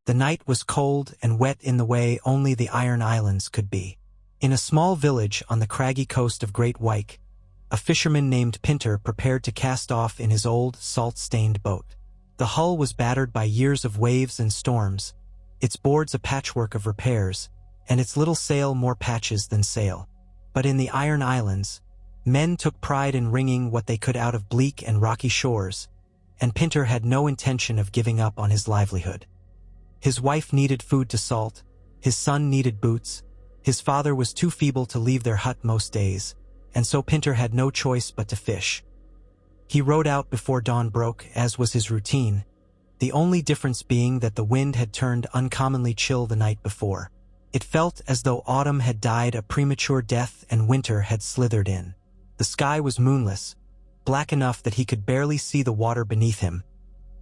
The night was cold and wet in the way only the Iron Islands could be. In a small village on the craggy coast of Great White, a fisherman named Pinter prepared to cast off in his old, salt-stained boat. The hull was battered by years of waves and storms, its boards a patchwork of repairs, and its little sail more patches than sail. But in the Iron Islands, men took pride in wringing what they could out of bleak and rocky shores, and Pinter had no intention of giving up on his livelihood. His wife needed food to salt, his son needed boots, his father was too feeble to leave their hut most days, and so Pinter had no choice but to fish. He rowed out before dawn broke, as was his routine, the only difference being that the wind had turned uncommonly chill the night before. It felt as though autumn had died a premature death and winter had slithered in. The sky was moonless, black enough that he could barely see the water beneath him,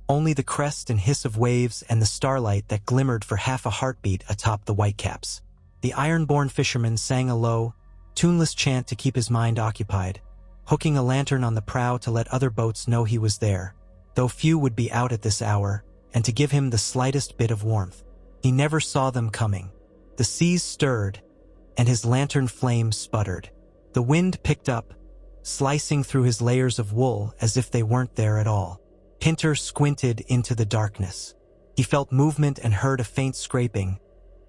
only the crest and hiss of waves and the starlight that glimmered for half a heartbeat atop the whitecaps. The iron-born fisherman sang a low, tuneless chant to keep his mind occupied, hooking a lantern on the prow to let other boats know he was there, though few would be out at this hour, and to give him the slightest bit of warmth. He never saw them coming. The seas stirred, and his lantern flame sputtered. The wind picked up, slicing through his layers of wool as if they weren't there at all. Pinter squinted into the darkness. He felt movement and heard a faint scraping,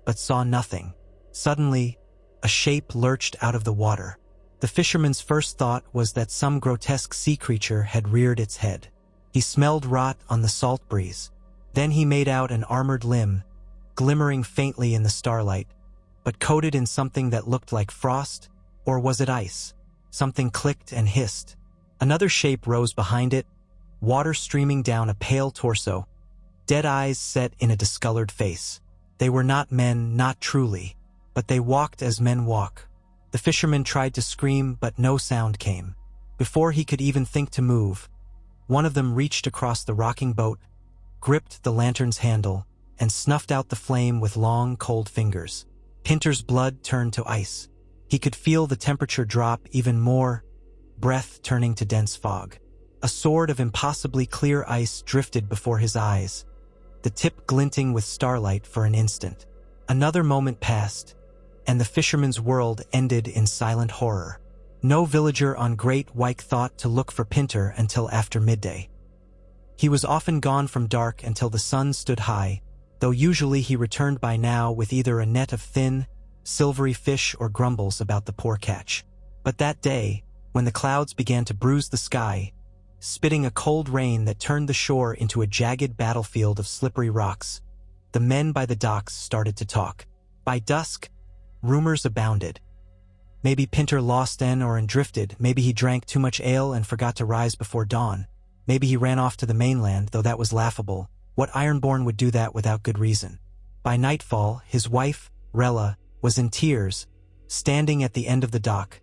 but saw nothing. Suddenly, a shape lurched out of the water. The fisherman's first thought was that some grotesque sea creature had reared its head. He smelled rot on the salt breeze. Then he made out an armored limb, glimmering faintly in the starlight, but coated in something that looked like frost, or was it ice? Something clicked and hissed. Another shape rose behind it, water streaming down a pale torso, dead eyes set in a discolored face. They were not men, not truly, but they walked as men walk. The fisherman tried to scream, but no sound came. Before he could even think to move, one of them reached across the rocking boat, gripped the lantern's handle, and snuffed out the flame with long, cold fingers. Pinter's blood turned to ice. He could feel the temperature drop even more, breath turning to dense fog. A sword of impossibly clear ice drifted before his eyes, the tip glinting with starlight for an instant. Another moment passed, and the fisherman's world ended in silent horror. No villager on Great White thought to look for Pinter until after midday. He was often gone from dark until the sun stood high, though usually he returned by now with either a net of thin, silvery fish or grumbles about the poor catch. But that day, when the clouds began to bruise the sky, spitting a cold rain that turned the shore into a jagged battlefield of slippery rocks, the men by the docks started to talk. By dusk, rumors abounded. Maybe Pinter lost en or drifted, maybe he drank too much ale and forgot to rise before dawn, maybe he ran off to the mainland, though that was laughable. What Ironborn would do that without good reason? By nightfall, his wife, Rella, was in tears, standing at the end of the dock,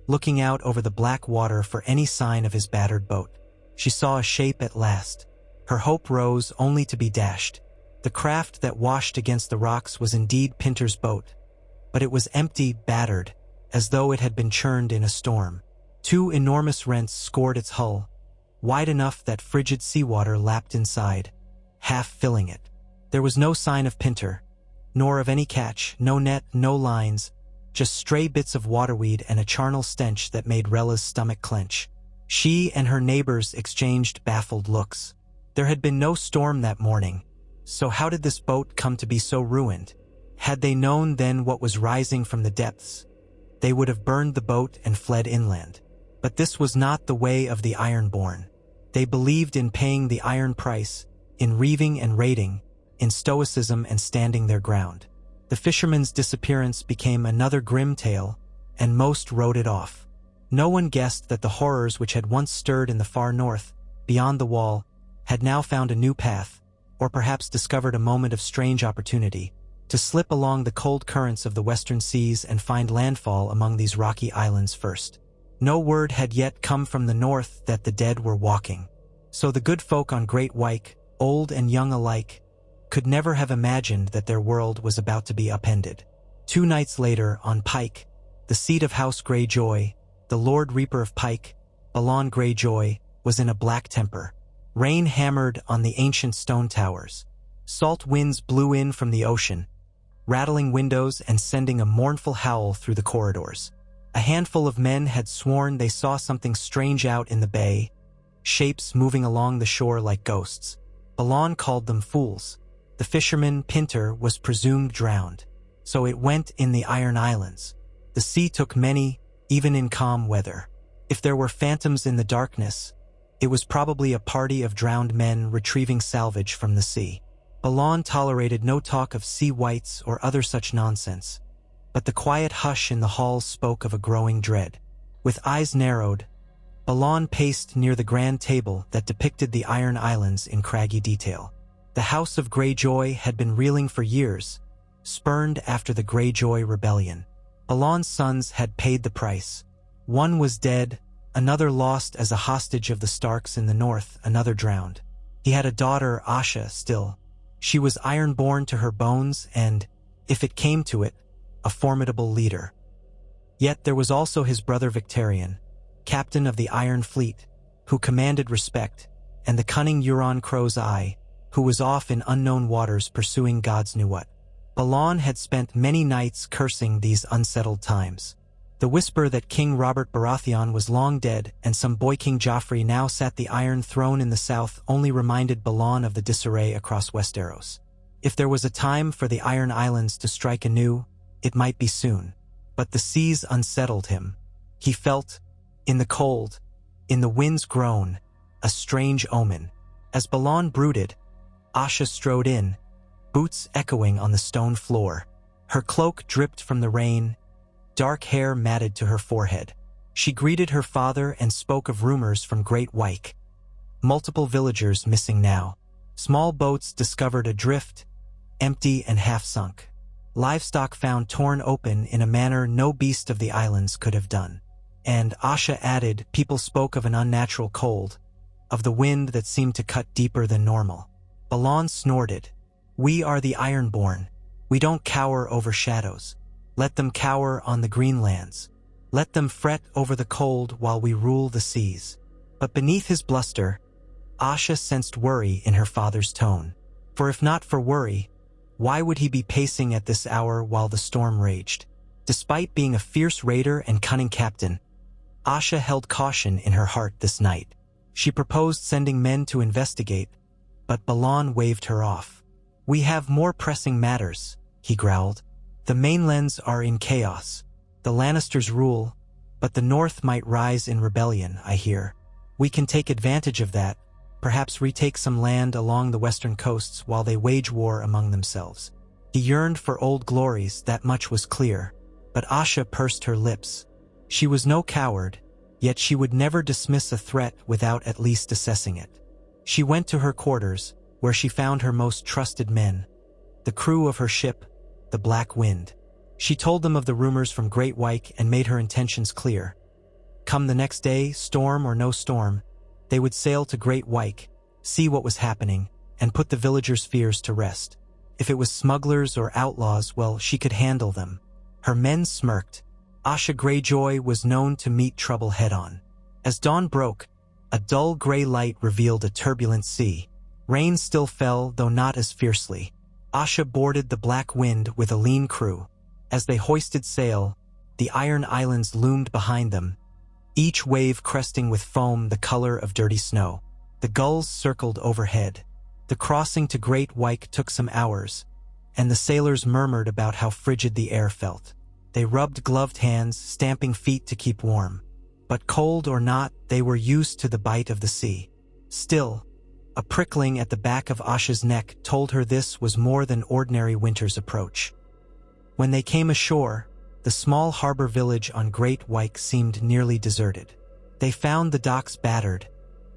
looking out over the black water for any sign of his battered boat. She saw a shape at last. Her hope rose only to be dashed. The craft that washed against the rocks was indeed Pinter's boat, but it was empty, battered, as though it had been churned in a storm. Two enormous rents scored its hull, wide enough that frigid seawater lapped inside, half filling it. There was no sign of Pinter, nor of any catch, no net, no lines, just stray bits of waterweed and a charnel stench that made Rella's stomach clench. She and her neighbors exchanged baffled looks. There had been no storm that morning, so how did this boat come to be so ruined? Had they known then what was rising from the depths, they would have burned the boat and fled inland. But this was not the way of the Ironborn. They believed in paying the iron price, in reaving and raiding, in stoicism and standing their ground. The fisherman's disappearance became another grim tale, and most wrote it off. No one guessed that the horrors which had once stirred in the far north, beyond the wall, had now found a new path, or perhaps discovered a moment of strange opportunity, to slip along the cold currents of the western seas and find landfall among these rocky islands first. No word had yet come from the north that the dead were walking. So the good folk on Great White, old and young alike, could never have imagined that their world was about to be upended. 2 nights later, on Pike, the seat of House Greyjoy, the Lord Reaper of Pike, Balon Greyjoy, was in a black temper. Rain hammered on the ancient stone towers. Salt winds blew in from the ocean, rattling windows and sending a mournful howl through the corridors. A handful of men had sworn they saw something strange out in the bay, shapes moving along the shore like ghosts. Balan called them fools. The fisherman, Pinter, was presumed drowned. So it went in the Iron Islands. The sea took many, even in calm weather. If there were phantoms in the darkness, it was probably a party of drowned men retrieving salvage from the sea. Balan tolerated no talk of sea whites or other such nonsense, but the quiet hush in the halls spoke of a growing dread. With eyes narrowed, Balan paced near the grand table that depicted the Iron Islands in craggy detail. The House of Greyjoy had been reeling for years, spurned after the Greyjoy rebellion. Balan's sons had paid the price. One was dead, another lost as a hostage of the Starks in the north, another drowned. He had a daughter, Asha, still. She was ironborn to her bones and, if it came to it, a formidable leader. Yet there was also his brother Victarion, captain of the Iron Fleet, who commanded respect, and the cunning Euron Crow's Eye, who was off in unknown waters pursuing gods knew what. Balan had spent many nights cursing these unsettled times. The whisper that King Robert Baratheon was long dead and some boy King Joffrey now sat the Iron Throne in the south only reminded Balan of the disarray across Westeros. If there was a time for the Iron Islands to strike anew, it might be soon. But the seas unsettled him. He felt, in the cold, in the wind's groan, a strange omen. As Balan brooded, Asha strode in, boots echoing on the stone floor. Her cloak dripped from the rain, dark hair matted to her forehead. She greeted her father and spoke of rumors from Great Wyke. Multiple villagers missing now. Small boats discovered adrift, empty and half-sunk. Livestock found torn open in a manner no beast of the islands could have done. And Asha added, people spoke of an unnatural cold, of the wind that seemed to cut deeper than normal. Balan snorted. We are the Ironborn. We don't cower over shadows. Let them cower on the Greenlands. Let them fret over the cold while we rule the seas. But beneath his bluster, Asha sensed worry in her father's tone. For if not for worry, why would he be pacing at this hour while the storm raged? Despite being a fierce raider and cunning captain, Asha held caution in her heart this night. She proposed sending men to investigate, but Balan waved her off. We have more pressing matters, he growled. The mainlands are in chaos. The Lannisters rule, but the North might rise in rebellion, I hear. We can take advantage of that, perhaps retake some land along the western coasts while they wage war among themselves. He yearned for old glories, that much was clear, but Asha pursed her lips. She was no coward, yet she would never dismiss a threat without at least assessing it. She went to her quarters, where she found her most trusted men, the crew of her ship, the Black Wind. She told them of the rumors from Great Wyke and made her intentions clear. Come the next day, storm or no storm, they would sail to Great Wyke, see what was happening, and put the villagers' fears to rest. If it was smugglers or outlaws, well, she could handle them. Her men smirked. Asha Greyjoy was known to meet trouble head-on. As dawn broke, a dull gray light revealed a turbulent sea. Rain still fell, though not as fiercely. Asha boarded the Black Wind with a lean crew. As they hoisted sail, the Iron Islands loomed behind them, each wave cresting with foam the color of dirty snow. The gulls circled overhead. The crossing to Great Wyke took some hours, and the sailors murmured about how frigid the air felt. They rubbed gloved hands, stamping feet to keep warm. But cold or not, they were used to the bite of the sea. Still, a prickling at the back of Asha's neck told her this was more than ordinary winter's approach. When they came ashore, the small harbor village on Great Wyke seemed nearly deserted. They found the docks battered,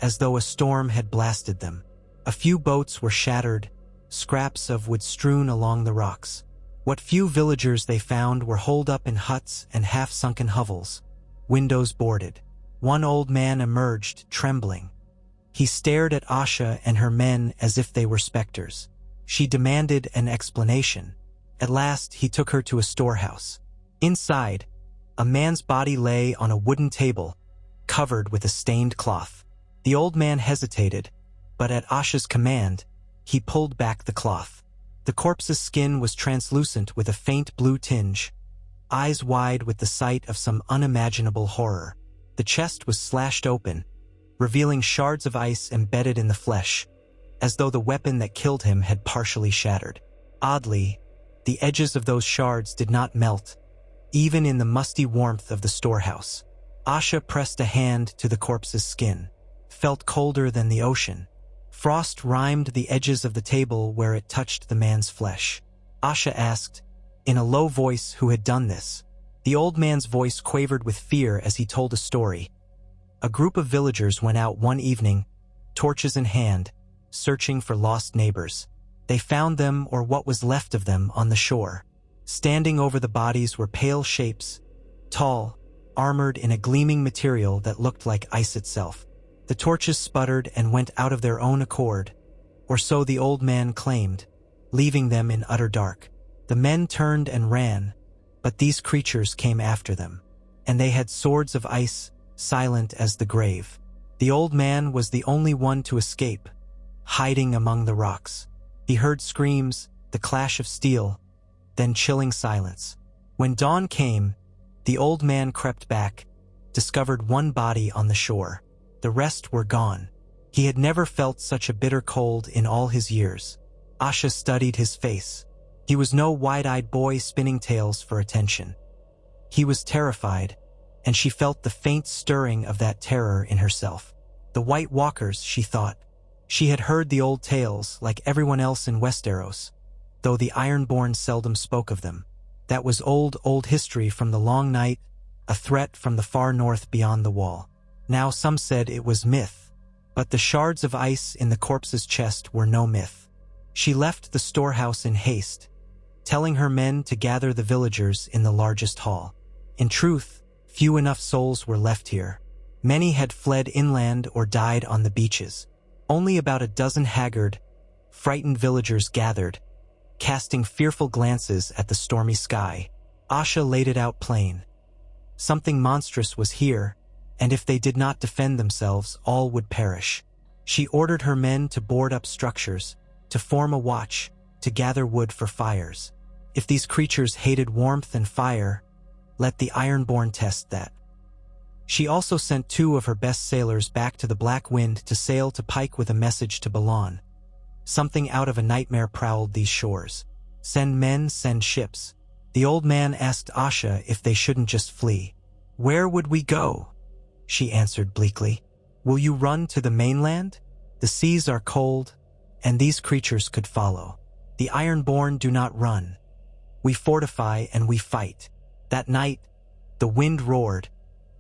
as though a storm had blasted them. A few boats were shattered, scraps of wood strewn along the rocks. What few villagers they found were holed up in huts and half-sunken hovels, windows boarded. One old man emerged, trembling. He stared at Asha and her men as if they were specters. She demanded an explanation. At last, he took her to a storehouse. Inside, a man's body lay on a wooden table, covered with a stained cloth. The old man hesitated, but at Asha's command, He pulled back the cloth. The corpse's skin was translucent with a faint blue tinge, eyes wide with the sight of some unimaginable horror. The chest was slashed open, revealing shards of ice embedded in the flesh, as though the weapon that killed him had partially shattered. Oddly, the edges of those shards did not melt, even in the musty warmth of the storehouse. Asha pressed a hand to the corpse's skin, felt colder than the ocean. Frost rimed the edges of the table where it touched the man's flesh. Asha asked, in a low voice, who had done this. The old man's voice quavered with fear as he told a story. A group of villagers went out one evening, torches in hand, searching for lost neighbors. They found them, or what was left of them, on the shore. Standing over the bodies were pale shapes, tall, armored in a gleaming material that looked like ice itself. The torches sputtered and went out of their own accord, or so the old man claimed, leaving them in utter dark. The men turned and ran, but these creatures came after them, and they had swords of ice, silent as the grave. The old man was the only one to escape, hiding among the rocks. He heard screams, the clash of steel, then chilling silence. When dawn came, the old man crept back, discovered one body on the shore. The rest were gone. He had never felt such a bitter cold in all his years. Asha studied his face. He was no wide-eyed boy spinning tales for attention. He was terrified, and she felt the faint stirring of that terror in herself. The White Walkers, she thought. She had heard the old tales, like everyone else in Westeros, though the Ironborn seldom spoke of them. That was old history from the Long Night, a threat from the far north beyond the wall. Now some said it was myth, but the shards of ice in the corpse's chest were no myth. She left the storehouse in haste, telling her men to gather the villagers in the largest hall. In truth, few enough souls were left here. Many had fled inland or died on the beaches. Only about a dozen haggard, frightened villagers gathered, casting fearful glances at the stormy sky. Asha laid it out plain. Something monstrous was here, and if they did not defend themselves, all would perish. She ordered her men to board up structures, to form a watch, to gather wood for fires. If these creatures hated warmth and fire, let the Ironborn test that. She also sent 2 of her best sailors back to the Black Wind to sail to Pike with a message to Balan. Something out of a nightmare prowled these shores. Send men, send ships. The old man asked Asha if they shouldn't just flee. Where would we go? She answered bleakly. Will you run to the mainland? The seas are cold, and these creatures could follow. The Ironborn do not run. We fortify and we fight. That night, the wind roared,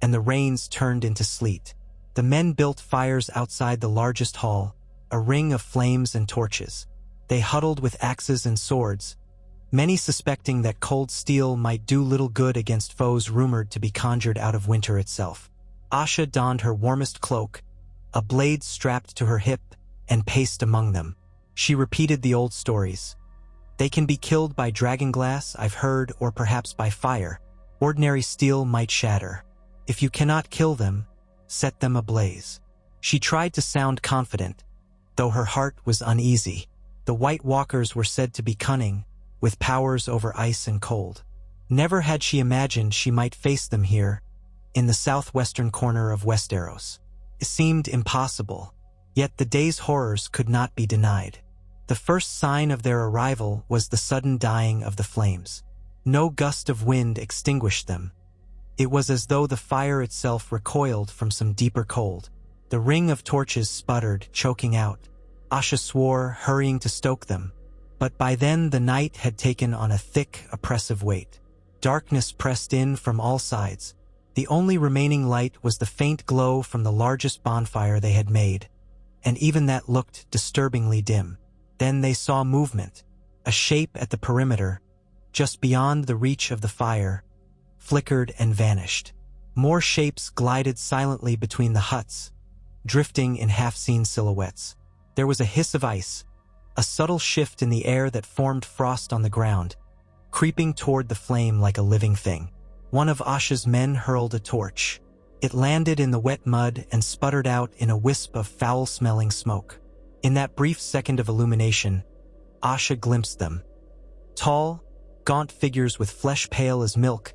and the rains turned into sleet. The men built fires outside the largest hall, a ring of flames and torches. They huddled with axes and swords, many suspecting that cold steel might do little good against foes rumored to be conjured out of winter itself. Asha donned her warmest cloak, a blade strapped to her hip, and paced among them. She repeated the old stories. They can be killed by dragonglass, I've heard, or perhaps by fire. Ordinary steel might shatter. If you cannot kill them, set them ablaze. She tried to sound confident, though her heart was uneasy. The White Walkers were said to be cunning, with powers over ice and cold. Never had she imagined she might face them here, in the southwestern corner of Westeros. It seemed impossible, yet the day's horrors could not be denied. The first sign of their arrival was the sudden dying of the flames. No gust of wind extinguished them. It was as though the fire itself recoiled from some deeper cold. The ring of torches sputtered, choking out. Asha swore, hurrying to stoke them. But by then the night had taken on a thick, oppressive weight. Darkness pressed in from all sides. The only remaining light was the faint glow from the largest bonfire they had made, and even that looked disturbingly dim. Then they saw movement, a shape at the perimeter, just beyond the reach of the fire, flickered and vanished. More shapes glided silently between the huts, drifting in half-seen silhouettes. There was a hiss of ice, a subtle shift in the air that formed frost on the ground, creeping toward the flame like a living thing. One of Asha's men hurled a torch. It landed in the wet mud and sputtered out in a wisp of foul-smelling smoke. In that brief second of illumination, Asha glimpsed them. Tall, gaunt figures with flesh pale as milk,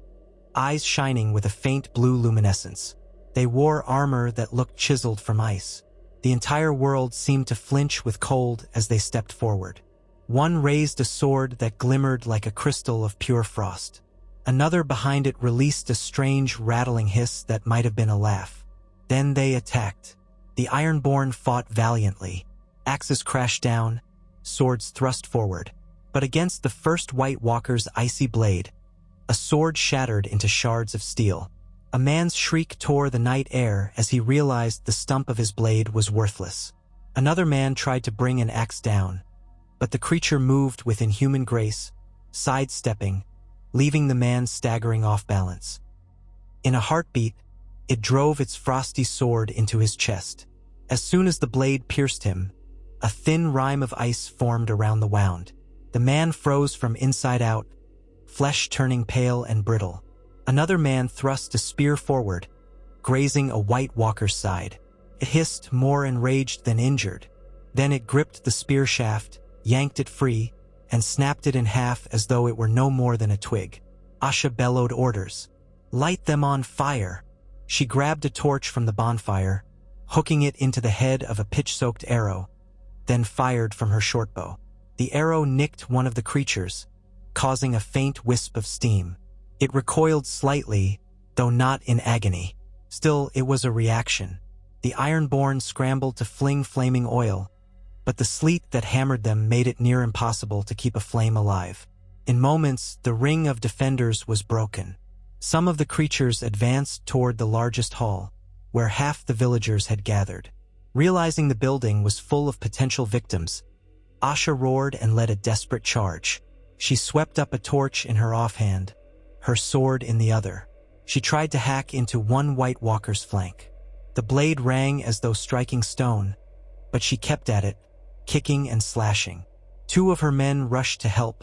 eyes shining with a faint blue luminescence. They wore armor that looked chiseled from ice. The entire world seemed to flinch with cold as they stepped forward. One raised a sword that glimmered like a crystal of pure frost. Another behind it released a strange, rattling hiss that might have been a laugh. Then they attacked. The Ironborn fought valiantly. Axes crashed down, swords thrust forward. But against the first White Walker's icy blade, a sword shattered into shards of steel. A man's shriek tore the night air as he realized the stump of his blade was worthless. Another man tried to bring an axe down, but the creature moved with inhuman grace, sidestepping, leaving the man staggering off balance. In a heartbeat, it drove its frosty sword into his chest. As soon as the blade pierced him, a thin rime of ice formed around the wound. The man froze from inside out, flesh turning pale and brittle. Another man thrust a spear forward, grazing a White Walker's side. It hissed, more enraged than injured. Then it gripped the spear shaft, yanked it free, and snapped it in half as though it were no more than a twig. Asha bellowed orders. "Light them on fire!" She grabbed a torch from the bonfire, hooking it into the head of a pitch-soaked arrow, then fired from her shortbow. The arrow nicked one of the creatures, causing a faint wisp of steam. It recoiled slightly, though not in agony. Still, it was a reaction. The Ironborn scrambled to fling flaming oil, but the sleet that hammered them made it near impossible to keep a flame alive. In moments, the ring of defenders was broken. Some of the creatures advanced toward the largest hall, where half the villagers had gathered. Realizing the building was full of potential victims, Asha roared and led a desperate charge. She swept up a torch in her offhand, her sword in the other. She tried to hack into one White Walker's flank. The blade rang as though striking stone, but she kept at it, kicking and slashing. Two of her men rushed to help,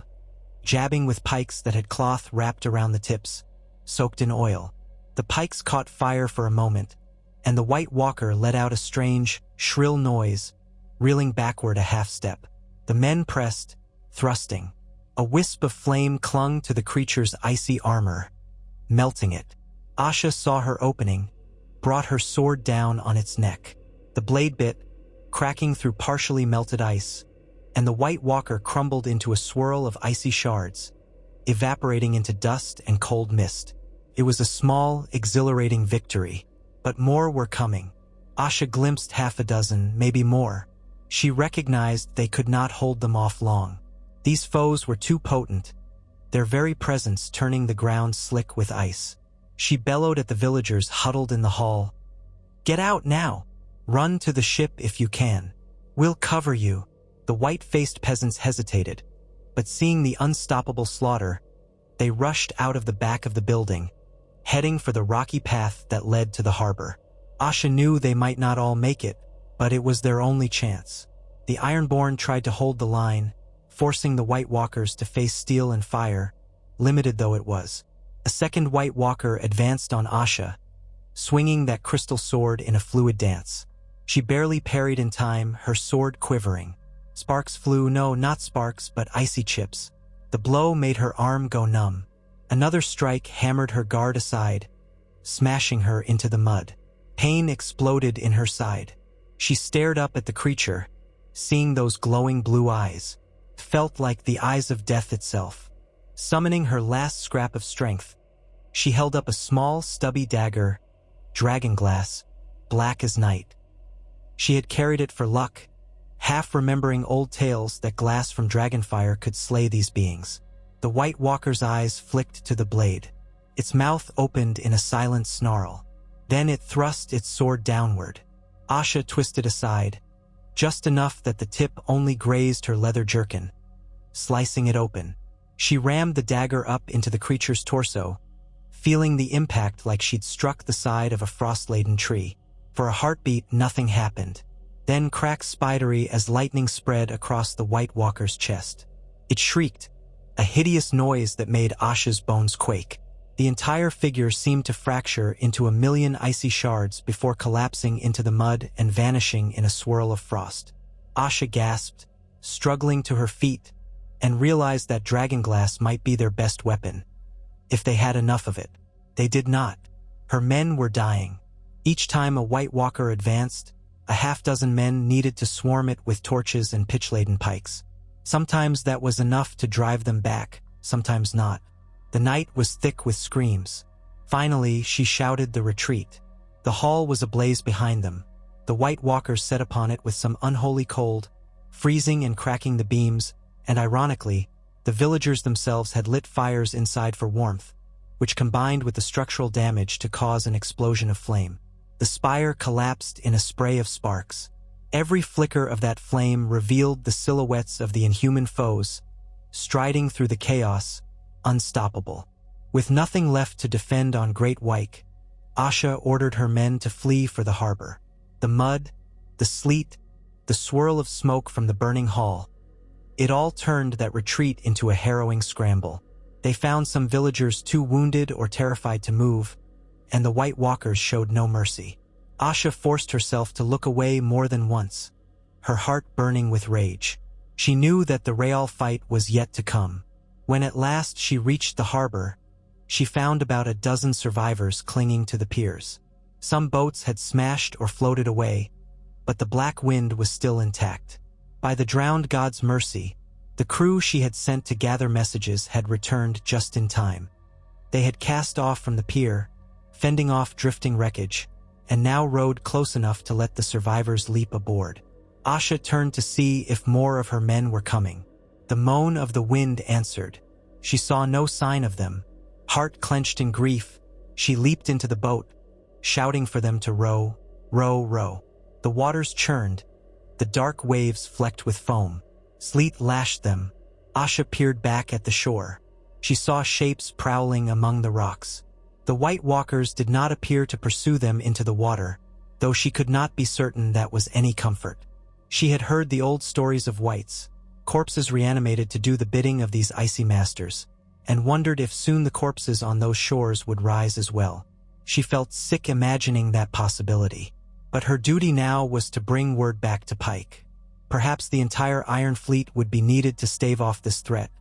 jabbing with pikes that had cloth wrapped around the tips, soaked in oil. The pikes caught fire for a moment, and the White Walker let out a strange, shrill noise, reeling backward a half-step. The men pressed, thrusting. A wisp of flame clung to the creature's icy armor, melting it. Asha saw her opening, brought her sword down on its neck. The blade bit, cracking through partially melted ice, and the White Walker crumbled into a swirl of icy shards, evaporating into dust and cold mist. It was a small, exhilarating victory, but more were coming. Asha glimpsed half a dozen, maybe more. She recognized they could not hold them off long. These foes were too potent, their very presence turning the ground slick with ice. She bellowed at the villagers huddled in the hall. "Get out now! Run to the ship if you can. We'll cover you." The white-faced peasants hesitated, but seeing the unstoppable slaughter, they rushed out of the back of the building, heading for the rocky path that led to the harbor. Asha knew they might not all make it, but it was their only chance. The Ironborn tried to hold the line, forcing the White Walkers to face steel and fire, limited though it was. A second White Walker advanced on Asha, swinging that crystal sword in a fluid dance. She barely parried in time, her sword quivering. Sparks flew, no, not sparks, but icy chips. The blow made her arm go numb. Another strike hammered her guard aside, smashing her into the mud. Pain exploded in her side. She stared up at the creature, seeing those glowing blue eyes. Felt like the eyes of death itself. Summoning her last scrap of strength, she held up a small, stubby dagger, dragonglass, black as night. She had carried it for luck, half remembering old tales that glass from dragonfire could slay these beings. The White Walker's eyes flicked to the blade. Its mouth opened in a silent snarl. Then it thrust its sword downward. Asha twisted aside, just enough that the tip only grazed her leather jerkin, slicing it open. She rammed the dagger up into the creature's torso, feeling the impact like she'd struck the side of a frost-laden tree. For a heartbeat, nothing happened. Then cracks spidery as lightning spread across the White Walker's chest. It shrieked, a hideous noise that made Asha's bones quake. The entire figure seemed to fracture into a million icy shards before collapsing into the mud and vanishing in a swirl of frost. Asha gasped, struggling to her feet, and realized that dragonglass might be their best weapon. If they had enough of it. They did not. Her men were dying. Each time a White Walker advanced, a half-dozen men needed to swarm it with torches and pitch-laden pikes. Sometimes that was enough to drive them back, sometimes not. The night was thick with screams. Finally, she shouted the retreat. The hall was ablaze behind them. The White Walkers set upon it with some unholy cold, freezing and cracking the beams, and ironically, the villagers themselves had lit fires inside for warmth, which combined with the structural damage to cause an explosion of flame. The spire collapsed in a spray of sparks. Every flicker of that flame revealed the silhouettes of the inhuman foes, striding through the chaos, unstoppable. With nothing left to defend on Great Wyke, Asha ordered her men to flee for the harbor. The mud, the sleet, the swirl of smoke from the burning hall. It all turned that retreat into a harrowing scramble. They found some villagers too wounded or terrified to move, and the White Walkers showed no mercy. Asha forced herself to look away more than once, her heart burning with rage. She knew that the real fight was yet to come. When at last she reached the harbor, she found about a dozen survivors clinging to the piers. Some boats had smashed or floated away, but the Black Wind was still intact. By the drowned god's mercy, the crew she had sent to gather messages had returned just in time. They had cast off from the pier, fending off drifting wreckage, and now rowed close enough to let the survivors leap aboard. Asha turned to see if more of her men were coming. The moan of the wind answered. She saw no sign of them. Heart clenched in grief, she leaped into the boat, shouting for them to row, row, row. The waters churned, the dark waves flecked with foam. Sleet lashed them. Asha peered back at the shore. She saw shapes prowling among the rocks. The White Walkers did not appear to pursue them into the water, though she could not be certain that was any comfort. She had heard the old stories of whites, corpses reanimated to do the bidding of these icy masters, and wondered if soon the corpses on those shores would rise as well. She felt sick imagining that possibility. But her duty now was to bring word back to Pike. Perhaps the entire Iron Fleet would be needed to stave off this threat,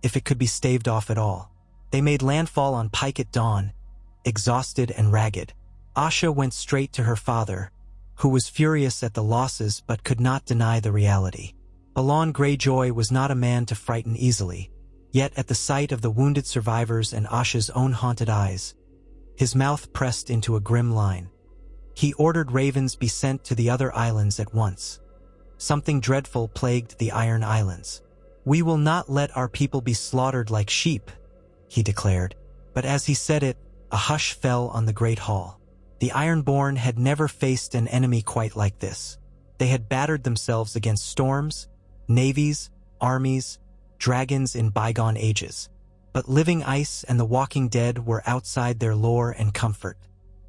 if it could be staved off at all. They made landfall on Pike at dawn, exhausted and ragged. Asha went straight to her father, who was furious at the losses but could not deny the reality. Balon Greyjoy was not a man to frighten easily, yet at the sight of the wounded survivors and Asha's own haunted eyes, his mouth pressed into a grim line. He ordered ravens be sent to the other islands at once. Something dreadful plagued the Iron Islands. "We will not let our people be slaughtered like sheep," he declared. But as he said it, a hush fell on the Great Hall. The Ironborn had never faced an enemy quite like this. They had battered themselves against storms, navies, armies, dragons in bygone ages. But living ice and the walking dead were outside their lore and comfort.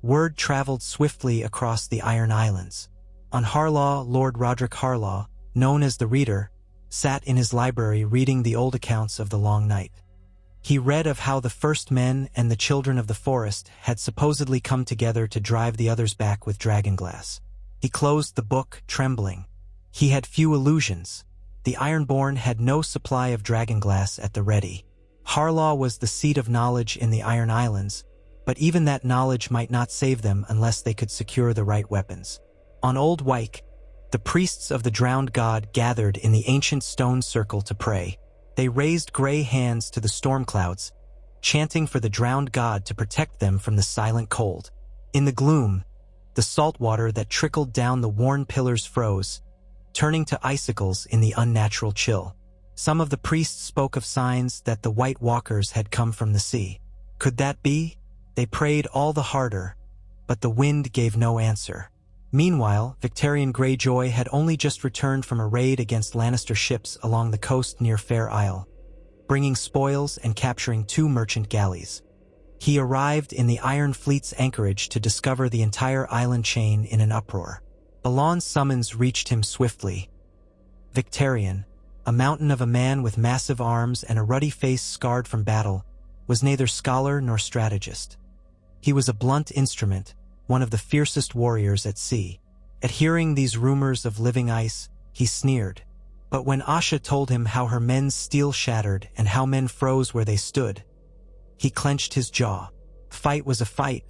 Word traveled swiftly across the Iron Islands. On Harlaw, Lord Roderick Harlaw, known as the Reader, sat in his library reading the old accounts of the Long Night. He read of how the First Men and the Children of the Forest had supposedly come together to drive the others back with dragonglass. He closed the book, trembling. He had few illusions. The Ironborn had no supply of dragonglass at the ready. Harlaw was the seat of knowledge in the Iron Islands, but even that knowledge might not save them unless they could secure the right weapons. On Old Wyke, the priests of the drowned god gathered in the ancient stone circle to pray. They raised gray hands to the storm clouds, chanting for the drowned god to protect them from the silent cold. In the gloom, the salt water that trickled down the worn pillars froze, turning to icicles in the unnatural chill. Some of the priests spoke of signs that the White Walkers had come from the sea. Could that be? They prayed all the harder, but the wind gave no answer. Meanwhile, Victarion Greyjoy had only just returned from a raid against Lannister ships along the coast near Fair Isle, bringing spoils and capturing 2 merchant galleys. He arrived in the Iron Fleet's anchorage to discover the entire island chain in an uproar. Balon's summons reached him swiftly. Victarion, a mountain of a man with massive arms and a ruddy face scarred from battle, was neither scholar nor strategist. He was a blunt instrument, one of the fiercest warriors at sea. At hearing these rumors of living ice, he sneered. But when Asha told him how her men's steel shattered and how men froze where they stood, he clenched his jaw. Fight was a fight,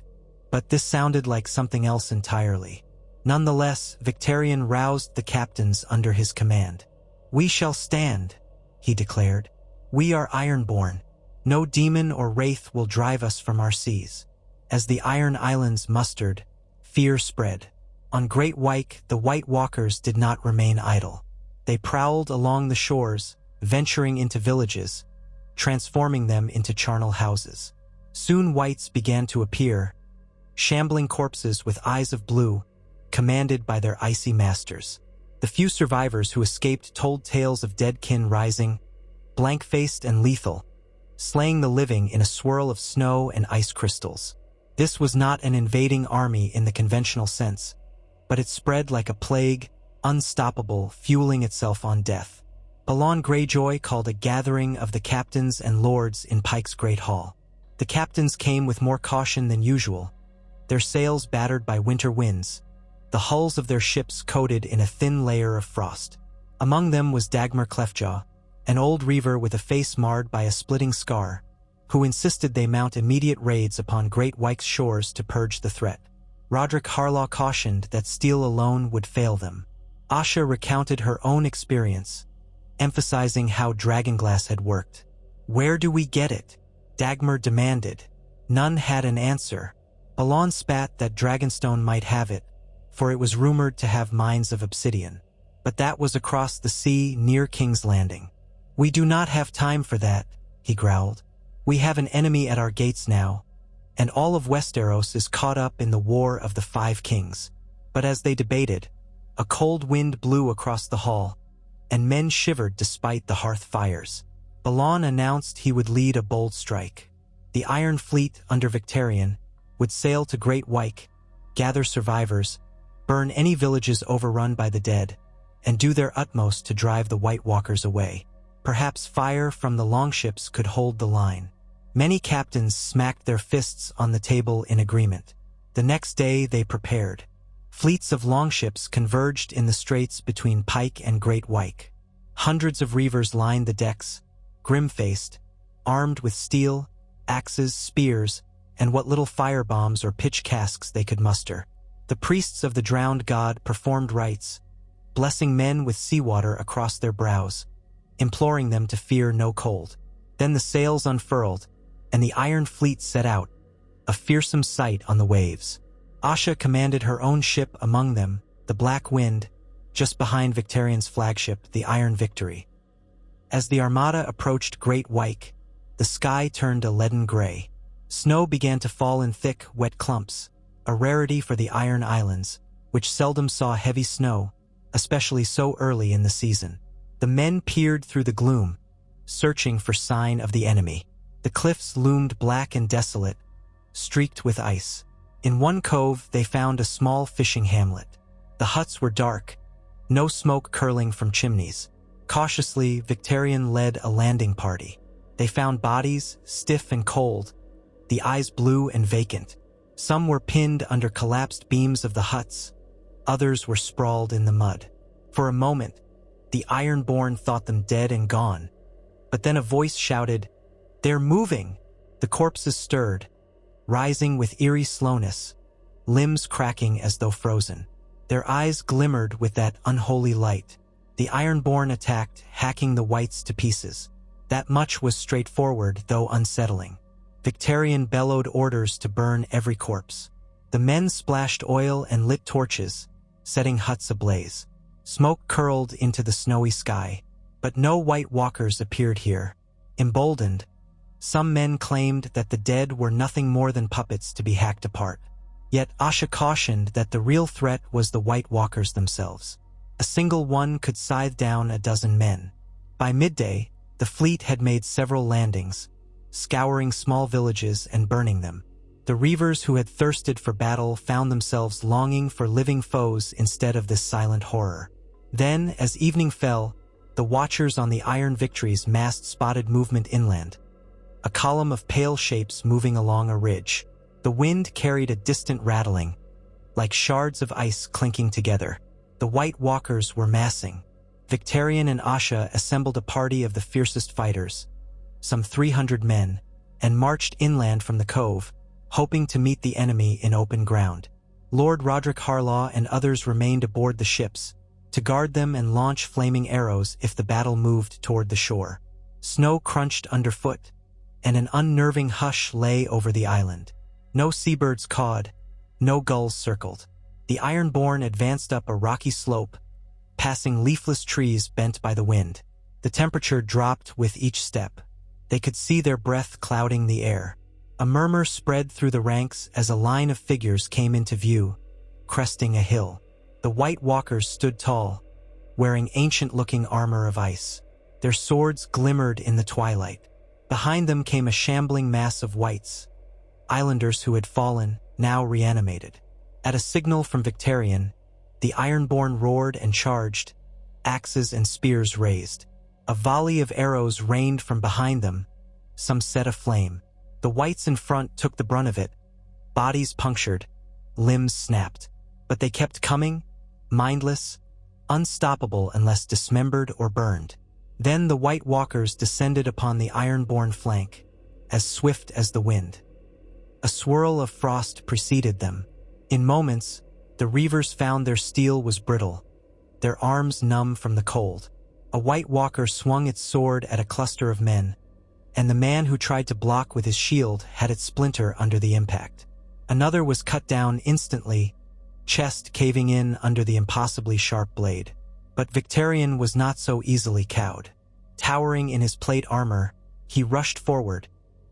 but this sounded like something else entirely. Nonetheless, Victarion roused the captains under his command. "We shall stand," he declared. "We are Ironborn. No demon or wraith will drive us from our seas." As the Iron Islands mustered, fear spread. On Great Wyke, the White Walkers did not remain idle. They prowled along the shores, venturing into villages, transforming them into charnel houses. Soon whites began to appear, shambling corpses with eyes of blue, commanded by their icy masters. The few survivors who escaped told tales of dead kin rising, blank-faced and lethal, slaying the living in a swirl of snow and ice crystals. This was not an invading army in the conventional sense, but it spread like a plague, unstoppable, fueling itself on death. Balon Greyjoy called a gathering of the captains and lords in Pike's Great Hall. The captains came with more caution than usual, their sails battered by winter winds, the hulls of their ships coated in a thin layer of frost. Among them was Dagmar Cleftjaw, an old reaver with a face marred by a splitting scar, who insisted they mount immediate raids upon Great Wyke's shores to purge the threat. Roderick Harlaw cautioned that steel alone would fail them. Asha recounted her own experience, emphasizing how Dragonglass had worked. "Where do we get it?" Dagmar demanded. None had an answer. Balon spat that Dragonstone might have it, for it was rumored to have mines of obsidian. But that was across the sea near King's Landing. "We do not have time for that," he growled. "We have an enemy at our gates now, and all of Westeros is caught up in the War of the Five Kings." But as they debated, a cold wind blew across the hall, and men shivered despite the hearth fires. Balon announced he would lead a bold strike. The Iron Fleet under Victarion would sail to Great Wyke, gather survivors, burn any villages overrun by the dead, and do their utmost to drive the White Walkers away. Perhaps fire from the longships could hold the line. Many captains smacked their fists on the table in agreement. The next day they prepared. Fleets of longships converged in the straits between Pike and Great Wyke. Hundreds of reavers lined the decks, grim-faced, armed with steel, axes, spears, and what little firebombs or pitch casks they could muster. The priests of the drowned god performed rites, blessing men with seawater across their brows, imploring them to fear no cold. Then the sails unfurled, and the Iron Fleet set out, a fearsome sight on the waves. Asha commanded her own ship among them, the Black Wind, just behind Victarion's flagship, the Iron Victory. As the armada approached Great Wyke, the sky turned a leaden gray. Snow began to fall in thick, wet clumps, a rarity for the Iron Islands, which seldom saw heavy snow, especially so early in the season. The men peered through the gloom, searching for sign of the enemy. The cliffs loomed black and desolate, streaked with ice. In one cove, they found a small fishing hamlet. The huts were dark, no smoke curling from chimneys. Cautiously, Victarion led a landing party. They found bodies, stiff and cold, the eyes blue and vacant. Some were pinned under collapsed beams of the huts. Others were sprawled in the mud. For a moment, the Ironborn thought them dead and gone. But then a voice shouted, "They're moving!" The corpses stirred, rising with eerie slowness, limbs cracking as though frozen. Their eyes glimmered with that unholy light. The Ironborn attacked, hacking the whites to pieces. That much was straightforward, though unsettling. Victarion bellowed orders to burn every corpse. The men splashed oil and lit torches, setting huts ablaze. Smoke curled into the snowy sky, but no White Walkers appeared here. Emboldened, some men claimed that the dead were nothing more than puppets to be hacked apart. Yet Asha cautioned that the real threat was the White Walkers themselves. A single one could scythe down a dozen men. By midday, the fleet had made several landings, scouring small villages and burning them. The reavers who had thirsted for battle found themselves longing for living foes instead of this silent horror. Then, as evening fell, the watchers on the Iron Victories massed spotted movement inland, a column of pale shapes moving along a ridge. The wind carried a distant rattling, like shards of ice clinking together. The White Walkers were massing. Victarion and Asha assembled a party of the fiercest fighters, some 300 men, and marched inland from the cove, hoping to meet the enemy in open ground. Lord Roderick Harlaw and others remained aboard the ships, to guard them and launch flaming arrows if the battle moved toward the shore. Snow crunched underfoot, and an unnerving hush lay over the island. No seabirds cawed, no gulls circled. The Ironborn advanced up a rocky slope, passing leafless trees bent by the wind. The temperature dropped with each step. They could see their breath clouding the air. A murmur spread through the ranks as a line of figures came into view, cresting a hill. The White Walkers stood tall, wearing ancient-looking armor of ice. Their swords glimmered in the twilight. Behind them came a shambling mass of whites, islanders who had fallen, now reanimated. At a signal from Victarion, the Ironborn roared and charged, axes and spears raised. A volley of arrows rained from behind them, some set aflame. The whites in front took the brunt of it, bodies punctured, limbs snapped. But they kept coming, mindless, unstoppable unless dismembered or burned. Then the White Walkers descended upon the Ironborn flank, as swift as the wind. A swirl of frost preceded them. In moments, the Reavers found their steel was brittle, their arms numb from the cold. A White Walker swung its sword at a cluster of men, and the man who tried to block with his shield had it splinter under the impact. Another was cut down instantly, chest caving in under the impossibly sharp blade. But Victarion was not so easily cowed. Towering in his plate armor, he rushed forward,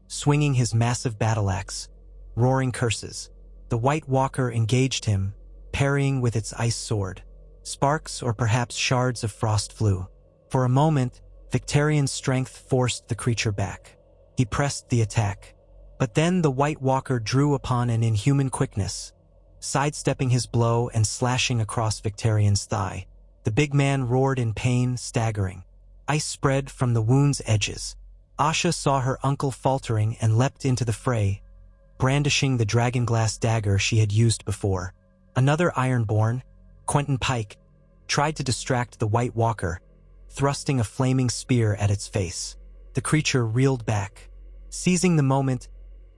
swinging his massive battle-axe, roaring curses. The White Walker engaged him, parrying with its ice sword. Sparks or perhaps shards of frost flew. For a moment, Victarion's strength forced the creature back. He pressed the attack. But then the White Walker drew upon an inhuman quickness, sidestepping his blow and slashing across Victarion's thigh. The big man roared in pain, staggering. Ice spread from the wound's edges. Asha saw her uncle faltering and leapt into the fray, brandishing the dragonglass dagger she had used before. Another Ironborn, Quentin Pike, tried to distract the White Walker, thrusting a flaming spear at its face. The creature reeled back. Seizing the moment,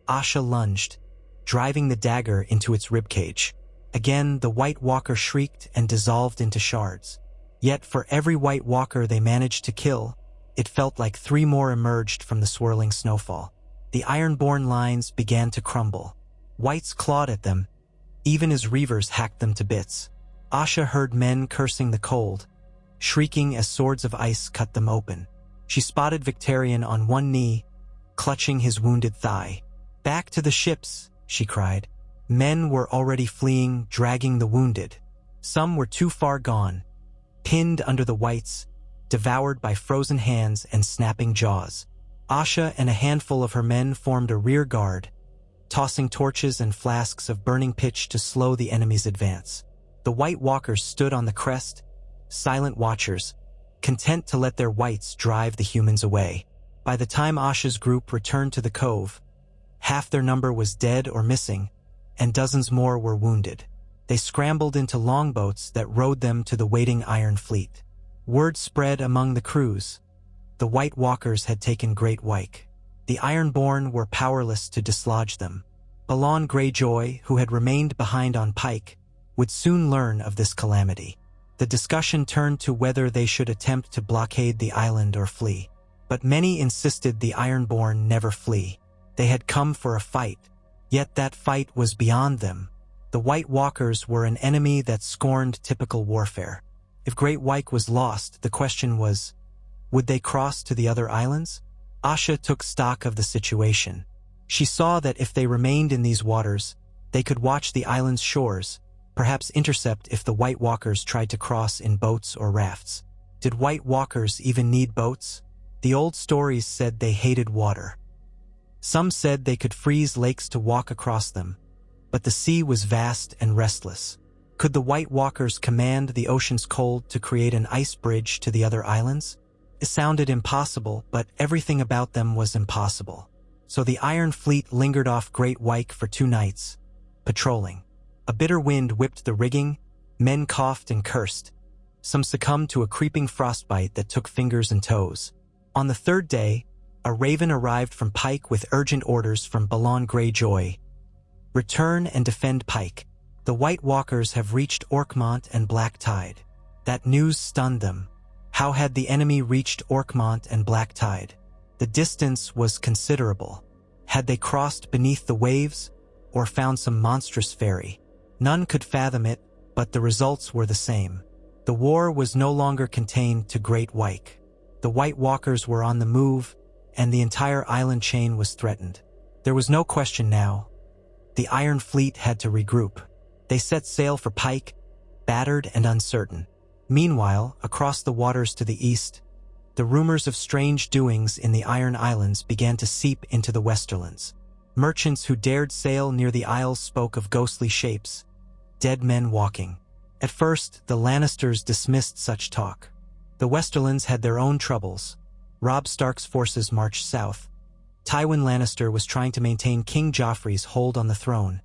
Asha lunged, driving the dagger into its ribcage. Again, the White Walker shrieked and dissolved into shards. Yet for every White Walker they managed to kill, it felt like 3 more emerged from the swirling snowfall. The Ironborn lines began to crumble. Whites clawed at them, even as Reavers hacked them to bits. Asha heard men cursing the cold, shrieking as swords of ice cut them open. She spotted Victarion on one knee, clutching his wounded thigh. "Back to the ships," she cried. Men were already fleeing, dragging the wounded. Some were too far gone, pinned under the whites, devoured by frozen hands and snapping jaws. Asha and a handful of her men formed a rear guard, tossing torches and flasks of burning pitch to slow the enemy's advance. The White Walkers stood on the crest, silent watchers, content to let their whites drive the humans away. By the time Asha's group returned to the cove, half their number was dead or missing, and dozens more were wounded. They scrambled into longboats that rowed them to the waiting Iron Fleet. Word spread among the crews. The White Walkers had taken Great Wyke. The Ironborn were powerless to dislodge them. Balon Greyjoy, who had remained behind on Pike, would soon learn of this calamity. The discussion turned to whether they should attempt to blockade the island or flee. But many insisted the Ironborn never flee. They had come for a fight, yet that fight was beyond them. The White Walkers were an enemy that scorned typical warfare. If Great Wyke was lost, the question was, would they cross to the other islands? Asha took stock of the situation. She saw that if they remained in these waters, they could watch the island's shores, perhaps intercept if the White Walkers tried to cross in boats or rafts. Did White Walkers even need boats? The old stories said they hated water. Some said they could freeze lakes to walk across them, but the sea was vast and restless. Could the White Walkers command the ocean's cold to create an ice bridge to the other islands? It sounded impossible, but everything about them was impossible. So the Iron Fleet lingered off Great Wyke for 2 nights, patrolling. A bitter wind whipped the rigging, men coughed and cursed, Some succumbed to a creeping frostbite that took fingers and toes. On the third day, a raven arrived from Pike with urgent orders from Balon Greyjoy. Return and defend Pike. The White Walkers have reached Orkmont and Black Tide. That news stunned them. How had the enemy reached Orkmont and Black Tide? The distance was considerable. Had they crossed beneath the waves, or found some monstrous ferry? None could fathom it, but the results were the same. The war was no longer contained to Great Wyke. The White Walkers were on the move, and the entire island chain was threatened. There was no question now. The Iron Fleet had to regroup. They set sail for Pike, battered and uncertain. Meanwhile, across the waters to the east, the rumors of strange doings in the Iron Islands began to seep into the Westerlands. Merchants who dared sail near the isles spoke of ghostly shapes, dead men walking. At first, the Lannisters dismissed such talk. The Westerlands had their own troubles. Robb Stark's forces marched south. Tywin Lannister was trying to maintain King Joffrey's hold on the throne,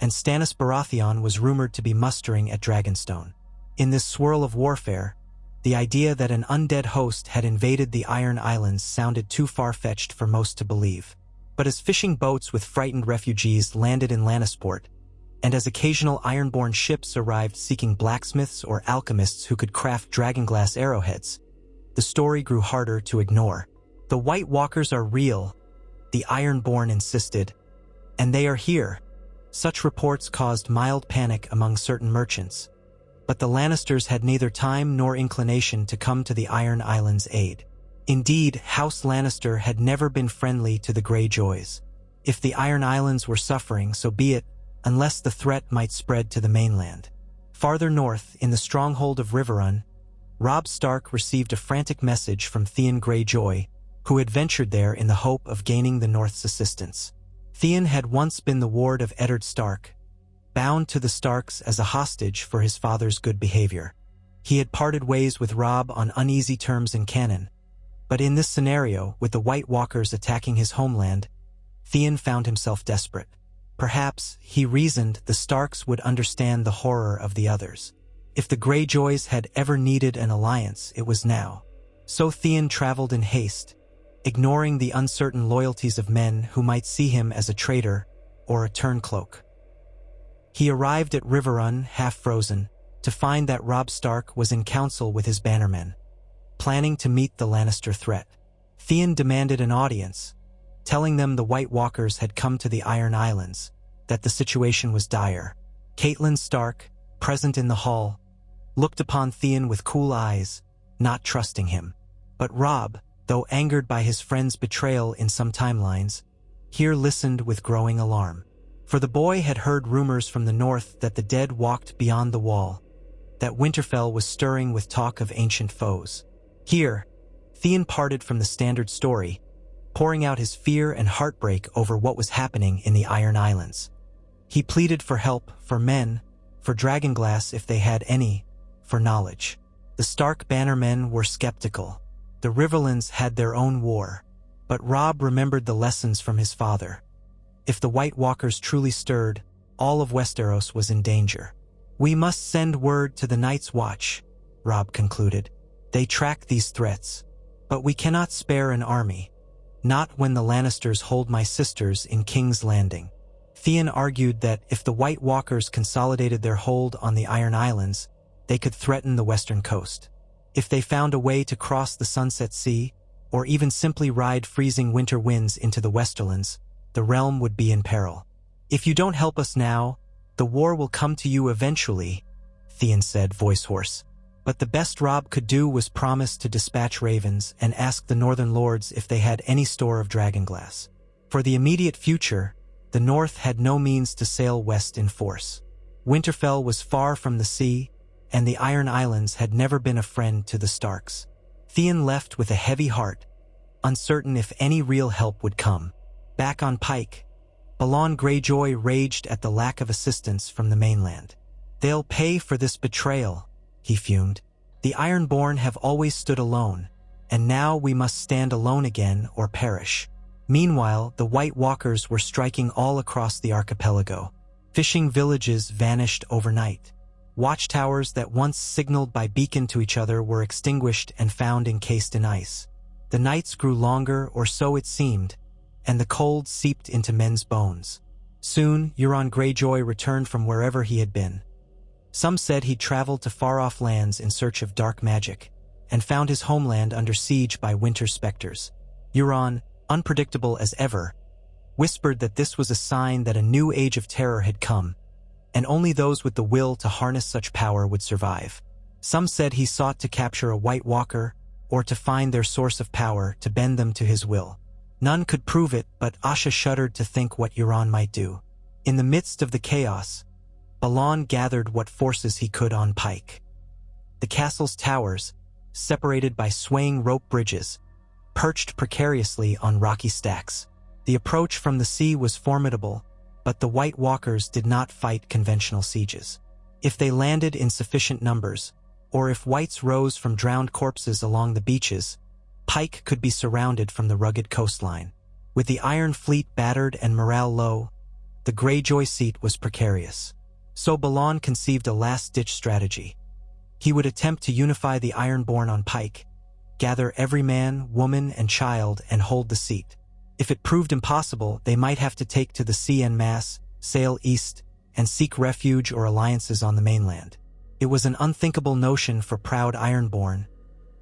and Stannis Baratheon was rumored to be mustering at Dragonstone. In this swirl of warfare, the idea that an undead host had invaded the Iron Islands sounded too far-fetched for most to believe. But as fishing boats with frightened refugees landed in Lannisport, and as occasional Ironborn ships arrived seeking blacksmiths or alchemists who could craft dragonglass arrowheads, the story grew harder to ignore. The White Walkers are real, the Ironborn insisted, and they are here. Such reports caused mild panic among certain merchants, but the Lannisters had neither time nor inclination to come to the Iron Islands' aid. Indeed, House Lannister had never been friendly to the Greyjoys. If the Iron Islands were suffering, so be it, unless the threat might spread to the mainland. Farther north, in the stronghold of Riverrun, Robb Stark received a frantic message from Theon Greyjoy, who had ventured there in the hope of gaining the North's assistance. Theon had once been the ward of Eddard Stark, bound to the Starks as a hostage for his father's good behavior. He had parted ways with Robb on uneasy terms in canon, but in this scenario, with the White Walkers attacking his homeland, Theon found himself desperate. Perhaps, he reasoned, the Starks would understand the horror of the others. If the Greyjoys had ever needed an alliance, it was now. So Theon traveled in haste, ignoring the uncertain loyalties of men who might see him as a traitor or a turncloak. He arrived at Riverrun, half-frozen, to find that Robb Stark was in council with his bannermen, planning to meet the Lannister threat. Theon demanded an audience, telling them the White Walkers had come to the Iron Islands, that the situation was dire. Catelyn Stark, present in the hall, looked upon Theon with cool eyes, not trusting him. But Robb, though angered by his friend's betrayal in some timelines, here listened with growing alarm. For the boy had heard rumors from the north that the dead walked beyond the wall, that Winterfell was stirring with talk of ancient foes. Here, Theon parted from the standard story, pouring out his fear and heartbreak over what was happening in the Iron Islands. He pleaded for help, for men, for dragonglass if they had any, for knowledge. The Stark bannermen were skeptical. The Riverlands had their own war, but Robb remembered the lessons from his father. If the White Walkers truly stirred, all of Westeros was in danger. "We must send word to the Night's Watch," Robb concluded. "They track these threats, but we cannot spare an army. Not when the Lannisters hold my sisters in King's Landing." Theon argued that if the White Walkers consolidated their hold on the Iron Islands, they could threaten the western coast. If they found a way to cross the Sunset Sea, or even simply ride freezing winter winds into the Westerlands, the realm would be in peril. "If you don't help us now, the war will come to you eventually," Theon said, voice hoarse. But the best Robb could do was promise to dispatch ravens and ask the Northern Lords if they had any store of dragonglass. For the immediate future, the North had no means to sail west in force. Winterfell was far from the sea, and the Iron Islands had never been a friend to the Starks. Theon left with a heavy heart, uncertain if any real help would come. Back on Pike, Balon Greyjoy raged at the lack of assistance from the mainland. "They'll pay for this betrayal," he fumed. "The Ironborn have always stood alone, and now we must stand alone again or perish." Meanwhile, the White Walkers were striking all across the archipelago. Fishing villages vanished overnight. Watchtowers that once signaled by beacon to each other were extinguished and found encased in ice. The nights grew longer, or so it seemed, and the cold seeped into men's bones. Soon, Euron Greyjoy returned from wherever he had been. Some said he'd traveled to far-off lands in search of dark magic, and found his homeland under siege by winter specters. Euron, unpredictable as ever, whispered that this was a sign that a new age of terror had come, and only those with the will to harness such power would survive. Some said he sought to capture a White Walker, or to find their source of power to bend them to his will. None could prove it, but Asha shuddered to think what Euron might do. In the midst of the chaos, Balon gathered what forces he could on Pike. The castle's towers, separated by swaying rope bridges, perched precariously on rocky stacks. The approach from the sea was formidable, but the White Walkers did not fight conventional sieges. If they landed in sufficient numbers, or if whites rose from drowned corpses along the beaches, Pike could be surrounded from the rugged coastline. With the Iron Fleet battered and morale low, the Greyjoy seat was precarious. So Balon conceived a last-ditch strategy. He would attempt to unify the Ironborn on Pike, gather every man, woman, and child, and hold the seat. If it proved impossible, they might have to take to the sea en masse, sail east, and seek refuge or alliances on the mainland. It was an unthinkable notion for proud Ironborn,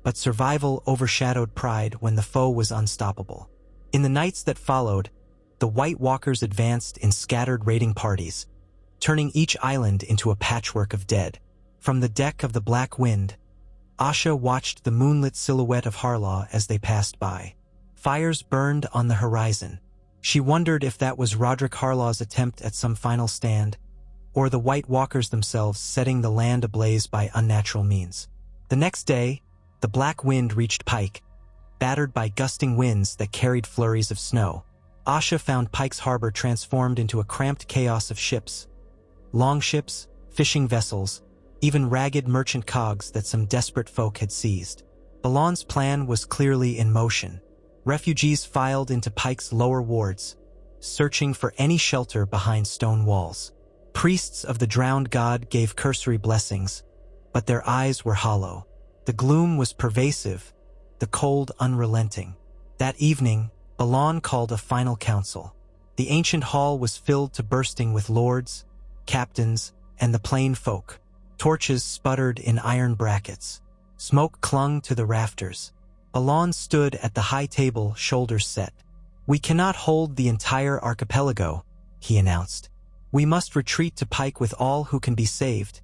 but survival overshadowed pride when the foe was unstoppable. In the nights that followed, the White Walkers advanced in scattered raiding parties, turning each island into a patchwork of dead. From the deck of the Black Wind, Asha watched the moonlit silhouette of Harlaw as they passed by. Fires burned on the horizon. She wondered if that was Roderick Harlaw's attempt at some final stand, or the White Walkers themselves setting the land ablaze by unnatural means. The next day, the Black Wind reached Pike, battered by gusting winds that carried flurries of snow. Asha found Pike's harbor transformed into a cramped chaos of ships. Longships, fishing vessels, even ragged merchant cogs that some desperate folk had seized. Balon's plan was clearly in motion. Refugees filed into Pike's lower wards, searching for any shelter behind stone walls. Priests of the drowned god gave cursory blessings, but their eyes were hollow. The gloom was pervasive, the cold unrelenting. That evening, Balon called a final council. The ancient hall was filled to bursting with lords, captains, and the plain folk. Torches sputtered in iron brackets. Smoke clung to the rafters. Balon stood at the high table, shoulders set. "We cannot hold the entire archipelago," he announced. "We must retreat to Pike with all who can be saved,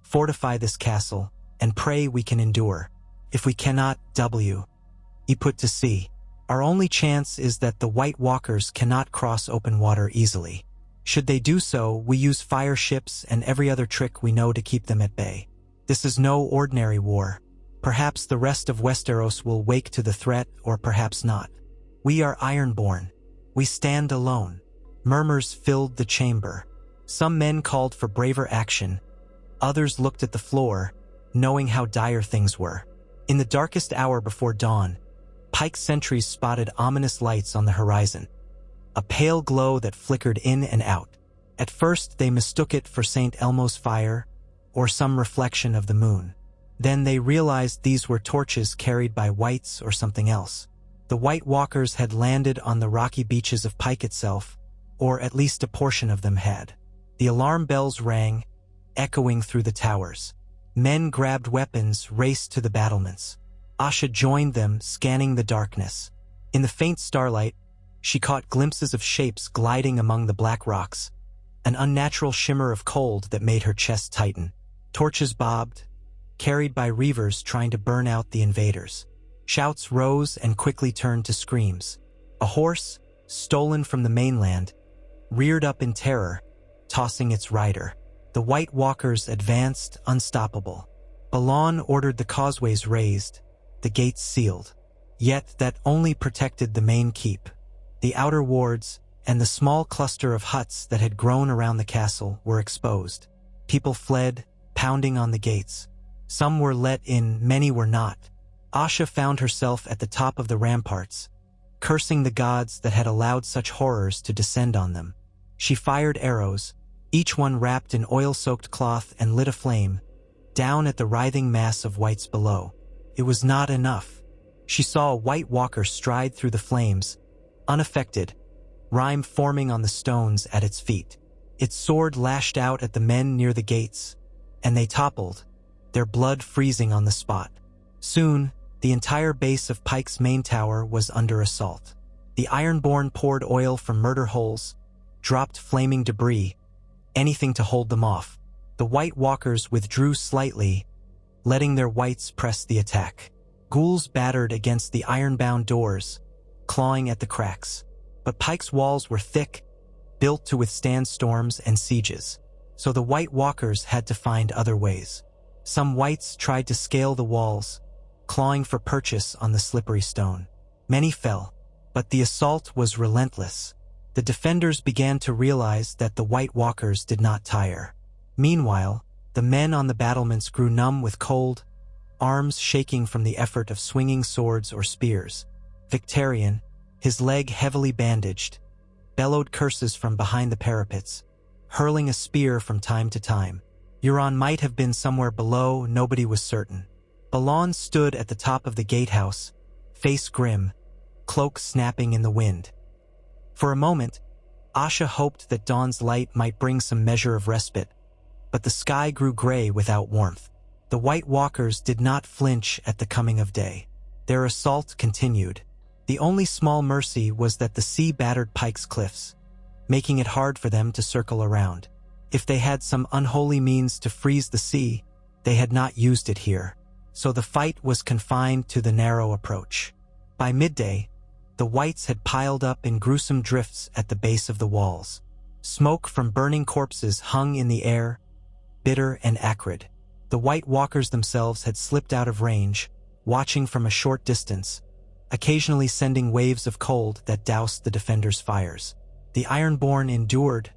fortify this castle, and pray we can endure. If we cannot, we put to sea. Our only chance is that the White Walkers cannot cross open water easily. Should they do so, we use fire ships and every other trick we know to keep them at bay. This is no ordinary war. Perhaps the rest of Westeros will wake to the threat, or perhaps not. We are Ironborn. We stand alone." Murmurs filled the chamber. Some men called for braver action. Others looked at the floor, knowing how dire things were. In the darkest hour before dawn, Pike's sentries spotted ominous lights on the horizon. A pale glow that flickered in and out. At first, they mistook it for St. Elmo's fire, or some reflection of the moon. Then they realized these were torches carried by whites or something else. The White Walkers had landed on the rocky beaches of Pike itself, or at least a portion of them had. The alarm bells rang, echoing through the towers. Men grabbed weapons, raced to the battlements. Asha joined them, scanning the darkness. In the faint starlight, she caught glimpses of shapes gliding among the black rocks, an unnatural shimmer of cold that made her chest tighten. Torches bobbed, carried by reavers trying to burn out the invaders. Shouts rose and quickly turned to screams. A horse, stolen from the mainland, reared up in terror, tossing its rider. The White Walkers advanced, unstoppable. Balon ordered the causeways raised, the gates sealed. Yet that only protected the main keep. The outer wards and the small cluster of huts that had grown around the castle were exposed. People fled, pounding on the gates. Some were let in, many were not. Asha found herself at the top of the ramparts, cursing the gods that had allowed such horrors to descend on them. She fired arrows, each one wrapped in oil-soaked cloth and lit aflame, down at the writhing mass of whites below. It was not enough. She saw a white walker stride through the flames, unaffected, rime forming on the stones at its feet. Its sword lashed out at the men near the gates, and they toppled, their blood freezing on the spot. Soon, the entire base of Pike's main tower was under assault. The Ironborn poured oil from murder holes, dropped flaming debris, anything to hold them off. The White Walkers withdrew slightly, letting their whites press the attack. Ghouls battered against the iron-bound doors, clawing at the cracks. But Pike's walls were thick, built to withstand storms and sieges. So the White Walkers had to find other ways. Some whites tried to scale the walls, clawing for purchase on the slippery stone. Many fell, but the assault was relentless. The defenders began to realize that the White Walkers did not tire. Meanwhile, the men on the battlements grew numb with cold, arms shaking from the effort of swinging swords or spears. Victarion, his leg heavily bandaged, bellowed curses from behind the parapets, hurling a spear from time to time. Euron might have been somewhere below, nobody was certain. Balon stood at the top of the gatehouse, face grim, cloak snapping in the wind. For a moment, Asha hoped that dawn's light might bring some measure of respite, but the sky grew gray without warmth. The White Walkers did not flinch at the coming of day. Their assault continued. The only small mercy was that the sea battered Pike's cliffs, making it hard for them to circle around. If they had some unholy means to freeze the sea, they had not used it here. So the fight was confined to the narrow approach. By midday, the whites had piled up in gruesome drifts at the base of the walls. Smoke from burning corpses hung in the air, bitter and acrid. The White Walkers themselves had slipped out of range, watching from a short distance, occasionally sending waves of cold that doused the defenders' fires. The Ironborn endured,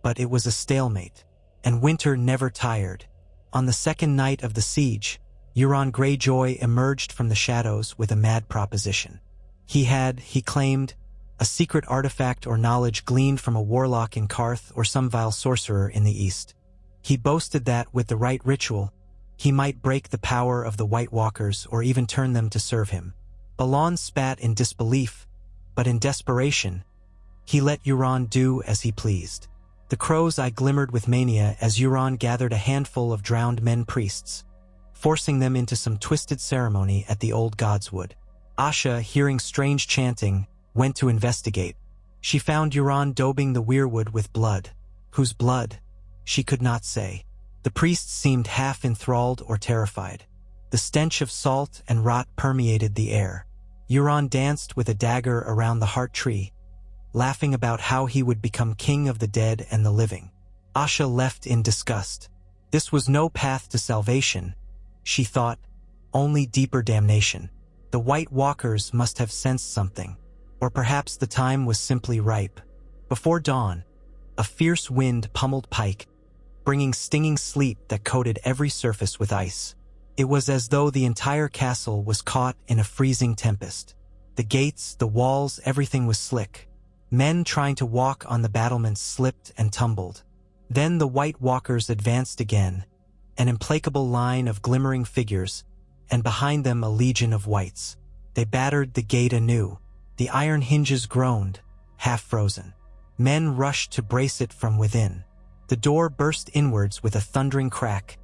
but it was a stalemate, and winter never tired. On the second night of the siege, Euron Greyjoy emerged from the shadows with a mad proposition. He claimed, a secret artifact or knowledge gleaned from a warlock in Karth or some vile sorcerer in the east. He boasted that, with the right ritual, he might break the power of the White Walkers or even turn them to serve him. Balon spat in disbelief, but in desperation, he let Euron do as he pleased. The crow's eye glimmered with mania as Euron gathered a handful of drowned men priests, forcing them into some twisted ceremony at the old Godswood. Asha, hearing strange chanting, went to investigate. She found Euron daubing the weirwood with blood. Whose blood? She could not say. The priests seemed half enthralled or terrified. The stench of salt and rot permeated the air. Euron danced with a dagger around the heart tree, laughing about how he would become king of the dead and the living. Asha left in disgust. This was no path to salvation, she thought, only deeper damnation. The White Walkers must have sensed something, or perhaps the time was simply ripe. Before dawn, a fierce wind pummeled Pike, bringing stinging sleet that coated every surface with ice. It was as though the entire castle was caught in a freezing tempest. The gates, the walls, everything was slick. Men trying to walk on the battlements slipped and tumbled. Then the White Walkers advanced again, an implacable line of glimmering figures, and behind them a legion of whites. They battered the gate anew. The iron hinges groaned, half frozen. Men rushed to brace it from within. The door burst inwards with a thundering crack,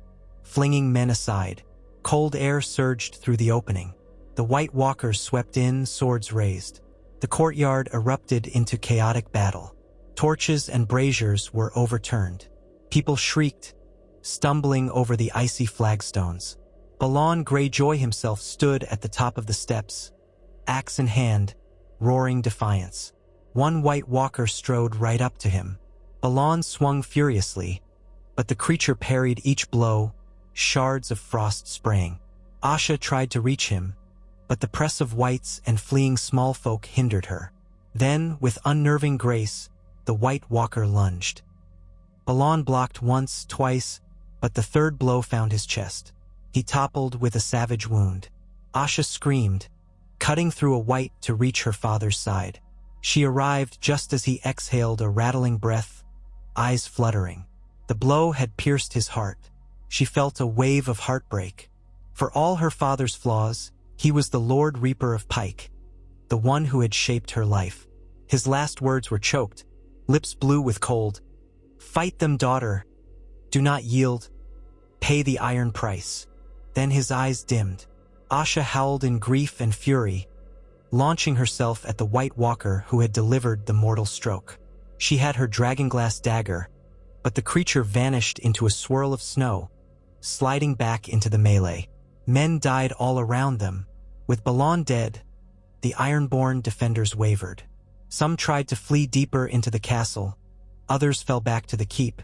flinging men aside. Cold air surged through the opening. The White Walkers swept in, swords raised. The courtyard erupted into chaotic battle. Torches and braziers were overturned. People shrieked, stumbling over the icy flagstones. Balon Greyjoy himself stood at the top of the steps, axe in hand, roaring defiance. One White Walker strode right up to him. Balon swung furiously, but the creature parried each blow, shards of frost spraying. Asha tried to reach him, but the press of whites and fleeing small folk hindered her. Then, with unnerving grace, the White Walker lunged. Balon blocked once, twice, but the third blow found his chest. He toppled with a savage wound. Asha screamed, cutting through a white to reach her father's side. She arrived just as he exhaled a rattling breath, eyes fluttering. The blow had pierced his heart. She felt a wave of heartbreak. For all her father's flaws, he was the Lord Reaper of Pike, the one who had shaped her life. His last words were choked, lips blue with cold. "Fight them, daughter. Do not yield. Pay the iron price." Then his eyes dimmed. Asha howled in grief and fury, launching herself at the White Walker who had delivered the mortal stroke. She had her dragonglass dagger, but the creature vanished into a swirl of snow, sliding back into the melee. Men died all around them. With Balan dead, the Ironborn defenders wavered. Some tried to flee deeper into the castle. Others fell back to the keep,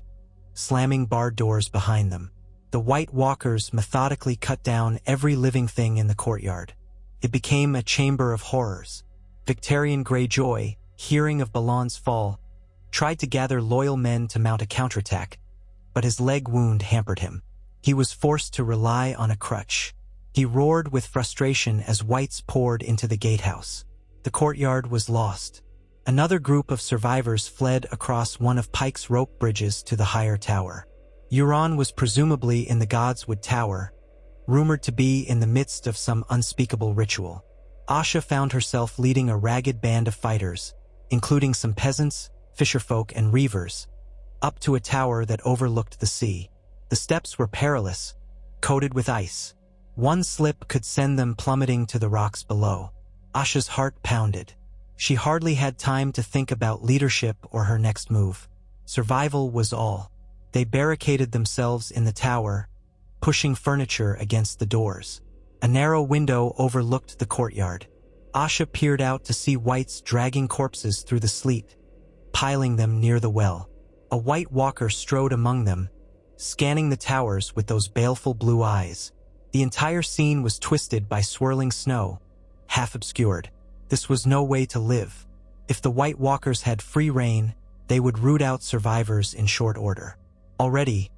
slamming barred doors behind them. The White Walkers methodically cut down every living thing in the courtyard. It became a chamber of horrors. Victarion Greyjoy, hearing of Balan's fall, tried to gather loyal men to mount a counterattack, but his leg wound hampered him. He was forced to rely on a crutch. He roared with frustration as whites poured into the gatehouse. The courtyard was lost. Another group of survivors fled across one of Pike's rope bridges to the higher tower. Euron was presumably in the Godswood Tower, rumored to be in the midst of some unspeakable ritual. Asha found herself leading a ragged band of fighters, including some peasants, fisherfolk, and reavers, up to a tower that overlooked the sea. The steps were perilous, coated with ice. One slip could send them plummeting to the rocks below. Asha's heart pounded. She hardly had time to think about leadership or her next move. Survival was all. They barricaded themselves in the tower, pushing furniture against the doors. A narrow window overlooked the courtyard. Asha peered out to see whites dragging corpses through the sleet, piling them near the well. A White Walker strode among them, scanning the towers with those baleful blue eyes. The entire scene was twisted by swirling snow, half obscured. This was no way to live. If the White Walkers had free rein, they would root out survivors in short order. Already,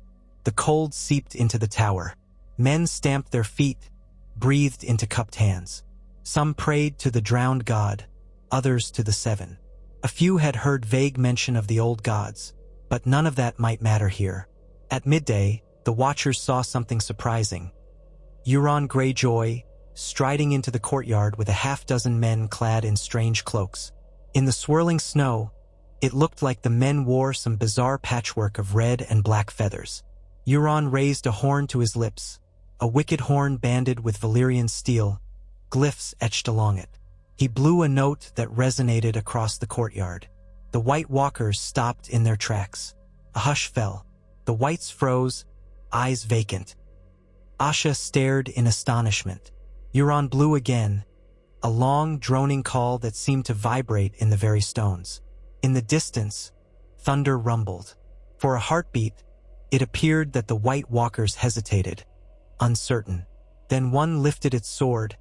the cold seeped into the tower. Men stamped their feet, breathed into cupped hands. Some prayed to the drowned god, others to the Seven. A few had heard vague mention of the old gods, but none of that might matter here. At midday, the Watchers saw something surprising. Euron Greyjoy, striding into the courtyard with a half-dozen men clad in strange cloaks. In the swirling snow, it looked like the men wore some bizarre patchwork of red and black feathers. Euron raised a horn to his lips, a wicked horn banded with Valyrian steel, glyphs etched along it. He blew a note that resonated across the courtyard. The White Walkers stopped in their tracks. A hush fell. The whites froze, eyes vacant. Asha stared in astonishment. Euron blew again, a long, droning call that seemed to vibrate in the very stones. In the distance, thunder rumbled. For a heartbeat, it appeared that the White Walkers hesitated, uncertain. Then one lifted its sword,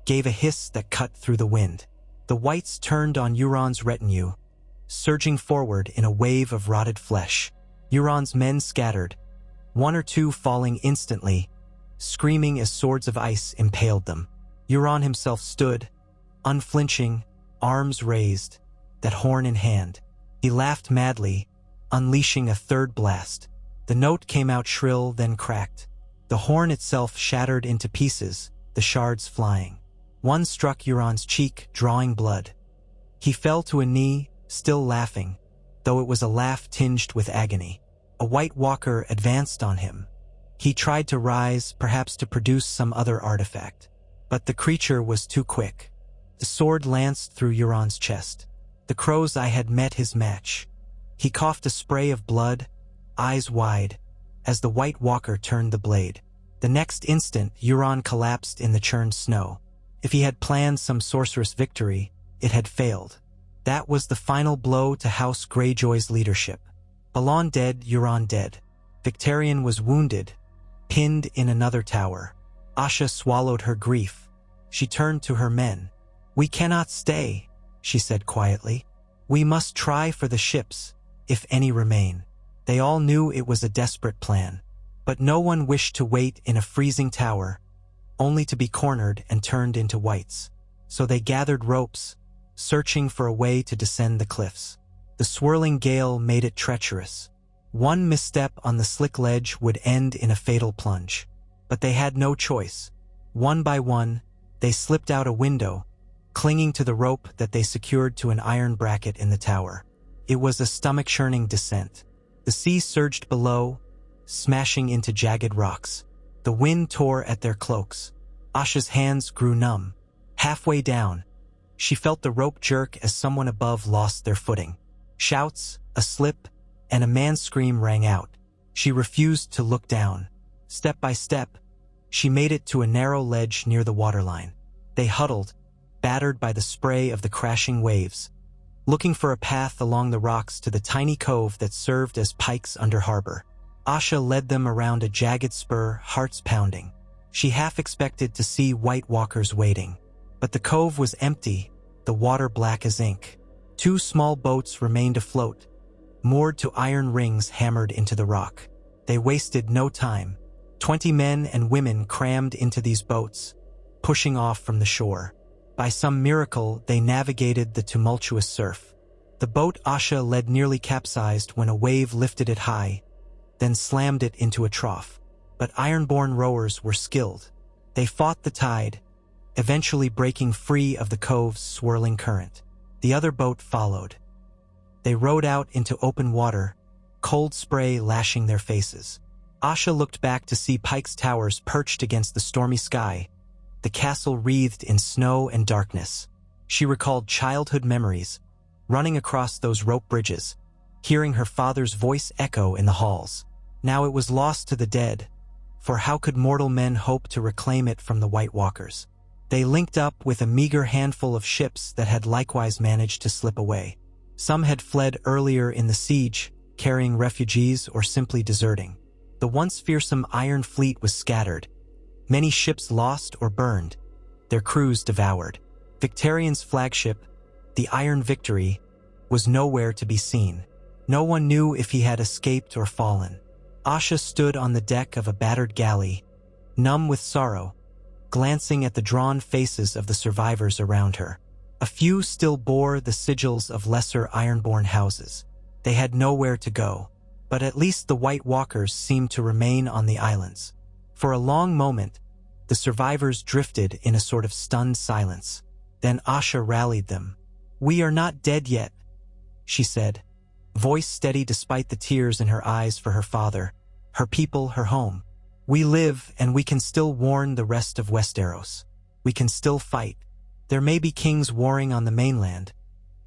gave a hiss that cut through the wind. The whites turned on Euron's retinue, surging forward in a wave of rotted flesh. Euron's men scattered, one or two falling instantly, screaming as swords of ice impaled them. Euron himself stood, unflinching, arms raised, that horn in hand. He laughed madly, unleashing a third blast. The note came out shrill, then cracked. The horn itself shattered into pieces, the shards flying. One struck Euron's cheek, drawing blood. He fell to a knee, still laughing, though it was a laugh tinged with agony. A White Walker advanced on him. He tried to rise, perhaps to produce some other artifact. But the creature was too quick. The sword lanced through Euron's chest. The crow's eye had met his match. He coughed a spray of blood, eyes wide, as the White Walker turned the blade. The next instant, Euron collapsed in the churned snow. If he had planned some sorcerous victory, it had failed. That was the final blow to House Greyjoy's leadership. Balan dead, Euron dead. Victarion was wounded, pinned in another tower. Asha swallowed her grief. She turned to her men. "We cannot stay," she said quietly. "We must try for the ships, if any remain." They all knew it was a desperate plan, but no one wished to wait in a freezing tower, only to be cornered and turned into whites. So they gathered ropes, searching for a way to descend the cliffs. The swirling gale made it treacherous. One misstep on the slick ledge would end in a fatal plunge. But they had no choice. One by one, they slipped out a window, clinging to the rope that they secured to an iron bracket in the tower. It was a stomach-churning descent. The sea surged below, smashing into jagged rocks. The wind tore at their cloaks. Asha's hands grew numb. Halfway down, she felt the rope jerk as someone above lost their footing. Shouts, a slip, and a man's scream rang out. She refused to look down. Step by step, she made it to a narrow ledge near the waterline. They huddled, battered by the spray of the crashing waves, looking for a path along the rocks to the tiny cove that served as Pike's under harbor. Asha led them around a jagged spur, hearts pounding. She half expected to see White Walkers waiting. But the cove was empty, the water black as ink. 2 small boats remained afloat, moored to iron rings hammered into the rock. They wasted no time. 20 men and women crammed into these boats, pushing off from the shore. By some miracle, they navigated the tumultuous surf. The boat Asha led nearly capsized when a wave lifted it high, then slammed it into a trough. But iron-born rowers were skilled. They fought the tide, eventually breaking free of the cove's swirling current. The other boat followed. They rowed out into open water, cold spray lashing their faces. Asha looked back to see Pike's towers perched against the stormy sky, the castle wreathed in snow and darkness. She recalled childhood memories, running across those rope bridges, hearing her father's voice echo in the halls. Now it was lost to the dead, for how could mortal men hope to reclaim it from the White Walkers? They linked up with a meager handful of ships that had likewise managed to slip away. Some had fled earlier in the siege, carrying refugees or simply deserting. The once fearsome Iron Fleet was scattered, many ships lost or burned, their crews devoured. Victarion's flagship, the Iron Victory, was nowhere to be seen. No one knew if he had escaped or fallen. Asha stood on the deck of a battered galley, numb with sorrow, glancing at the drawn faces of the survivors around her. A few still bore the sigils of lesser ironborn houses. They had nowhere to go, but at least the White Walkers seemed to remain on the islands. For a long moment, the survivors drifted in a sort of stunned silence. Then Asha rallied them. "We are not dead yet," she said, voice steady despite the tears in her eyes for her father, her people, her home. "We live, and we can still warn the rest of Westeros. We can still fight. There may be kings warring on the mainland,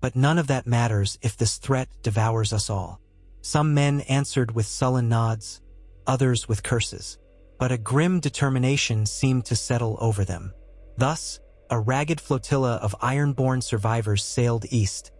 but none of that matters if this threat devours us all." Some men answered with sullen nods, others with curses. But a grim determination seemed to settle over them. Thus, a ragged flotilla of iron-born survivors sailed east,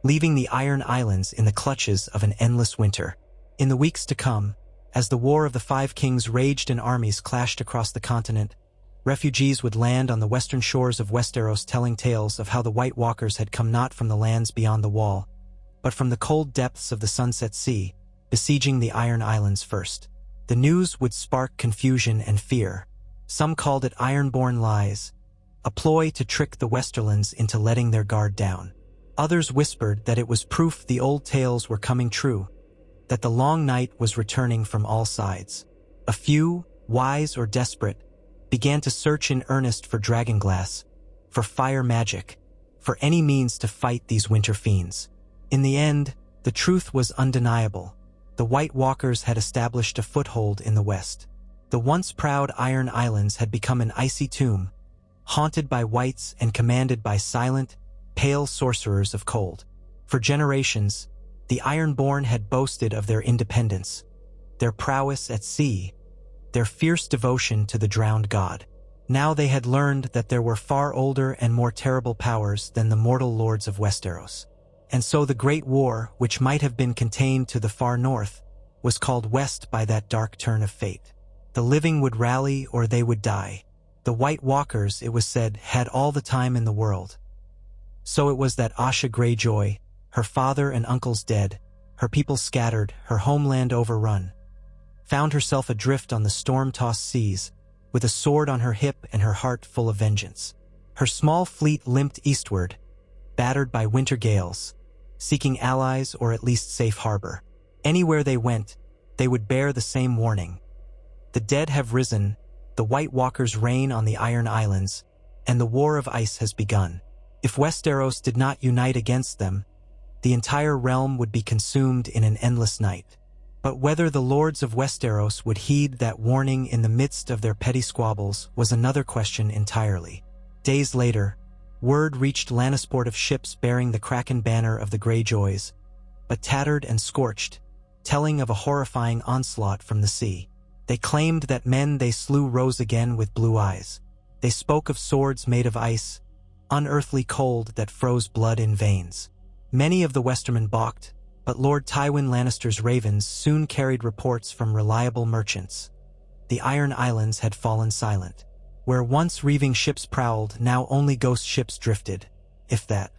leaving the Iron Islands in the clutches of an endless winter. In the weeks to come, as the War of the Five Kings raged and armies clashed across the continent, refugees would land on the western shores of Westeros telling tales of how the White Walkers had come not from the lands beyond the Wall, but from the cold depths of the Sunset Sea, besieging the Iron Islands first. The news would spark confusion and fear. Some called it Ironborn lies, a ploy to trick the Westerlands into letting their guard down. Others whispered that it was proof the old tales were coming true, that the long night was returning from all sides. A few, wise or desperate, began to search in earnest for dragonglass, for fire magic, for any means to fight these winter fiends. In the end, the truth was undeniable. The White Walkers had established a foothold in the west. The once proud Iron Islands had become an icy tomb, haunted by whites and commanded by silent, pale sorcerers of cold. For generations, the Ironborn had boasted of their independence, their prowess at sea, their fierce devotion to the drowned god. Now they had learned that there were far older and more terrible powers than the mortal lords of Westeros. And so the Great War, which might have been contained to the far north, was called west by that dark turn of fate. The living would rally or they would die. The White Walkers, it was said, had all the time in the world. So it was that Asha Greyjoy, her father and uncles dead, her people scattered, her homeland overrun, found herself adrift on the storm-tossed seas, with a sword on her hip and her heart full of vengeance. Her small fleet limped eastward, battered by winter gales, seeking allies or at least safe harbor. Anywhere they went, they would bear the same warning. The dead have risen, the White Walkers reign on the Iron Islands, and the War of Ice has begun. If Westeros did not unite against them, the entire realm would be consumed in an endless night. But whether the lords of Westeros would heed that warning in the midst of their petty squabbles was another question entirely. Days later, word reached Lannisport of ships bearing the Kraken banner of the Greyjoys, but tattered and scorched, telling of a horrifying onslaught from the sea. They claimed that men they slew rose again with blue eyes. They spoke of swords made of ice, unearthly cold that froze blood in veins. Many of the Westermen balked, but Lord Tywin Lannister's ravens soon carried reports from reliable merchants. The Iron Islands had fallen silent. Where once reaving ships prowled, now only ghost ships drifted, if that.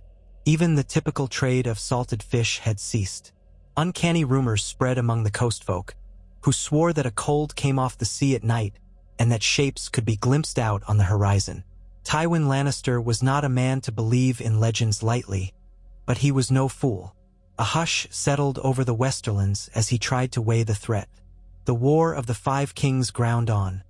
Even the typical trade of salted fish had ceased. Uncanny rumors spread among the coastfolk, who swore that a cold came off the sea at night and that shapes could be glimpsed out on the horizon. Tywin Lannister was not a man to believe in legends lightly, but he was no fool. A hush settled over the Westerlands as he tried to weigh the threat. The War of the Five Kings ground on,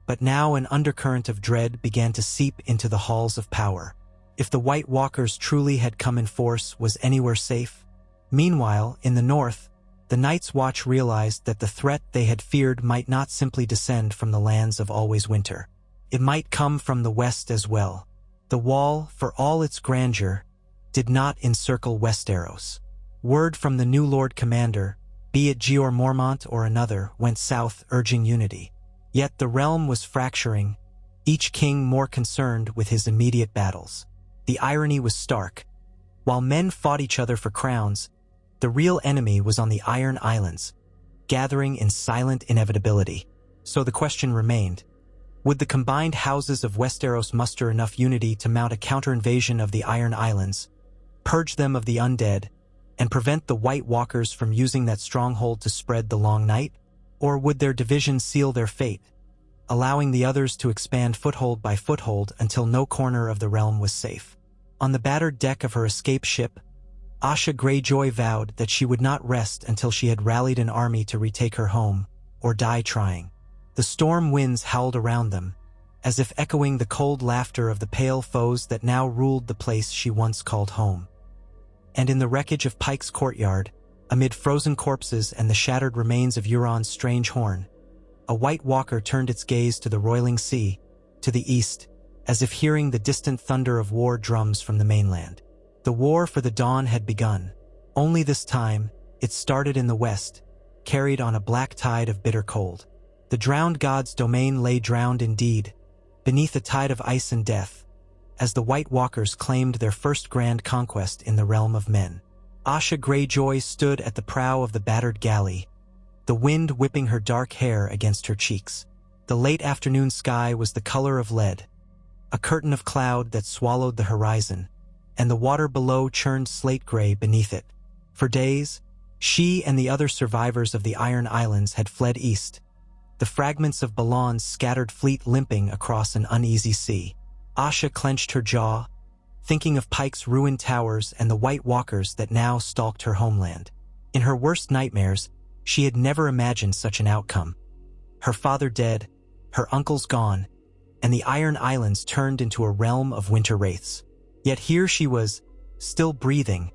but now an undercurrent of dread began to seep into the halls of power. If the White Walkers truly had come in force, was anywhere safe? Meanwhile, in the north, the Night's Watch realized that the threat they had feared might not simply descend from the lands of always winter. It might come from the west as well. The Wall, for all its grandeur, did not encircle Westeros. Word from the new Lord Commander, be it Jeor Mormont or another, went south urging unity. Yet the realm was fracturing, each king more concerned with his immediate battles. The irony was stark. While men fought each other for crowns, the real enemy was on the Iron Islands, gathering in silent inevitability. So the question remained, would the combined houses of Westeros muster enough unity to mount a counter-invasion of the Iron Islands, purge them of the undead, and prevent the White Walkers from using that stronghold to spread the long night? Or would their division seal their fate, allowing the others to expand foothold by foothold until no corner of the realm was safe? On the battered deck of her escape ship, Asha Greyjoy vowed that she would not rest until she had rallied an army to retake her home, or die trying. The storm winds howled around them, as if echoing the cold laughter of the pale foes that now ruled the place she once called home. And in the wreckage of Pike's courtyard, amid frozen corpses and the shattered remains of Euron's strange horn, a White Walker turned its gaze to the roiling sea, to the east, as if hearing the distant thunder of war drums from the mainland. The war for the dawn had begun. Only this time, it started in the west, carried on a black tide of bitter cold. The drowned god's domain lay drowned indeed, beneath a tide of ice and death, as the White Walkers claimed their first grand conquest in the realm of men. Asha Greyjoy stood at the prow of the battered galley, the wind whipping her dark hair against her cheeks. The late afternoon sky was the color of lead, a curtain of cloud that swallowed the horizon, and the water below churned slate gray beneath it. For days, she and the other survivors of the Iron Islands had fled east, the fragments of Balon's scattered fleet limping across an uneasy sea. Asha clenched her jaw, thinking of Pike's ruined towers and the White Walkers that now stalked her homeland. In her worst nightmares, she had never imagined such an outcome. Her father dead, her uncles gone, and the Iron Islands turned into a realm of winter wraiths. Yet here she was, still breathing,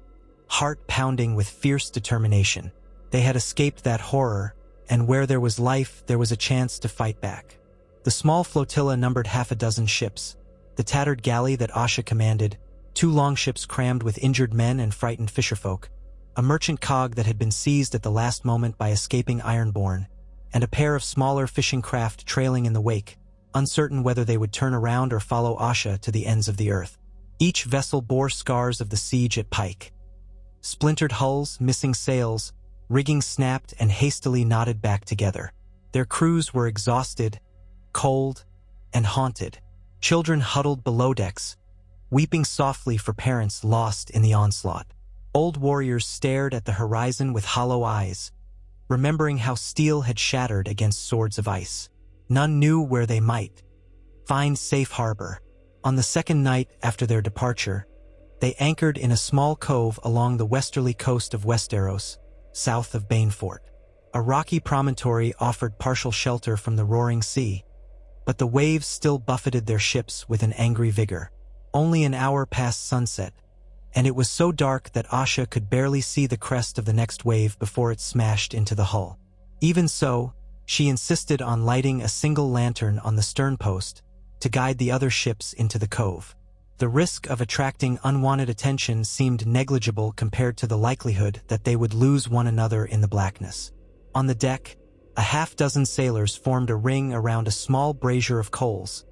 heart pounding with fierce determination. They had escaped that horror, and where there was life, there was a chance to fight back. The small flotilla numbered half a dozen ships. The tattered galley that Asha commanded, 2 longships crammed with injured men and frightened fisherfolk, a merchant cog that had been seized at the last moment by escaping Ironborn, and a pair of smaller fishing craft trailing in the wake, uncertain whether they would turn around or follow Asha to the ends of the earth. Each vessel bore scars of the siege at Pike. Splintered hulls, missing sails, rigging snapped and hastily knotted back together. Their crews were exhausted, cold, and haunted. Children huddled below decks, weeping softly for parents lost in the onslaught. Old warriors stared at the horizon with hollow eyes, remembering how steel had shattered against swords of ice. None knew where they might find safe harbor. On the second night after their departure, they anchored in a small cove along the westerly coast of Westeros, south of Bainfort. A rocky promontory offered partial shelter from the roaring sea, but the waves still buffeted their ships with an angry vigor. Only an hour past sunset, and it was so dark that Asha could barely see the crest of the next wave before it smashed into the hull. Even so, she insisted on lighting a single lantern on the stern post to guide the other ships into the cove. The risk of attracting unwanted attention seemed negligible compared to the likelihood that they would lose one another in the blackness. On the deck, a half-dozen sailors formed a ring around a small brazier of coals,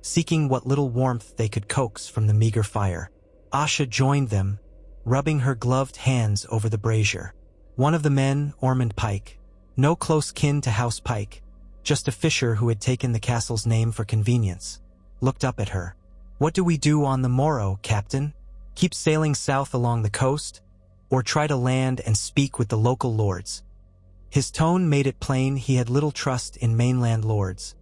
seeking what little warmth they could coax from the meager fire. Asha joined them, rubbing her gloved hands over the brazier. One of the men, Ormond Pike, no close kin to House Pike, just a fisher who had taken the castle's name for convenience, looked up at her. "What do we do on the morrow, Captain? Keep sailing south along the coast? Or try to land and speak with the local lords?" His tone made it plain he had little trust in mainland lords,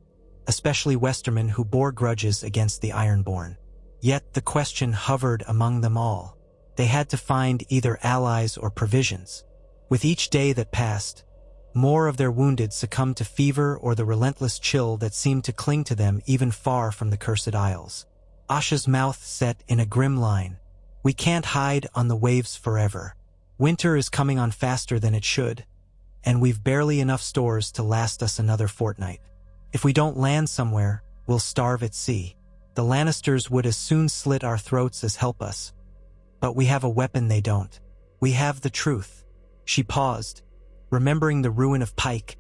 especially Westermen who bore grudges against the Ironborn. Yet the question hovered among them all. They had to find either allies or provisions. With each day that passed, more of their wounded succumbed to fever or the relentless chill that seemed to cling to them even far from the Cursed Isles. Asha's mouth set in a grim line. "We can't hide on the waves forever. Winter is coming on faster than it should, and we've barely enough stores to last us another fortnight. If we don't land somewhere, we'll starve at sea. The Lannisters would as soon slit our throats as help us. But we have a weapon they don't. We have the truth." She paused, remembering the ruin of Pike,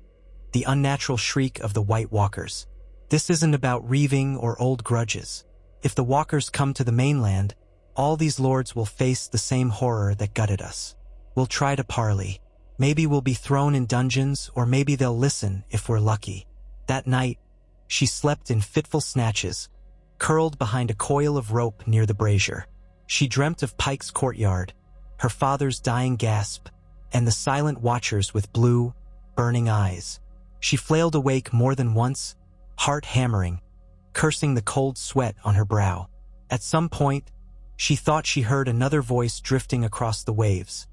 the unnatural shriek of the White Walkers. "This isn't about reaving or old grudges. If the Walkers come to the mainland, all these lords will face the same horror that gutted us. We'll try to parley. Maybe we'll be thrown in dungeons, or maybe they'll listen if we're lucky." That night, she slept in fitful snatches, curled behind a coil of rope near the brazier. She dreamt of Pike's courtyard, her father's dying gasp, and the silent watchers with blue, burning eyes. She flailed awake more than once, heart hammering, cursing the cold sweat on her brow. At some point, she thought she heard another voice drifting across the waves,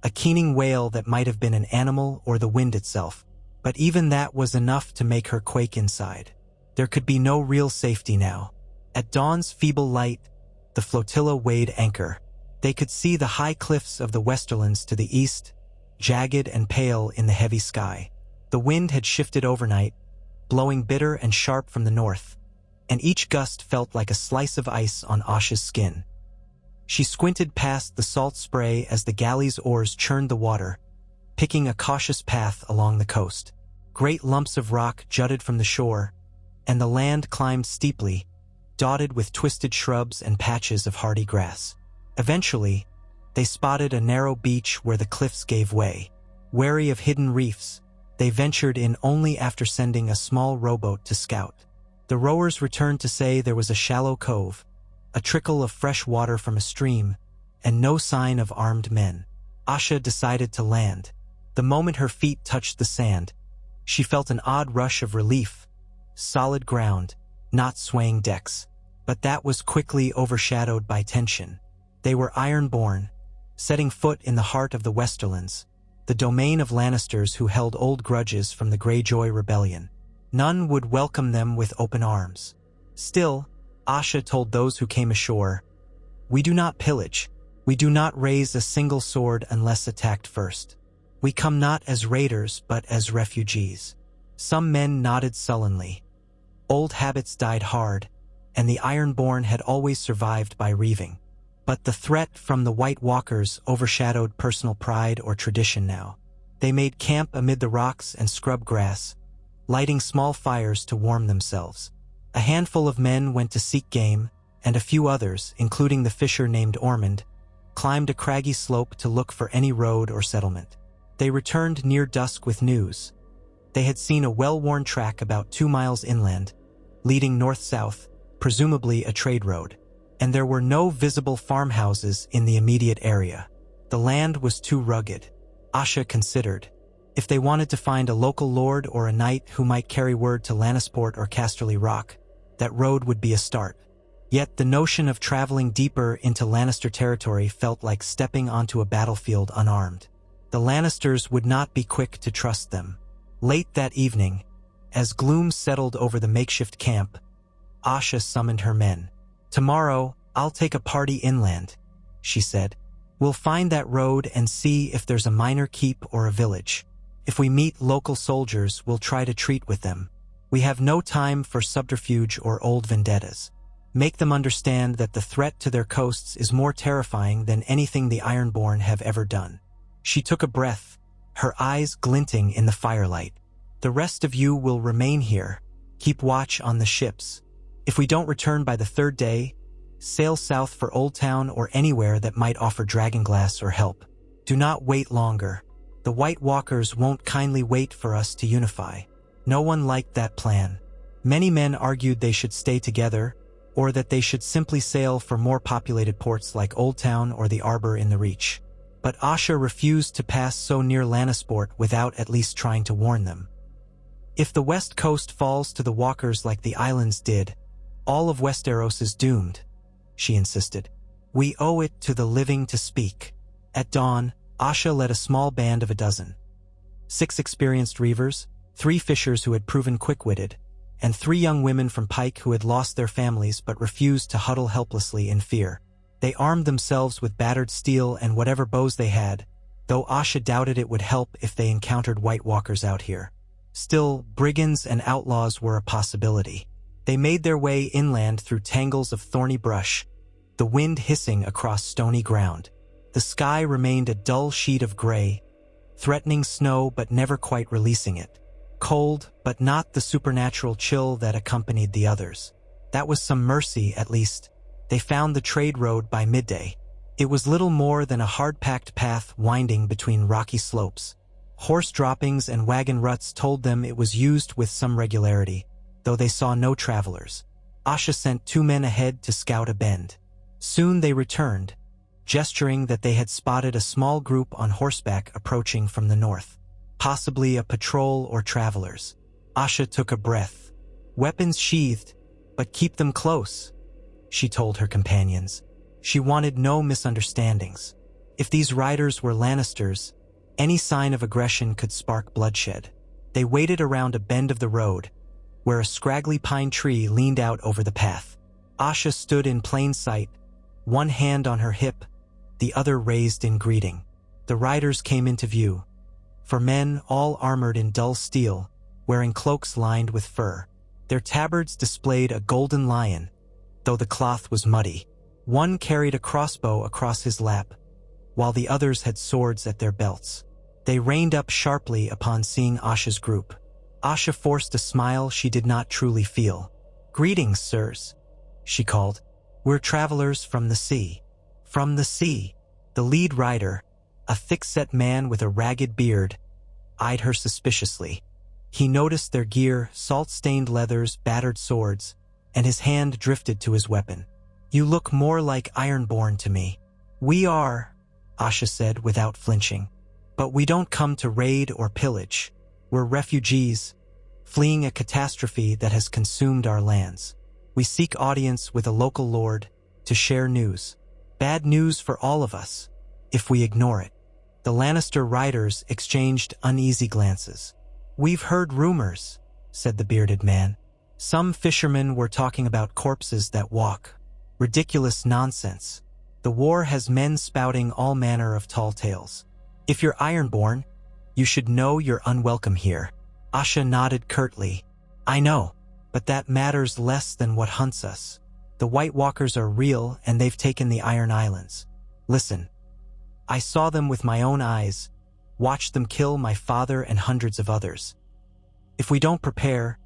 a keening wail that might have been an animal or the wind itself, but even that was enough to make her quake inside. There could be no real safety now. At dawn's feeble light, the flotilla weighed anchor. They could see the high cliffs of the Westerlands to the east, jagged and pale in the heavy sky. The wind had shifted overnight, blowing bitter and sharp from the north, and each gust felt like a slice of ice on Asha's skin. She squinted past the salt spray as the galley's oars churned the water, picking a cautious path along the coast. Great lumps of rock jutted from the shore, and the land climbed steeply, dotted with twisted shrubs and patches of hardy grass. Eventually, they spotted a narrow beach where the cliffs gave way. Wary of hidden reefs, they ventured in only after sending a small rowboat to scout. The rowers returned to say there was a shallow cove, a trickle of fresh water from a stream, and no sign of armed men. Asha decided to land. The moment her feet touched the sand, she felt an odd rush of relief. Solid ground, not swaying decks. But that was quickly overshadowed by tension. They were Ironborn, setting foot in the heart of the Westerlands, the domain of Lannisters who held old grudges from the Greyjoy Rebellion. None would welcome them with open arms. Still, Asha told those who came ashore, "We do not pillage. We do not raise a single sword unless attacked first. We come not as raiders but as refugees." Some men nodded sullenly. Old habits died hard, and the Ironborn had always survived by reaving. But the threat from the White Walkers overshadowed personal pride or tradition now. They made camp amid the rocks and scrub grass, lighting small fires to warm themselves. A handful of men went to seek game, and a few others, including the fisher named Ormond, climbed a craggy slope to look for any road or settlement. They returned near dusk with news. They had seen a well-worn track about 2 miles inland, leading north-south, presumably a trade road, and there were no visible farmhouses in the immediate area. The land was too rugged. Asha considered. If they wanted to find a local lord or a knight who might carry word to Lannisport or Casterly Rock, that road would be a start. Yet the notion of traveling deeper into Lannister territory felt like stepping onto a battlefield unarmed. The Lannisters would not be quick to trust them. Late that evening, as gloom settled over the makeshift camp, Asha summoned her men. "Tomorrow, I'll take a party inland," she said. "We'll find that road and see if there's a minor keep or a village. If we meet local soldiers, we'll try to treat with them. We have no time for subterfuge or old vendettas. Make them understand that the threat to their coasts is more terrifying than anything the Ironborn have ever done." She took a breath, her eyes glinting in the firelight. "The rest of you will remain here. Keep watch on the ships. If we don't return by the third day, sail south for Old Town or anywhere that might offer dragonglass or help. Do not wait longer. The White Walkers won't kindly wait for us to unify." No one liked that plan. Many men argued they should stay together, or that they should simply sail for more populated ports like Old Town or the Arbor in the Reach. But Asha refused to pass so near Lannisport without at least trying to warn them. "If the west coast falls to the Walkers like the islands did, all of Westeros is doomed," she insisted. "We owe it to the living to speak." At dawn, Asha led a small band of a dozen. 6 experienced reavers, 3 fishers who had proven quick-witted, and 3 young women from Pike who had lost their families but refused to huddle helplessly in fear. They armed themselves with battered steel and whatever bows they had, though Asha doubted it would help if they encountered White Walkers out here. Still, brigands and outlaws were a possibility. They made their way inland through tangles of thorny brush, the wind hissing across stony ground. The sky remained a dull sheet of gray, threatening snow but never quite releasing it. Cold, but not the supernatural chill that accompanied the others. That was some mercy, at least. They found the trade road by midday. It was little more than a hard-packed path winding between rocky slopes. Horse droppings and wagon ruts told them it was used with some regularity, though they saw no travelers. Asha sent 2 men ahead to scout a bend. Soon they returned, gesturing that they had spotted a small group on horseback approaching from the north. Possibly a patrol or travelers. Asha took a breath. "Weapons sheathed, but keep them close," she told her companions. She wanted no misunderstandings. If these riders were Lannisters, any sign of aggression could spark bloodshed. They waited around a bend of the road, where a scraggly pine tree leaned out over the path. Asha stood in plain sight, one hand on her hip, the other raised in greeting. The riders came into view. For men, all armored in dull steel, wearing cloaks lined with fur. Their tabards displayed a golden lion, though the cloth was muddy. One carried a crossbow across his lap, while the others had swords at their belts. They reined up sharply upon seeing Asha's group. Asha forced a smile she did not truly feel. "Greetings, sirs," she called. "We're travelers from the sea." From the sea. The lead rider, a thick-set man with a ragged beard, eyed her suspiciously. He noticed their gear, salt-stained leathers, battered swords, and his hand drifted to his weapon. "You look more like Ironborn to me." "We are," Asha said without flinching. "But we don't come to raid or pillage. We're refugees, fleeing a catastrophe that has consumed our lands. We seek audience with a local lord to share news. Bad news for all of us, if we ignore it." The Lannister riders exchanged uneasy glances. "We've heard rumors," said the bearded man. "Some fishermen were talking about corpses that walk. Ridiculous nonsense. The war has men spouting all manner of tall tales. If you're Ironborn, you should know you're unwelcome here." Asha nodded curtly. "I know, but that matters less than what hunts us. The White Walkers are real and they've taken the Iron Islands. Listen, I saw them with my own eyes, watched them kill my father and hundreds of others. If we don't prepare,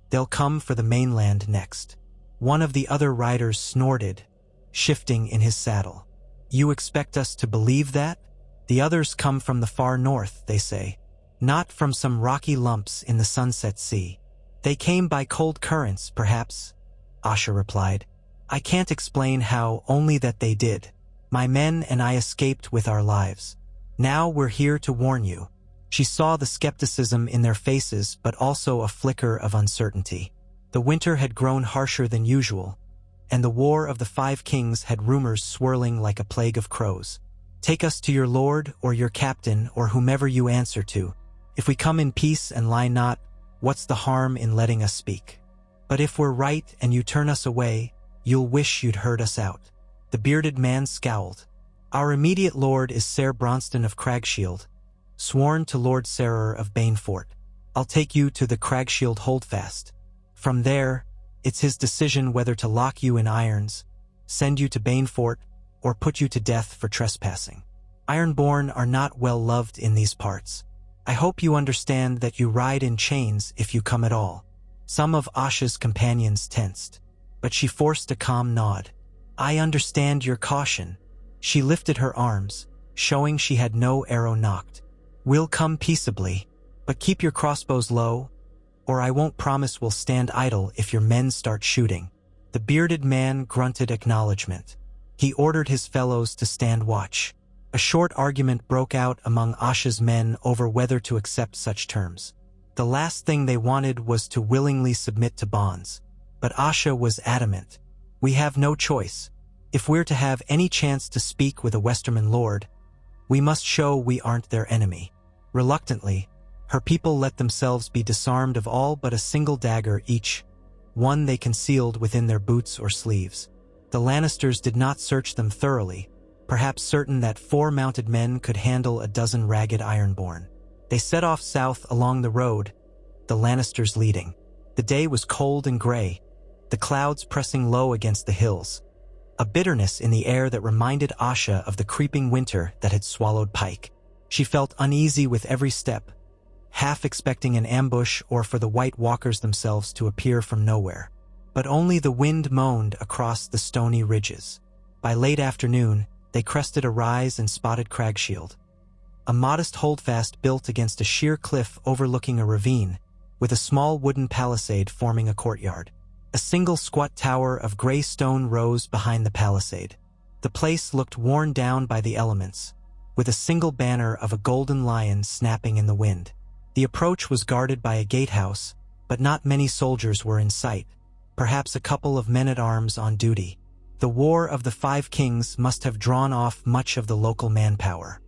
they'll come for the mainland next." One of the other riders snorted, shifting in his saddle. "You expect us to believe that? The others come from the far north, they say. Not from some rocky lumps in the Sunset Sea. They came by cold currents, perhaps," Asha replied. "I can't explain how, only that they did. My men and I escaped with our lives. Now we're here to warn you." She saw the skepticism in their faces, but also a flicker of uncertainty. The winter had grown harsher than usual, and the War of the Five Kings had rumors swirling like a plague of crows. Take us to your lord or your captain or whomever you answer to. If we come in peace and lie not, what's the harm in letting us speak? But if we're right and you turn us away, you'll wish you'd heard us out." The bearded man scowled. "Our immediate lord is Ser Bronston of Cragshield, sworn to Lord Serer of Banefort. I'll take you to the Cragshield Holdfast. From there, it's his decision whether to lock you in irons, send you to Banefort, or put you to death for trespassing. Ironborn are not well loved in these parts. I hope you understand that you ride in chains if you come at all." Some of Asha's companions tensed, but she forced a calm nod. "I understand your caution." She lifted her arms, showing she had no arrow nocked. "We'll come peaceably, but keep your crossbows low, or I won't promise we'll stand idle if your men start shooting." The bearded man grunted acknowledgement. He ordered his fellows to stand watch. A short argument broke out among Asha's men over whether to accept such terms. The last thing they wanted was to willingly submit to bonds. But Asha was adamant. "We have no choice. If we're to have any chance to speak with a Westerman lord, we must show we aren't their enemy." Reluctantly, her people let themselves be disarmed of all but a single dagger each, one they concealed within their boots or sleeves. The Lannisters did not search them thoroughly, perhaps certain that 4 mounted men could handle a dozen ragged Ironborn. They set off south along the road, the Lannisters leading. The day was cold and gray, the clouds pressing low against the hills, a bitterness in the air that reminded Asha of the creeping winter that had swallowed Pike. She felt uneasy with every step, half expecting an ambush or for the White Walkers themselves to appear from nowhere. But only the wind moaned across the stony ridges. By late afternoon, they crested a rise and spotted Cragshield, a modest holdfast built against a sheer cliff overlooking a ravine, with a small wooden palisade forming a courtyard. A single squat tower of gray stone rose behind the palisade. The place looked worn down by the elements, with a single banner of a golden lion snapping in the wind. The approach was guarded by a gatehouse, but not many soldiers were in sight, perhaps a couple of men-at-arms on duty. The War of the Five Kings must have drawn off much of the local manpower.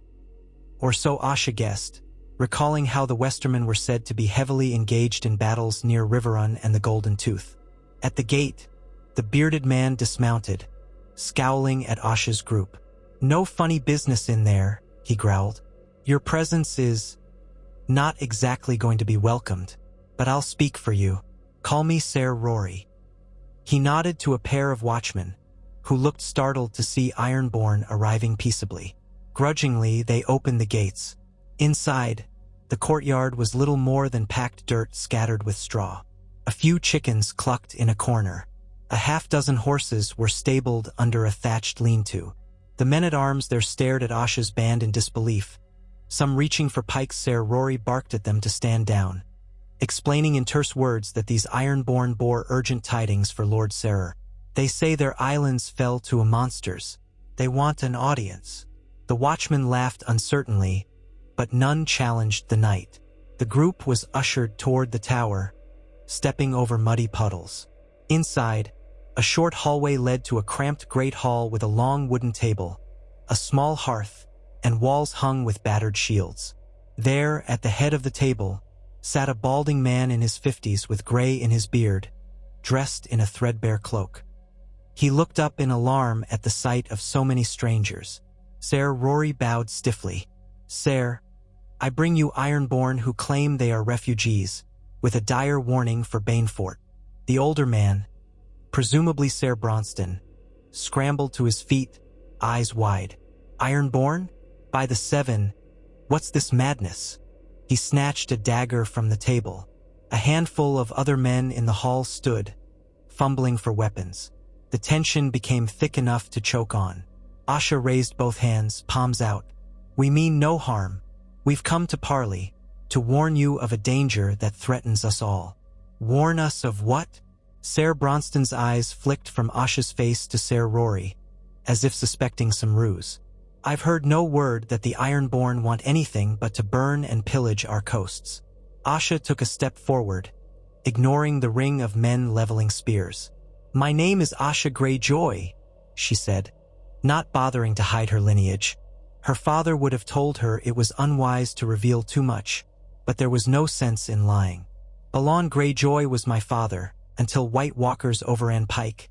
Or so Asha guessed, recalling how the Westermen were said to be heavily engaged in battles near Riverrun and the Golden Tooth. At the gate, the bearded man dismounted, scowling at Asha's group. "No funny business in there," he growled. "Your presence is not exactly going to be welcomed, but I'll speak for you. Call me Ser Rory." He nodded to a pair of watchmen, who looked startled to see Ironborn arriving peaceably. Grudgingly, they opened the gates. Inside, the courtyard was little more than packed dirt scattered with straw. A few chickens clucked in a corner. A half-dozen horses were stabled under a thatched lean-to. The men-at-arms there stared at Asha's band in disbelief. Some reaching for pikes, Ser Rory barked at them to stand down, explaining in terse words that these Ironborn bore urgent tidings for Lord Serer. "They say their islands fell to a monsters. They want an audience." The watchman laughed uncertainly, but none challenged the knight. The group was ushered toward the tower, stepping over muddy puddles. Inside, a short hallway led to a cramped great hall with a long wooden table, a small hearth, and walls hung with battered shields. There, at the head of the table, sat a balding man in his 50s with gray in his beard, dressed in a threadbare cloak. He looked up in alarm at the sight of so many strangers. Ser Rory bowed stiffly. "Sir, I bring you Ironborn who claim they are refugees, with a dire warning for Banefort." The older man, presumably Ser Bronston, scrambled to his feet, eyes wide. "Ironborn? By the Seven, what's this madness?" He snatched a dagger from the table. A handful of other men in the hall stood, fumbling for weapons. The tension became thick enough to choke on. Asha raised both hands, palms out. "We mean no harm. We've come to parley, to warn you of a danger that threatens us all." "Warn us of what?" Ser Bronston's eyes flicked from Asha's face to Ser Rory, as if suspecting some ruse. "I've heard no word that the Ironborn want anything but to burn and pillage our coasts." Asha took a step forward, ignoring the ring of men leveling spears. "My name is Asha Greyjoy," she said, not bothering to hide her lineage. Her father would have told her it was unwise to reveal too much, but there was no sense in lying. Balon Greyjoy was my father, until White Walkers overran Pike,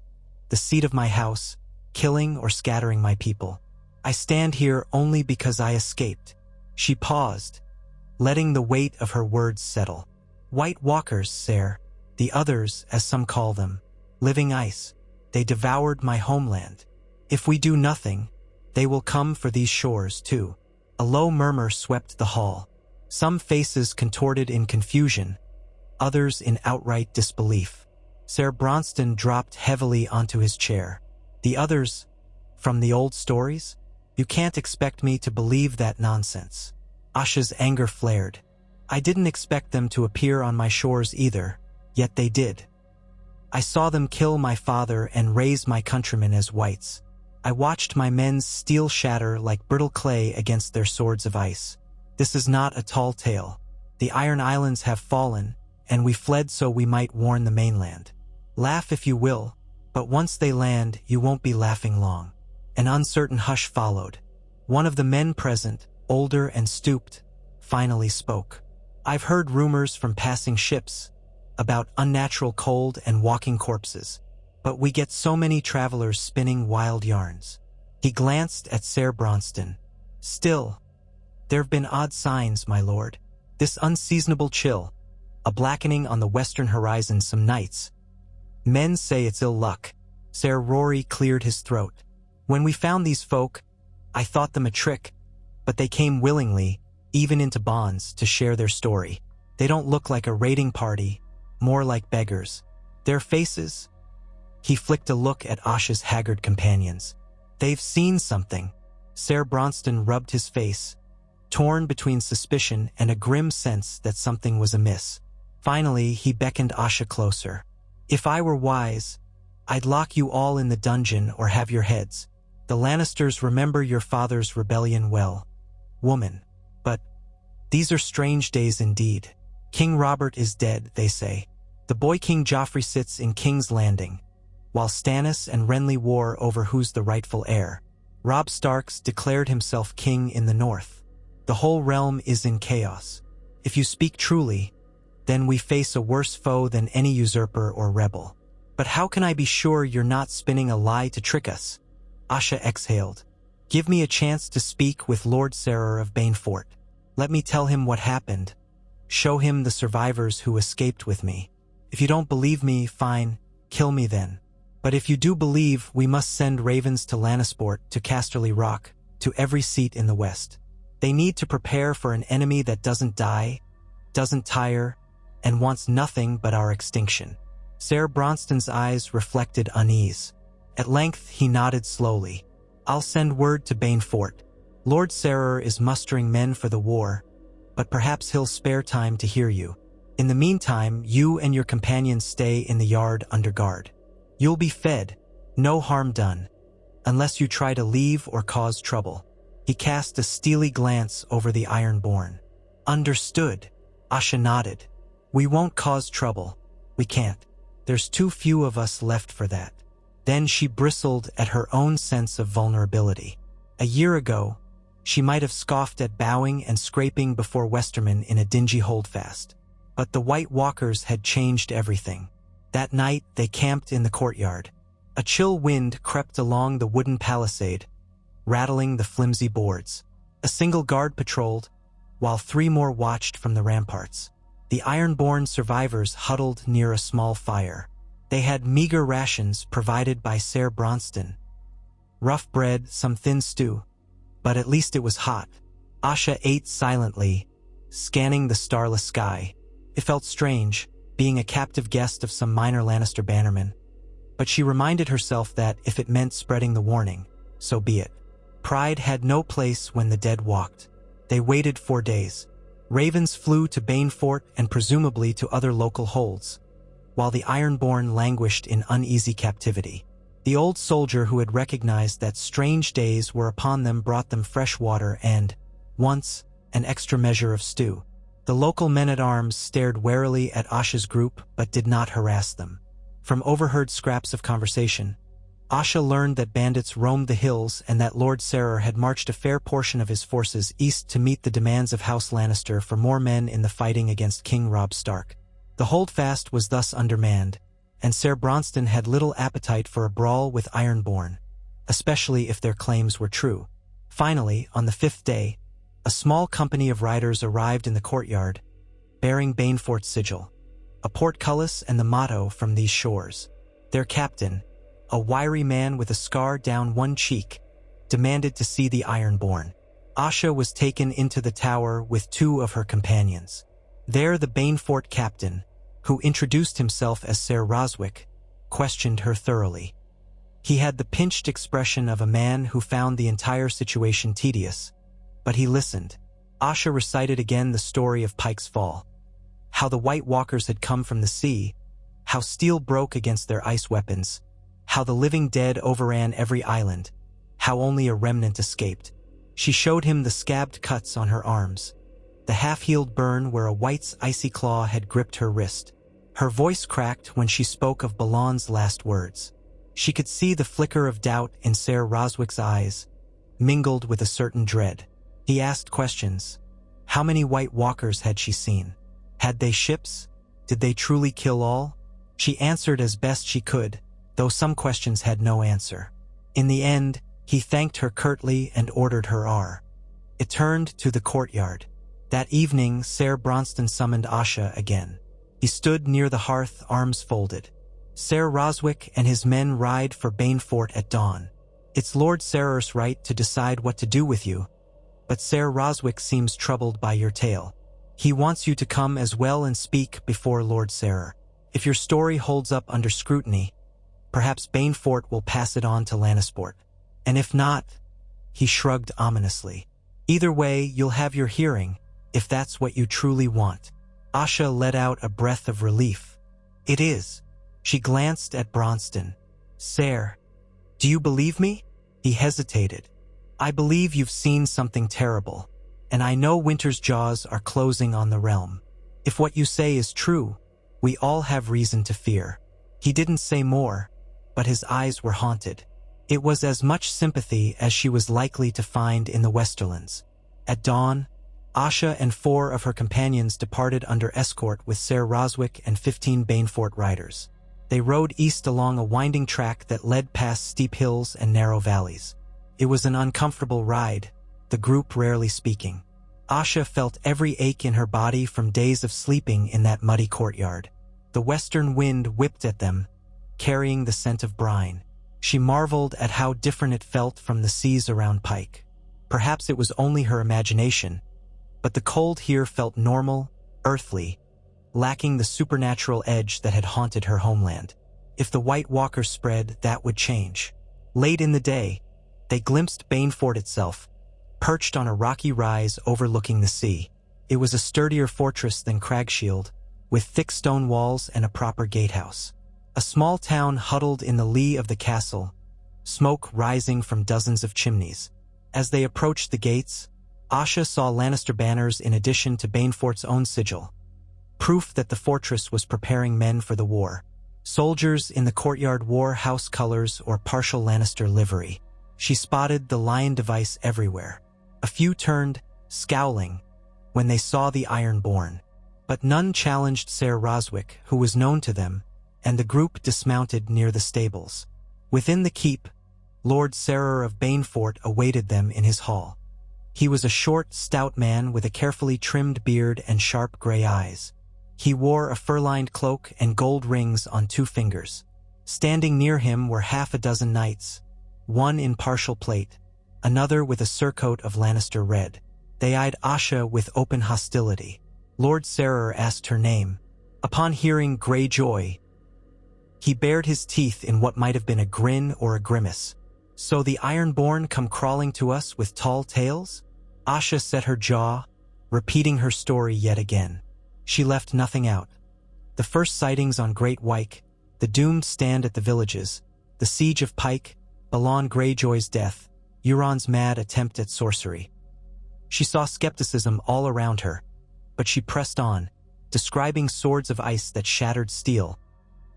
the seat of my house, killing or scattering my people. I stand here only because I escaped. She paused, letting the weight of her words settle. White Walkers, sire, the others, as some call them, living ice. They devoured my homeland. If we do nothing, they will come for these shores too. A low murmur swept the hall. Some faces contorted in confusion, others in outright disbelief. Ser Bronston dropped heavily onto his chair. The others, from the old stories? You can't expect me to believe that nonsense. Asha's anger flared. I didn't expect them to appear on my shores either, yet they did. I saw them kill my father and raise my countrymen as whites. I watched my men's steel shatter like brittle clay against their swords of ice. This is not a tall tale. The Iron Islands have fallen, and we fled so we might warn the mainland. Laugh if you will, but once they land, you won't be laughing long. An uncertain hush followed. One of the men present, older and stooped, finally spoke. I've heard rumors from passing ships about unnatural cold and walking corpses, but we get so many travelers spinning wild yarns. He glanced at Ser Bronston. Still, there have been odd signs, my lord. This unseasonable chill, a blackening on the western horizon some nights. Men say it's ill luck. Ser Rory cleared his throat. When we found these folk, I thought them a trick, but they came willingly, even into bonds, to share their story. They don't look like a raiding party, more like beggars. Their faces? He flicked a look at Asha's haggard companions. They've seen something. Ser Bronston rubbed his face, torn between suspicion and a grim sense that something was amiss. Finally, he beckoned Asha closer. If I were wise, I'd lock you all in the dungeon or have your heads. The Lannisters remember your father's rebellion well, woman. But these are strange days indeed. King Robert is dead, they say. The boy King Joffrey sits in King's Landing, while Stannis and Renly war over who's the rightful heir. Robb Starks declared himself king in the north. The whole realm is in chaos. If you speak truly, then we face a worse foe than any usurper or rebel. But how can I be sure you're not spinning a lie to trick us? Asha exhaled. Give me a chance to speak with Lord Serrer of Banefort. Let me tell him what happened. Show him the survivors who escaped with me. If you don't believe me, fine, kill me then. But if you do believe, we must send ravens to Lannisport, to Casterly Rock, to every seat in the west. They need to prepare for an enemy that doesn't die, doesn't tire, and wants nothing but our extinction. Ser Bronston's eyes reflected unease. At length he nodded slowly. I'll send word to Banefort. Lord Serrer is mustering men for the war, but perhaps he'll spare time to hear you. In the meantime, you and your companions stay in the yard under guard. You'll be fed, no harm done, unless you try to leave or cause trouble. He cast a steely glance over the Ironborn. Understood. Asha nodded. We won't cause trouble. We can't. There's too few of us left for that. Then she bristled at her own sense of vulnerability. A year ago, she might have scoffed at bowing and scraping before Westerman in a dingy holdfast. But the White Walkers had changed everything. That night, they camped in the courtyard. A chill wind crept along the wooden palisade, rattling the flimsy boards. A single guard patrolled, while 3 more watched from the ramparts. The Ironborn survivors huddled near a small fire. They had meager rations provided by Ser Bronston. Rough bread, some thin stew, but at least it was hot. Asha ate silently, scanning the starless sky. It felt strange, being a captive guest of some minor Lannister bannerman. But she reminded herself that if it meant spreading the warning, so be it. Pride had no place when the dead walked. They waited 4 days. Ravens flew to Banefort and presumably to other local holds, while the Ironborn languished in uneasy captivity. The old soldier who had recognized that strange days were upon them brought them fresh water and, once, an extra measure of stew. The local men-at-arms stared warily at Asha's group but did not harass them. From overheard scraps of conversation, Asha learned that bandits roamed the hills and that Lord Sarer had marched a fair portion of his forces east to meet the demands of House Lannister for more men in the fighting against King Robb Stark. The holdfast was thus undermanned, and Ser Bronston had little appetite for a brawl with Ironborn, especially if their claims were true. Finally, on the 5th day, a small company of riders arrived in the courtyard, bearing Banefort's sigil, a portcullis and the motto from these shores. Their captain, a wiry man with a scar down one cheek, demanded to see the Ironborn. Asha was taken into the tower with 2 of her companions. There the Banefort captain, who introduced himself as Ser Roswick, questioned her thoroughly. He had the pinched expression of a man who found the entire situation tedious, but he listened. Asha recited again the story of Pike's Fall, how the White Walkers had come from the sea, how steel broke against their ice weapons, how the living dead overran every island, how only a remnant escaped. She showed him the scabbed cuts on her arms, the half-healed burn where a White's icy claw had gripped her wrist. Her voice cracked when she spoke of Balan's last words. She could see the flicker of doubt in Ser Roswick's eyes, mingled with a certain dread. He asked questions. How many White Walkers had she seen? Had they ships? Did they truly kill all? She answered as best she could, though some questions had no answer. In the end, he thanked her curtly and ordered her ar. It turned to the courtyard. That evening, Ser Bronston summoned Asha again. He stood near the hearth, arms folded. Ser Roswick and his men ride for Banefort at dawn. It's Lord Sarer's right to decide what to do with you, but Ser Roswick seems troubled by your tale. He wants you to come as well and speak before Lord Sarer. If your story holds up under scrutiny, perhaps Banefort will pass it on to Lannisport. And if not, he shrugged ominously. Either way, you'll have your hearing, if that's what you truly want. Asha let out a breath of relief. It is. She glanced at Bronston. Ser, do you believe me? He hesitated. I believe you've seen something terrible, and I know Winter's jaws are closing on the realm. If what you say is true, we all have reason to fear. He didn't say more, but his eyes were haunted. It was as much sympathy as she was likely to find in the Westerlands. At dawn, Asha and 4 of her companions departed under escort with Ser Roswick and 15 Banefort riders. They rode east along a winding track that led past steep hills and narrow valleys. It was an uncomfortable ride, the group rarely speaking. Asha felt every ache in her body from days of sleeping in that muddy courtyard. The western wind whipped at them, carrying the scent of brine. She marveled at how different it felt from the seas around Pike. Perhaps it was only her imagination, but the cold here felt normal, earthly, lacking the supernatural edge that had haunted her homeland. If the White Walkers spread, that would change. Late in the day, they glimpsed Banefort itself, perched on a rocky rise overlooking the sea. It was a sturdier fortress than Cragshield, with thick stone walls and a proper gatehouse. A small town huddled in the lee of the castle, smoke rising from dozens of chimneys. As they approached the gates, Asha saw Lannister banners in addition to Banefort's own sigil, proof that the fortress was preparing men for the war. Soldiers in the courtyard wore house colors or partial Lannister livery. She spotted the lion device everywhere. A few turned, scowling, when they saw the Ironborn, but none challenged Ser Roswick, who was known to them, and the group dismounted near the stables. Within the keep, Lord Sarer of Banefort awaited them in his hall. He was a short, stout man with a carefully trimmed beard and sharp gray eyes. He wore a fur-lined cloak and gold rings on 2 fingers. Standing near him were half a dozen knights, one in partial plate, another with a surcoat of Lannister red. They eyed Asha with open hostility. Lord Sarer asked her name. Upon hearing Greyjoy, he bared his teeth in what might have been a grin or a grimace. So the Ironborn come crawling to us with tall tales? Asha set her jaw, repeating her story yet again. She left nothing out. The first sightings on Great Wyke, the doomed stand at the villages, the siege of Pike, Balon Greyjoy's death, Euron's mad attempt at sorcery. She saw skepticism all around her, but she pressed on, describing swords of ice that shattered steel,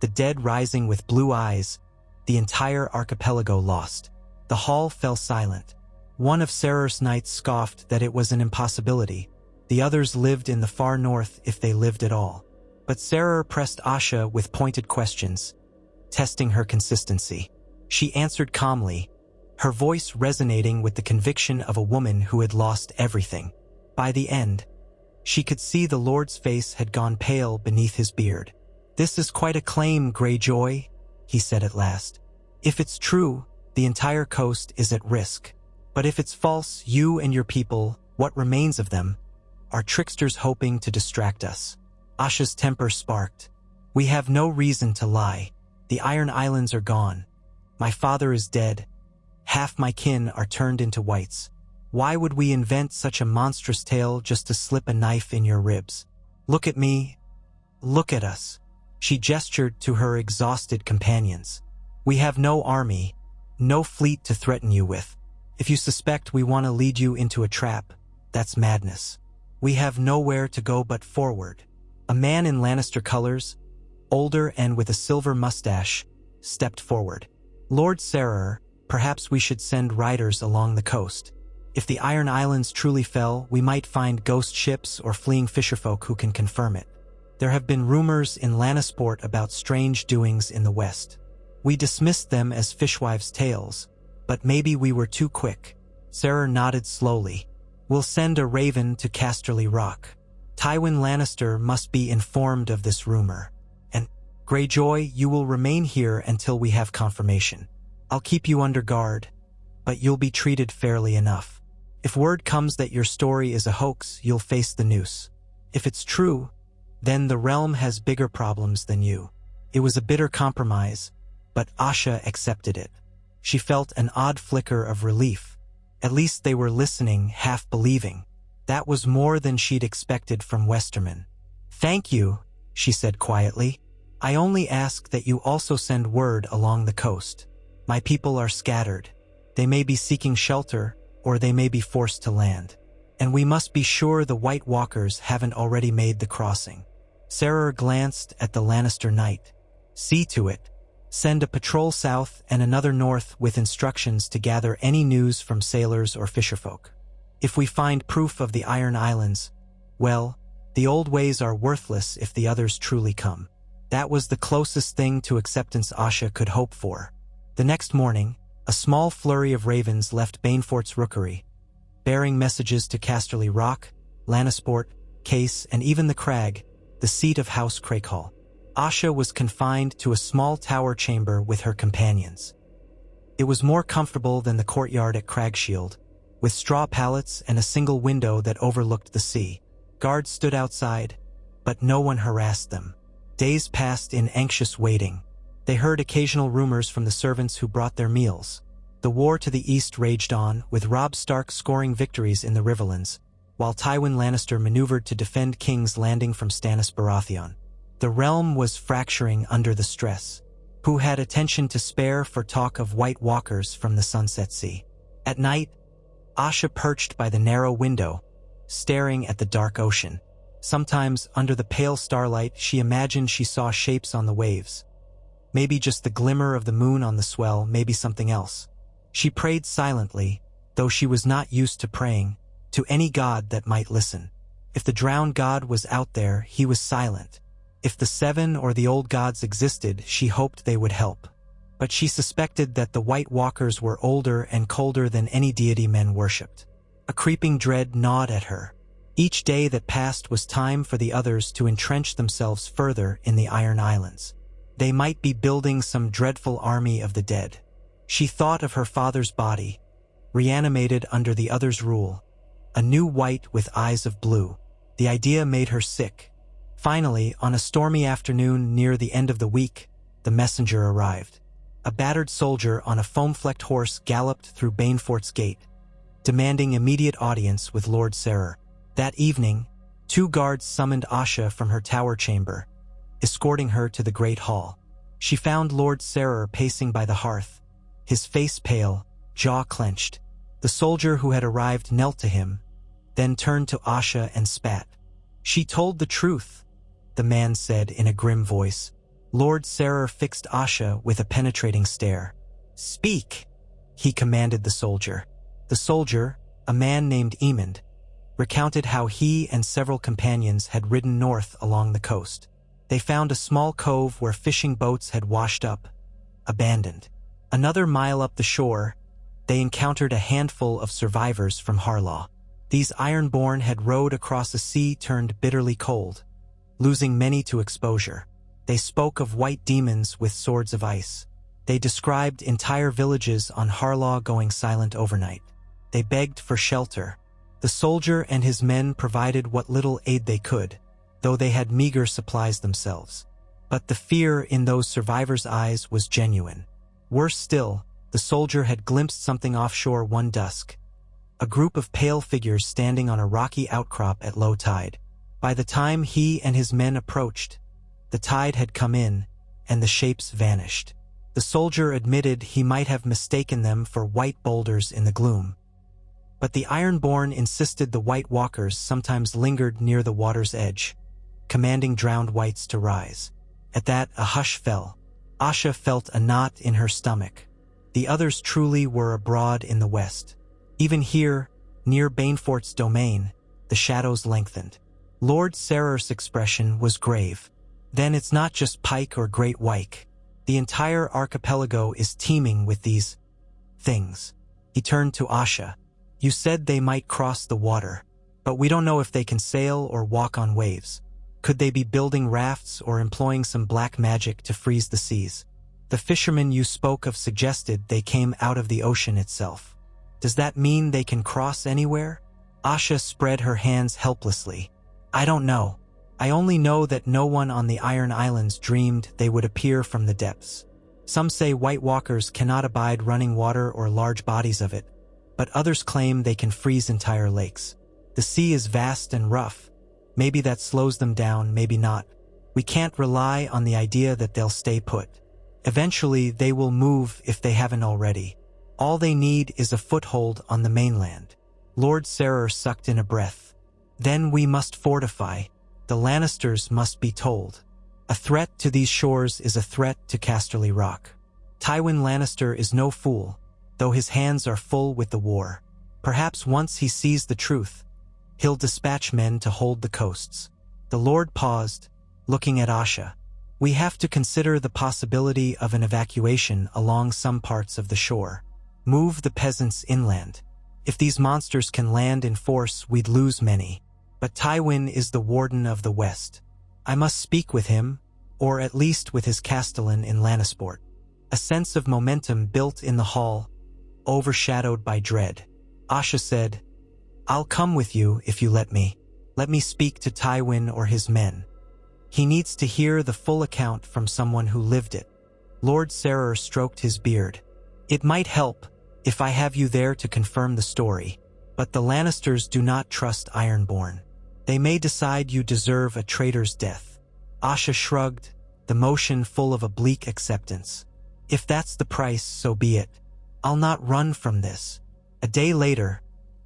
the dead rising with blue eyes, the entire archipelago lost. The hall fell silent. One of Serer's knights scoffed that it was an impossibility. The others lived in the far north if they lived at all. But Serer pressed Asha with pointed questions, testing her consistency. She answered calmly, her voice resonating with the conviction of a woman who had lost everything. By the end, she could see the Lord's face had gone pale beneath his beard. "This is quite a claim, Greyjoy," he said at last. "If it's true, the entire coast is at risk. But if it's false, you and your people, what remains of them, are tricksters hoping to distract us." Asha's temper sparked. "We have no reason to lie. The Iron Islands are gone. My father is dead. Half my kin are turned into whites. Why would we invent such a monstrous tale just to slip a knife in your ribs? Look at me. Look at us." She gestured to her exhausted companions. "We have no army, no fleet to threaten you with. If you suspect we want to lead you into a trap, that's madness. We have nowhere to go but forward." A man in Lannister colors, older and with a silver mustache, stepped forward. "Lord Serer, perhaps we should send riders along the coast. If the Iron Islands truly fell, we might find ghost ships or fleeing fisherfolk who can confirm it. There have been rumors in Lannisport about strange doings in the west. We dismissed them as fishwives' tales, but maybe we were too quick." Serer nodded slowly. "We'll send a raven to Casterly Rock. Tywin Lannister must be informed of this rumor. And, Greyjoy, you will remain here until we have confirmation. I'll keep you under guard, but you'll be treated fairly enough. If word comes that your story is a hoax, you'll face the noose. If it's true, then the realm has bigger problems than you." It was a bitter compromise, but Asha accepted it. She felt an odd flicker of relief. At least they were listening, half believing. That was more than she'd expected from Westerman. "Thank you," she said quietly. "I only ask that you also send word along the coast. My people are scattered. They may be seeking shelter, or they may be forced to land. And we must be sure the White Walkers haven't already made the crossing." Serer glanced at the Lannister knight. "See to it. Send a patrol south and another north with instructions to gather any news from sailors or fisherfolk. If we find proof of the Iron Islands, well, the old ways are worthless if the others truly come." That was the closest thing to acceptance Asha could hope for. The next morning, a small flurry of ravens left Banefort's rookery, bearing messages to Casterly Rock, Lannisport, Case, and even the Crag, the seat of House Crakehall. Asha was confined to a small tower chamber with her companions. It was more comfortable than the courtyard at Cragshield, with straw pallets and a single window that overlooked the sea. Guards stood outside, but no one harassed them. Days passed in anxious waiting. They heard occasional rumors from the servants who brought their meals. The war to the east raged on, with Robb Stark scoring victories in the Riverlands, while Tywin Lannister maneuvered to defend King's Landing from Stannis Baratheon. The realm was fracturing under the stress. Who had attention to spare for talk of White Walkers from the Sunset Sea? At night, Asha perched by the narrow window, staring at the dark ocean. Sometimes, under the pale starlight, she imagined she saw shapes on the waves. Maybe just the glimmer of the moon on the swell, maybe something else. She prayed silently, though she was not used to praying, to any god that might listen. If the drowned god was out there, he was silent. If the Seven or the old gods existed, she hoped they would help. But she suspected that the White Walkers were older and colder than any deity men worshipped. A creeping dread gnawed at her. Each day that passed was time for the others to entrench themselves further in the Iron Islands. They might be building some dreadful army of the dead. She thought of her father's body, reanimated under the others' rule, a new white with eyes of blue. The idea made her sick. Finally, on a stormy afternoon near the end of the week, the messenger arrived. A battered soldier on a foam-flecked horse galloped through Banefort's gate, demanding immediate audience with Lord Serer. That evening, 2 guards summoned Asha from her tower chamber, escorting her to the Great Hall. She found Lord Serer pacing by the hearth, his face pale, jaw clenched. The soldier who had arrived knelt to him, then turned to Asha and spat. "She told the truth," the man said in a grim voice. Lord Sarer fixed Asha with a penetrating stare. "Speak," he commanded the soldier. The soldier, a man named Emond, recounted how he and several companions had ridden north along the coast. They found a small cove where fishing boats had washed up, abandoned. Another mile up the shore, they encountered a handful of survivors from Harlaw. These Ironborn had rowed across a sea turned bitterly cold, losing many to exposure. They spoke of white demons with swords of ice. They described entire villages on Harlaw going silent overnight. They begged for shelter. The soldier and his men provided what little aid they could, though they had meager supplies themselves. But the fear in those survivors' eyes was genuine. Worse still, the soldier had glimpsed something offshore one dusk. A group of pale figures standing on a rocky outcrop at low tide. By the time he and his men approached, the tide had come in, and the shapes vanished. The soldier admitted he might have mistaken them for white boulders in the gloom. But the Ironborn insisted the White Walkers sometimes lingered near the water's edge, commanding drowned whites to rise. At that, a hush fell. Asha felt a knot in her stomach. The others truly were abroad in the west. Even here, near Banefort's domain, the shadows lengthened. Lord Sarer's expression was grave. Then it's not just Pike or Great White. The entire archipelago is teeming with these things. He turned to Asha. You said they might cross the water, but we don't know if they can sail or walk on waves. Could they be building rafts or employing some black magic to freeze the seas? The fishermen you spoke of suggested they came out of the ocean itself. Does that mean they can cross anywhere? Asha spread her hands helplessly. I don't know. I only know that no one on the Iron Islands dreamed they would appear from the depths. Some say White Walkers cannot abide running water or large bodies of it, but others claim they can freeze entire lakes. The sea is vast and rough. Maybe that slows them down, maybe not. We can't rely on the idea that they'll stay put. Eventually, they will move if they haven't already. All they need is a foothold on the mainland. Lord Sarer sucked in a breath. Then we must fortify. The Lannisters must be told. A threat to these shores is a threat to Casterly Rock. Tywin Lannister is no fool, though his hands are full with the war. Perhaps once he sees the truth, he'll dispatch men to hold the coasts. The Lord paused, looking at Asha. We have to consider the possibility of an evacuation along some parts of the shore. Move the peasants inland. If these monsters can land in force, we'd lose many. But Tywin is the warden of the West. I must speak with him, or at least with his castellan in Lannisport. A sense of momentum built in the hall, overshadowed by dread. Asha said, I'll come with you if you let me. Let me speak to Tywin or his men. He needs to hear the full account from someone who lived it. Lord Sarer stroked his beard. It might help if I have you there to confirm the story, but the Lannisters do not trust Ironborn. They may decide you deserve a traitor's death. Asha shrugged, the motion full of a bleak acceptance. If that's the price, so be it. I'll not run from this. A day later,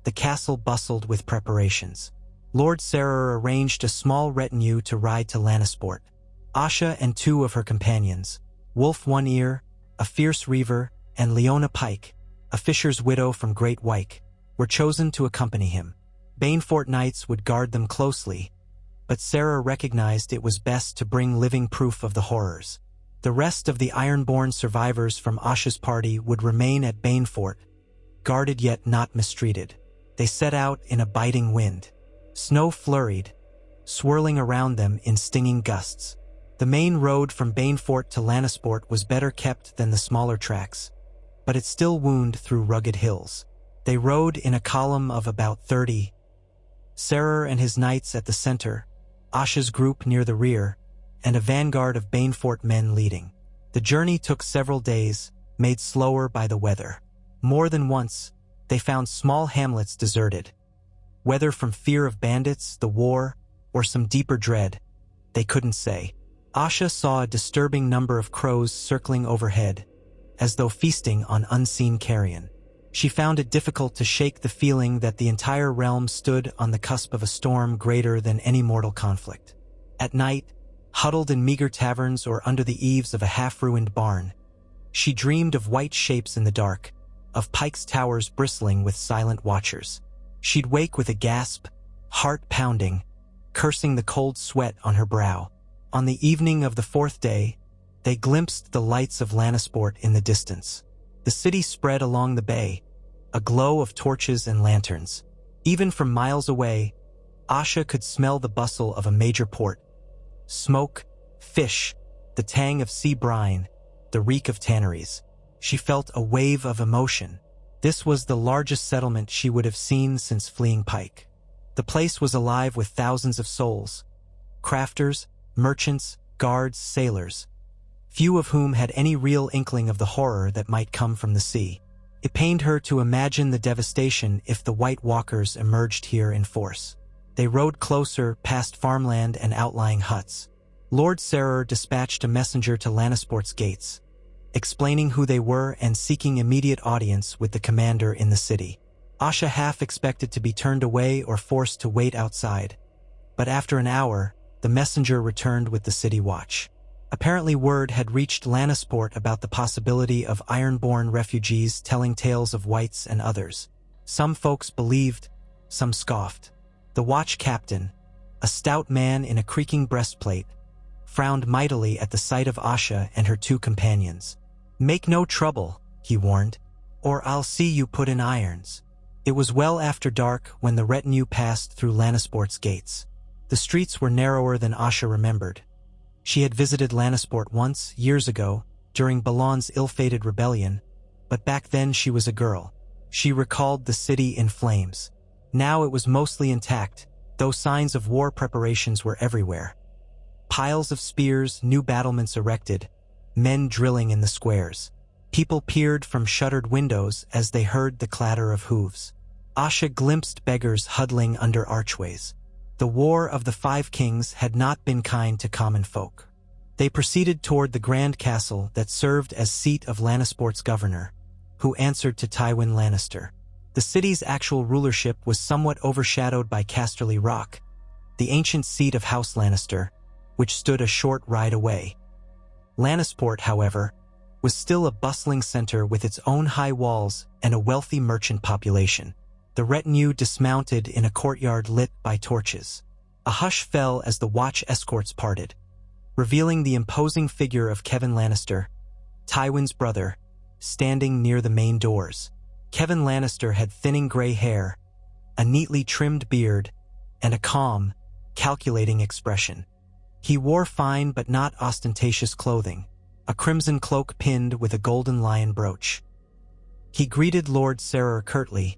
the castle bustled with preparations. Lord Sarer arranged a small retinue to ride to Lannisport. Asha and two of her companions, Wolf One Ear, a fierce reaver, and Leona Pike, a fisher's widow from Great White, were chosen to accompany him. Banefort knights would guard them closely, but Sarer recognized it was best to bring living proof of the horrors. The rest of the Ironborn survivors from Asha's party would remain at Banefort, guarded yet not mistreated. They set out in a biting wind. Snow flurried, swirling around them in stinging gusts. The main road from Banefort to Lannisport was better kept than the smaller tracks, but it still wound through rugged hills. They rode in a column of about 30, Sarer and his knights at the center, Asha's group near the rear, and a vanguard of Banefort men leading. The journey took several days, made slower by the weather. More than once, they found small hamlets deserted. Whether from fear of bandits, the war, or some deeper dread, they couldn't say. Asha saw a disturbing number of crows circling overhead, as though feasting on unseen carrion. She found it difficult to shake the feeling that the entire realm stood on the cusp of a storm greater than any mortal conflict. At night, huddled in meager taverns or under the eaves of a half-ruined barn. She dreamed of white shapes in the dark, of Pike's towers bristling with silent watchers. She'd wake with a gasp, heart pounding, cursing the cold sweat on her brow. On the evening of the fourth day, they glimpsed the lights of Lannisport in the distance. The city spread along the bay, a glow of torches and lanterns. Even from miles away, Asha could smell the bustle of a major port. Smoke, fish, the tang of sea brine, the reek of tanneries. She felt a wave of emotion. This was the largest settlement she would have seen since fleeing Pike. The place was alive with thousands of souls, crafters, merchants, guards, sailors, few of whom had any real inkling of the horror that might come from the sea. It pained her to imagine the devastation if the White Walkers emerged here in force. They rode closer, past farmland and outlying huts. Lord Sarer dispatched a messenger to Lannisport's gates, explaining who they were and seeking immediate audience with the commander in the city. Asha half expected to be turned away or forced to wait outside, but after an hour, the messenger returned with the city watch. Apparently word had reached Lannisport about the possibility of Ironborn refugees telling tales of whites and others. Some folks believed, some scoffed. The watch captain, a stout man in a creaking breastplate, frowned mightily at the sight of Asha and her two companions. "Make no trouble," he warned, "or I'll see you put in irons." It was well after dark when the retinue passed through Lannisport's gates. The streets were narrower than Asha remembered. She had visited Lannisport once, years ago, during Balon's ill-fated rebellion, but back then she was a girl. She recalled the city in flames. Now it was mostly intact, though signs of war preparations were everywhere. Piles of spears, new battlements erected, men drilling in the squares. People peered from shuttered windows as they heard the clatter of hooves. Asha glimpsed beggars huddling under archways. The War of the Five Kings had not been kind to common folk. They proceeded toward the grand castle that served as seat of Lannisport's governor, who answered to Tywin Lannister. The city's actual rulership was somewhat overshadowed by Casterly Rock, the ancient seat of House Lannister, which stood a short ride away. Lannisport, however, was still a bustling center with its own high walls and a wealthy merchant population. The retinue dismounted in a courtyard lit by torches. A hush fell as the watch escorts parted, revealing the imposing figure of Kevan Lannister, Tywin's brother, standing near the main doors. Kevan Lannister had thinning gray hair, a neatly trimmed beard, and a calm, calculating expression. He wore fine but not ostentatious clothing, a crimson cloak pinned with a golden lion brooch. He greeted Lord Sarer curtly,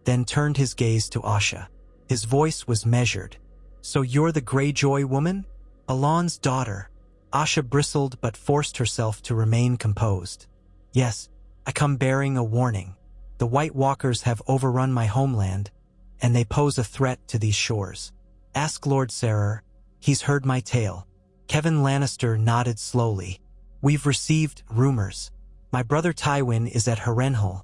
then turned his gaze to Asha. His voice was measured. "So you're the Greyjoy woman? Balon's daughter." Asha bristled but forced herself to remain composed. "Yes, I come bearing a warning. The White Walkers have overrun my homeland, and they pose a threat to these shores. Ask Lord Sarer. He's heard my tale." Kevan Lannister nodded slowly. "We've received rumors. My brother Tywin is at Harrenhal,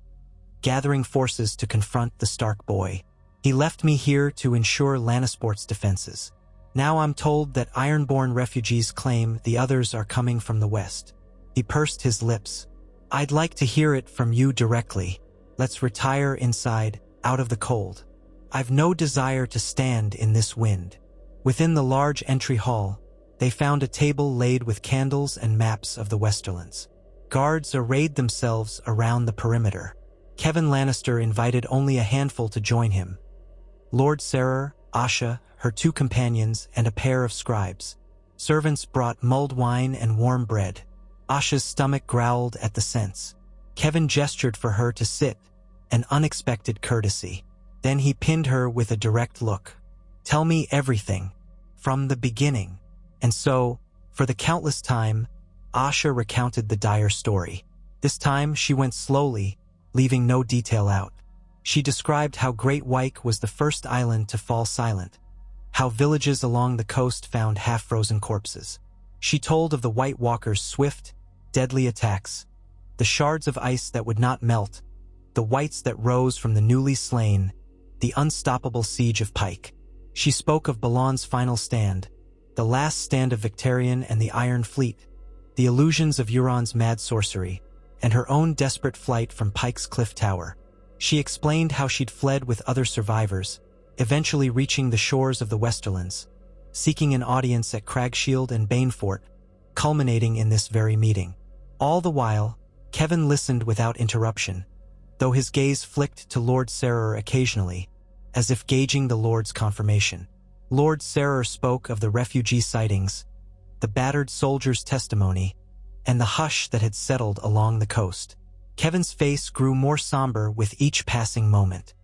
gathering forces to confront the Stark boy. He left me here to ensure Lannisport's defenses. Now I'm told that Ironborn refugees claim the others are coming from the west." He pursed his lips. "I'd like to hear it from you directly. Let's retire inside, out of the cold. I've no desire to stand in this wind." Within the large entry hall, they found a table laid with candles and maps of the Westerlands. Guards arrayed themselves around the perimeter. Kevan Lannister invited only a handful to join him. Lord Sarer, Asha, her two companions, and a pair of scribes. Servants brought mulled wine and warm bread. Asha's stomach growled at the scents. Kevan gestured for her to sit, an unexpected courtesy. Then he pinned her with a direct look. "Tell me everything, from the beginning." And so, for the countless time, Asha recounted the dire story. This time she went slowly, leaving no detail out. She described how Great White was the first island to fall silent, how villages along the coast found half-frozen corpses. She told of the White Walkers' swift, deadly attacks, the shards of ice that would not melt, the whites that rose from the newly slain, the unstoppable siege of Pike. She spoke of Balon's final stand, the last stand of Victarion and the Iron Fleet, the illusions of Euron's mad sorcery, and her own desperate flight from Pike's Cliff Tower. She explained how she'd fled with other survivors, eventually reaching the shores of the Westerlands, seeking an audience at Cragshield and Banefort, culminating in this very meeting. All the while, Kevan listened without interruption, though his gaze flicked to Lord Sarer occasionally, as if gauging the Lord's confirmation. Lord Sarer spoke of the refugee sightings, the battered soldiers' testimony, and the hush that had settled along the coast. Kevan's face grew more somber with each passing moment.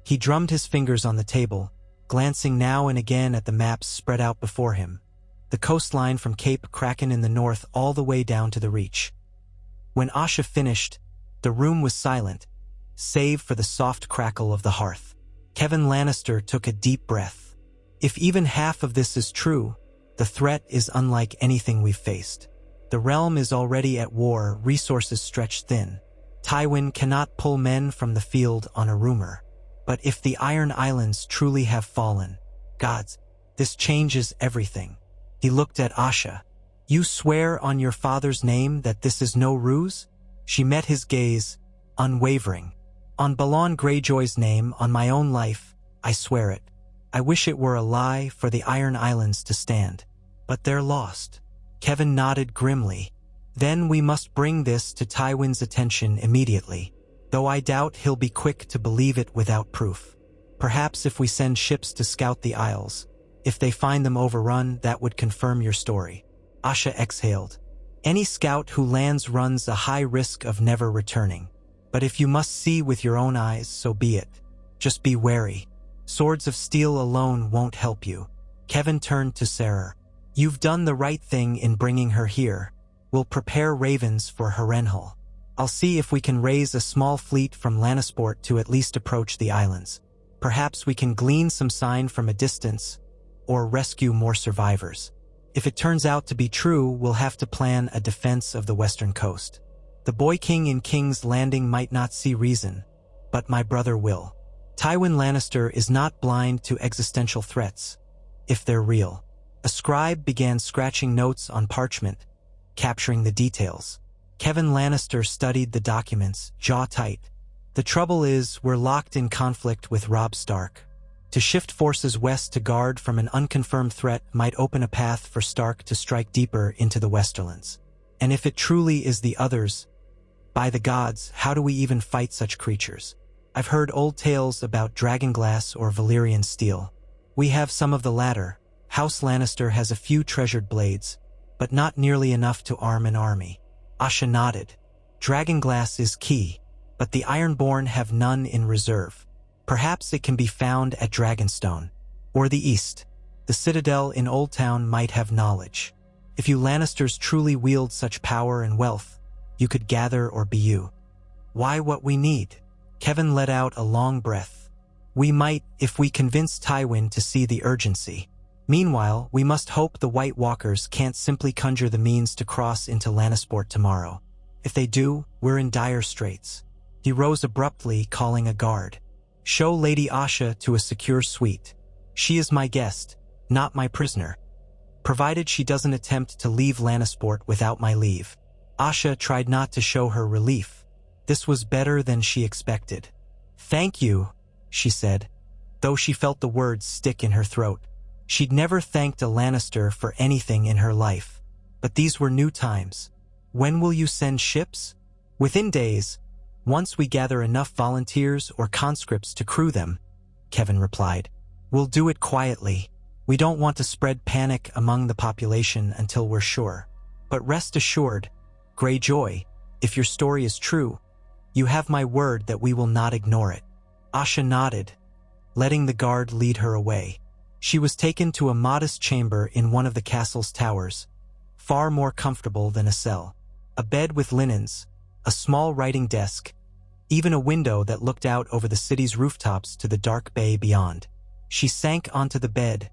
He drummed his fingers on the table, glancing now and again at the maps spread out before him, the coastline from Cape Kraken in the north all the way down to the Reach. When Asha finished, the room was silent, save for the soft crackle of the hearth. Kevan Lannister took a deep breath. If even half of this is true, the threat is unlike anything we've faced. The realm is already at war, resources stretched thin. Tywin cannot pull men from the field on a rumor. But if the Iron Islands truly have fallen, gods, this changes everything. He looked at Asha. You swear on your father's name that this is no ruse? She met his gaze, unwavering. On Balon Greyjoy's name, on my own life, I swear it. I wish it were a lie for the Iron Islands to stand. But they're lost. Kevan nodded grimly. Then we must bring this to Tywin's attention immediately, though I doubt he'll be quick to believe it without proof. Perhaps if we send ships to scout the Isles, if they find them overrun, that would confirm your story. Asha exhaled. Any scout who lands runs a high risk of never returning. But if you must see with your own eyes, so be it. Just be wary. Swords of steel alone won't help you. Kevan turned to Sarer. You've done the right thing in bringing her here. We'll prepare ravens for Harrenhal. I'll see if we can raise a small fleet from Lannisport to at least approach the islands. Perhaps we can glean some sign from a distance, or rescue more survivors. If it turns out to be true, we'll have to plan a defense of the western coast. The Boy King in King's Landing might not see reason, but my brother will. Tywin Lannister is not blind to existential threats, if they're real. A scribe began scratching notes on parchment, capturing the details. Kevan Lannister studied the documents, jaw tight. The trouble is, we're locked in conflict with Robb Stark. To shift forces west to guard from an unconfirmed threat might open a path for Stark to strike deeper into the Westerlands. And if it truly is the others, by the gods, how do we even fight such creatures? I've heard old tales about dragonglass or Valyrian steel. We have some of the latter. House Lannister has a few treasured blades, but not nearly enough to arm an army. Asha nodded. Dragonglass is key, but the Ironborn have none in reserve. Perhaps it can be found at Dragonstone, or the East. The Citadel in Old Town might have knowledge. If you Lannisters truly wield such power and wealth, you could gather or be you. Why what we need? Kevan let out a long breath. We might, if we convince Tywin to see the urgency. Meanwhile, we must hope the White Walkers can't simply conjure the means to cross into Lannisport tomorrow. If they do, we're in dire straits. He rose abruptly, calling a guard. Show Lady Asha to a secure suite. She is my guest, not my prisoner. Provided she doesn't attempt to leave Lannisport without my leave. Asha tried not to show her relief. This was better than she expected. Thank you, she said, though she felt the words stick in her throat. She'd never thanked a Lannister for anything in her life. But these were new times. When will you send ships? Within days, once we gather enough volunteers or conscripts to crew them, Kevan replied. We'll do it quietly. We don't want to spread panic among the population until we're sure. But rest assured, Greyjoy, if your story is true, you have my word that we will not ignore it. Asha nodded, letting the guard lead her away. She was taken to a modest chamber in one of the castle's towers, far more comfortable than a cell. A bed with linens, a small writing desk, even a window that looked out over the city's rooftops to the dark bay beyond. She sank onto the bed,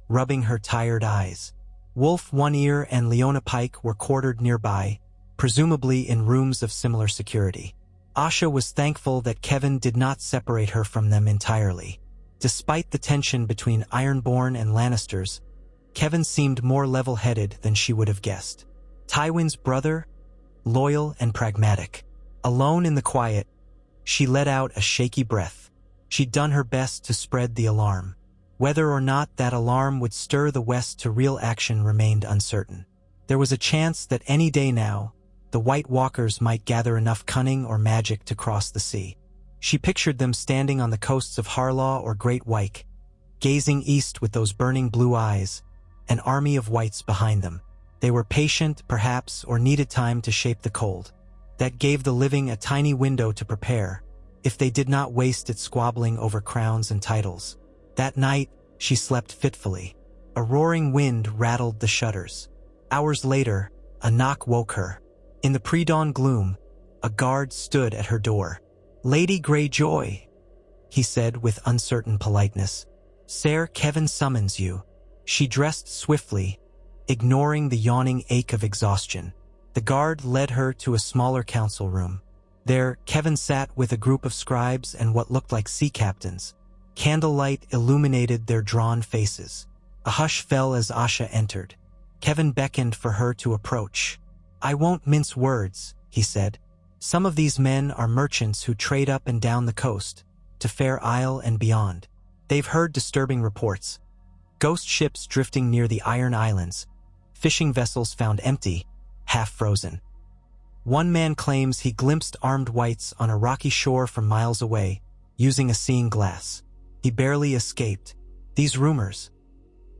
rubbing her tired eyes. Wolf One Ear and Leona Pike were quartered nearby, presumably in rooms of similar security. Asha was thankful that Kevan did not separate her from them entirely. Despite the tension between Ironborn and Lannisters, Kevin seemed more level-headed than she would have guessed. Tywin's brother? Loyal and pragmatic. Alone in the quiet, she let out a shaky breath. She'd done her best to spread the alarm. Whether or not that alarm would stir the West to real action remained uncertain. There was a chance that any day now, the White Walkers might gather enough cunning or magic to cross the sea. She pictured them standing on the coasts of Harlaw or Great Wyke, gazing east with those burning blue eyes, an army of whites behind them. They were patient, perhaps, or needed time to shape the cold. That gave the living a tiny window to prepare, if they did not waste it squabbling over crowns and titles. That night, she slept fitfully. A roaring wind rattled the shutters. Hours later, a knock woke her. In the pre-dawn gloom, a guard stood at her door. "Lady Greyjoy," he said with uncertain politeness. "Sir Kevin summons you." She dressed swiftly, ignoring the yawning ache of exhaustion. The guard led her to a smaller council room. There, Kevin sat with a group of scribes and what looked like sea captains. Candlelight illuminated their drawn faces. A hush fell as Asha entered. Kevin beckoned for her to approach. "I won't mince words," he said. "Some of these men are merchants who trade up and down the coast, to Fair Isle and beyond. They've heard disturbing reports. Ghost ships drifting near the Iron Islands, fishing vessels found empty, half frozen. One man claims he glimpsed armed whites on a rocky shore from miles away, using a seeing glass. He barely escaped. These rumors,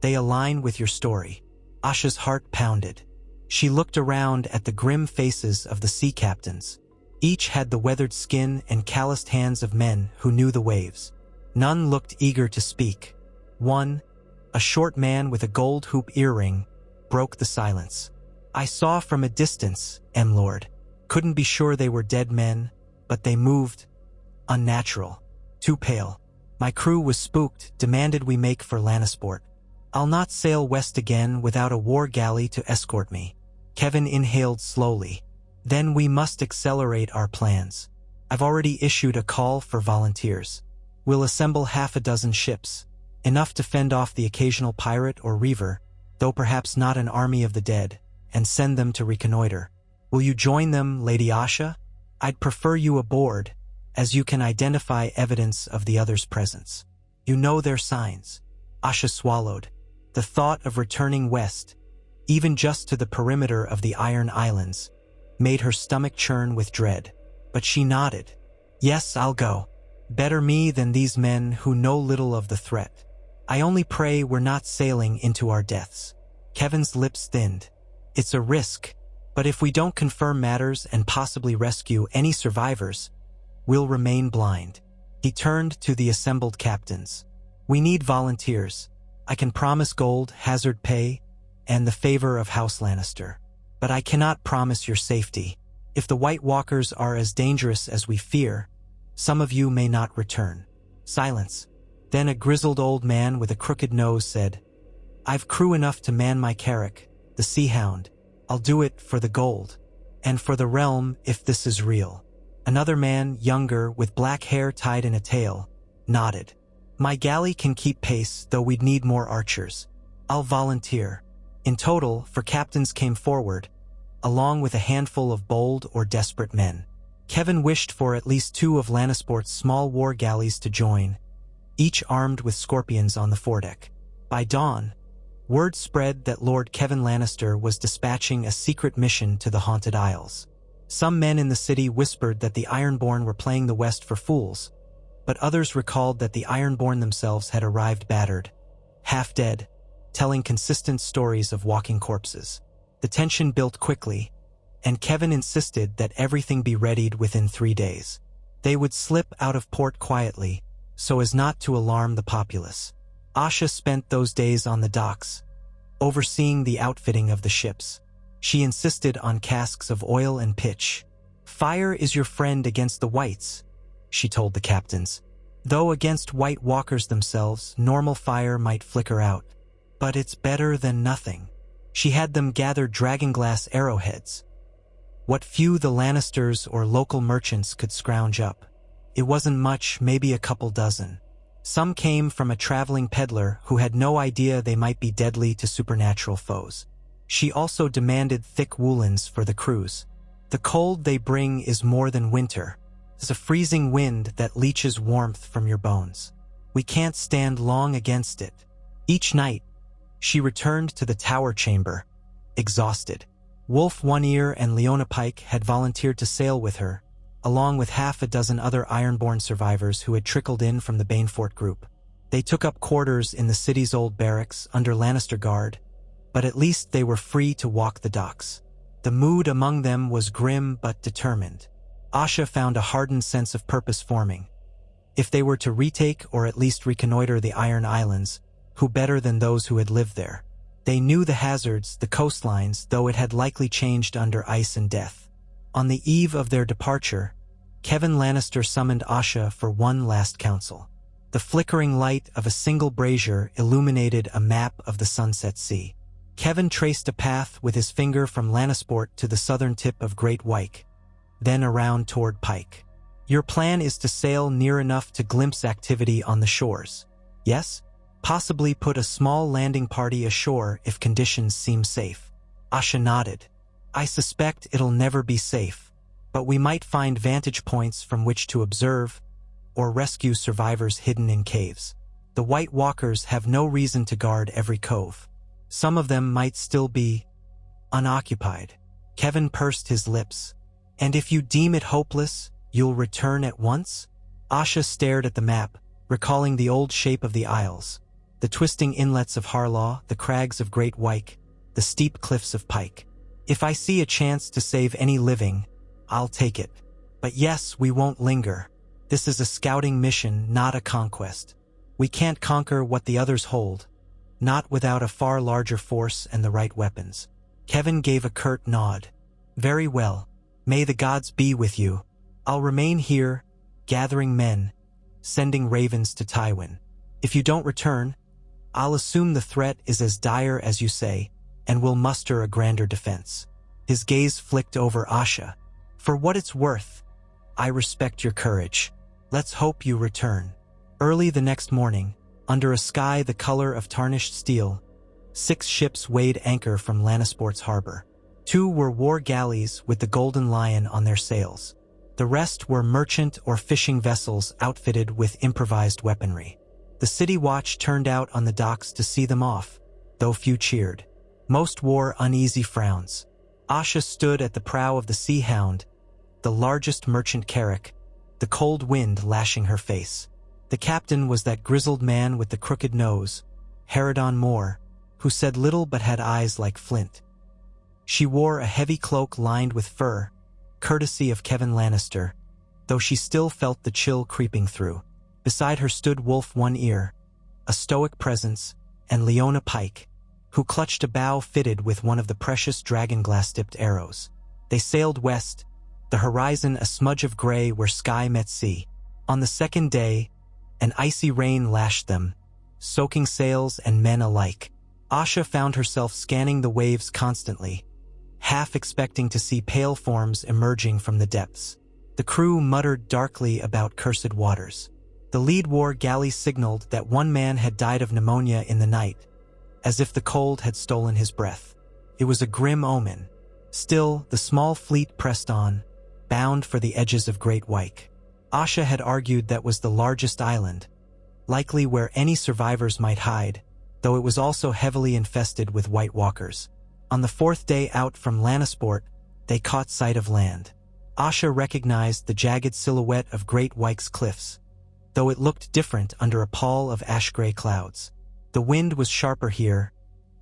they align with your story." Asha's heart pounded. She looked around at the grim faces of the sea captains. Each had the weathered skin and calloused hands of men who knew the waves. None looked eager to speak. One, a short man with a gold hoop earring, broke the silence. "I saw from a distance, M-Lord. Couldn't be sure they were dead men, but they moved. Unnatural. Too pale. My crew was spooked, demanded we make for Lannisport. I'll not sail west again without a war galley to escort me." Kevin inhaled slowly. "Then we must accelerate our plans. I've already issued a call for volunteers. We'll assemble half a dozen ships, enough to fend off the occasional pirate or reaver, though perhaps not an army of the dead, and send them to reconnoiter. Will you join them, Lady Asha? I'd prefer you aboard, as you can identify evidence of the others' presence. You know their signs." Asha swallowed. The thought of returning west, even just to the perimeter of the Iron Islands, made her stomach churn with dread. But she nodded. "Yes, I'll go. Better me than these men who know little of the threat. I only pray we're not sailing into our deaths." Kevin's lips thinned. "It's a risk, but if we don't confirm matters and possibly rescue any survivors, we'll remain blind." He turned to the assembled captains. "We need volunteers. I can promise gold, hazard pay, and the favor of House Lannister. But I cannot promise your safety. If the White Walkers are as dangerous as we fear, some of you may not return." Silence. Then a grizzled old man with a crooked nose said, "I've crew enough to man my carrack, the Sea Hound. I'll do it for the gold. And for the realm if this is real." Another man, younger, with black hair tied in a tail, nodded. "My galley can keep pace, though we'd need more archers. I'll volunteer." In total, 4 captains came forward, along with a handful of bold or desperate men. Kevin wished for at least 2 of Lannisport's small war galleys to join, each armed with scorpions on the foredeck. By dawn, word spread that Lord Kevin Lannister was dispatching a secret mission to the Haunted Isles. Some men in the city whispered that the Ironborn were playing the West for fools, but others recalled that the Ironborn themselves had arrived battered, half dead, telling consistent stories of walking corpses. The tension built quickly, and Kevin insisted that everything be readied within 3 days. They would slip out of port quietly, so as not to alarm the populace. Asha spent those days on the docks, overseeing the outfitting of the ships. She insisted on casks of oil and pitch. "Fire is your friend against the whites," she told the captains. "Though against White Walkers themselves, normal fire might flicker out. But it's better than nothing." She had them gather dragonglass arrowheads, what few the Lannisters or local merchants could scrounge up. It wasn't much, maybe a couple dozen. Some came from a traveling peddler who had no idea they might be deadly to supernatural foes. She also demanded thick woolens for the crews. The cold they bring is more than winter. It's a freezing wind that leaches warmth from your bones. We can't stand long against it. Each night, she returned to the tower chamber, exhausted. Wolf One Ear and Leona Pike had volunteered to sail with her, along with half a dozen other Ironborn survivors who had trickled in from the Banefort group. They took up quarters in the city's old barracks under Lannister guard, but at least they were free to walk the docks. The mood among them was grim but determined. Asha found a hardened sense of purpose forming. If they were to retake or at least reconnoiter the Iron Islands, who better than those who had lived there? They knew the hazards, the coastlines, though it had likely changed under ice and death. On the eve of their departure, Kevan Lannister summoned Asha for one last council. The flickering light of a single brazier illuminated a map of the Sunset Sea. Kevan traced a path with his finger from Lannisport to the southern tip of Great Wyke, then around toward Pike. Your plan is to sail near enough to glimpse activity on the shores. Yes? Possibly put a small landing party ashore if conditions seem safe. Asha nodded. I suspect it'll never be safe, but we might find vantage points from which to observe or rescue survivors hidden in caves. The White Walkers have no reason to guard every cove. Some of them might still be unoccupied. Kevan pursed his lips. And if you deem it hopeless, you'll return at once? Asha stared at the map, recalling the old shape of the isles. The twisting inlets of Harlaw, the crags of Great Wyke, the steep cliffs of Pike. If I see a chance to save any living, I'll take it. But yes, we won't linger. This is a scouting mission, not a conquest. We can't conquer what the others hold, not without a far larger force and the right weapons. Kevan gave a curt nod. Very well. May the gods be with you. I'll remain here, gathering men, sending ravens to Tywin. If you don't return, I'll assume the threat is as dire as you say, and will muster a grander defense. His gaze flicked over Asha. For what it's worth, I respect your courage. Let's hope you return. Early the next morning, under a sky the color of tarnished steel, 6 ships weighed anchor from Lannisport's harbor. 2 were war galleys with the Golden Lion on their sails. The rest were merchant or fishing vessels outfitted with improvised weaponry. The city watch turned out on the docks to see them off, though few cheered. Most wore uneasy frowns. Asha stood at the prow of the Sea Hound, the largest merchant carrack, the cold wind lashing her face. The captain was that grizzled man with the crooked nose, Harridan Moore, who said little but had eyes like flint. She wore a heavy cloak lined with fur, courtesy of Kevan Lannister, though she still felt the chill creeping through. Beside her stood Wolf One Ear, a stoic presence, and Leona Pike, who clutched a bow fitted with one of the precious dragonglass-dipped arrows. They sailed west, the horizon a smudge of gray where sky met sea. On the second day, an icy rain lashed them, soaking sails and men alike. Asha found herself scanning the waves constantly, half expecting to see pale forms emerging from the depths. The crew muttered darkly about cursed waters. The lead war galley signaled that one man had died of pneumonia in the night, as if the cold had stolen his breath. It was a grim omen. Still, the small fleet pressed on, bound for the edges of Great Wyke. Asha had argued that was the largest island, likely where any survivors might hide, though it was also heavily infested with White Walkers. On the 4th day out from Lannisport, they caught sight of land. Asha recognized the jagged silhouette of Great Wyke's cliffs, though it looked different under a pall of ash-gray clouds. The wind was sharper here,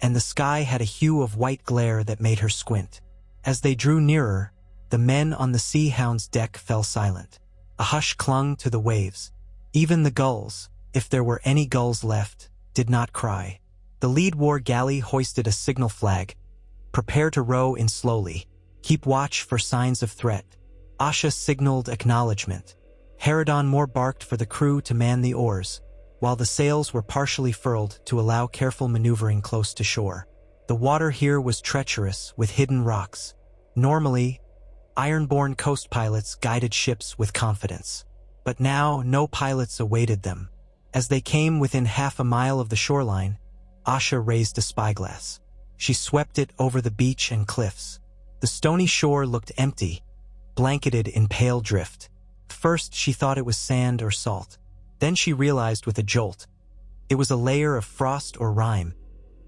and the sky had a hue of white glare that made her squint. As they drew nearer, the men on the Sea Hound's deck fell silent. A hush clung to the waves. Even the gulls, if there were any gulls left, did not cry. The lead war galley hoisted a signal flag. Prepare to row in slowly. Keep watch for signs of threat. Asha signaled acknowledgement. Harridan Moore barked for the crew to man the oars, while the sails were partially furled to allow careful maneuvering close to shore. The water here was treacherous, with hidden rocks. Normally, Ironborn coast pilots guided ships with confidence. But now, no pilots awaited them. As they came within half a mile of the shoreline, Asha raised a spyglass. She swept it over the beach and cliffs. The stony shore looked empty, blanketed in pale drift. First, she thought it was sand or salt. Then she realized with a jolt. It was a layer of frost or rime,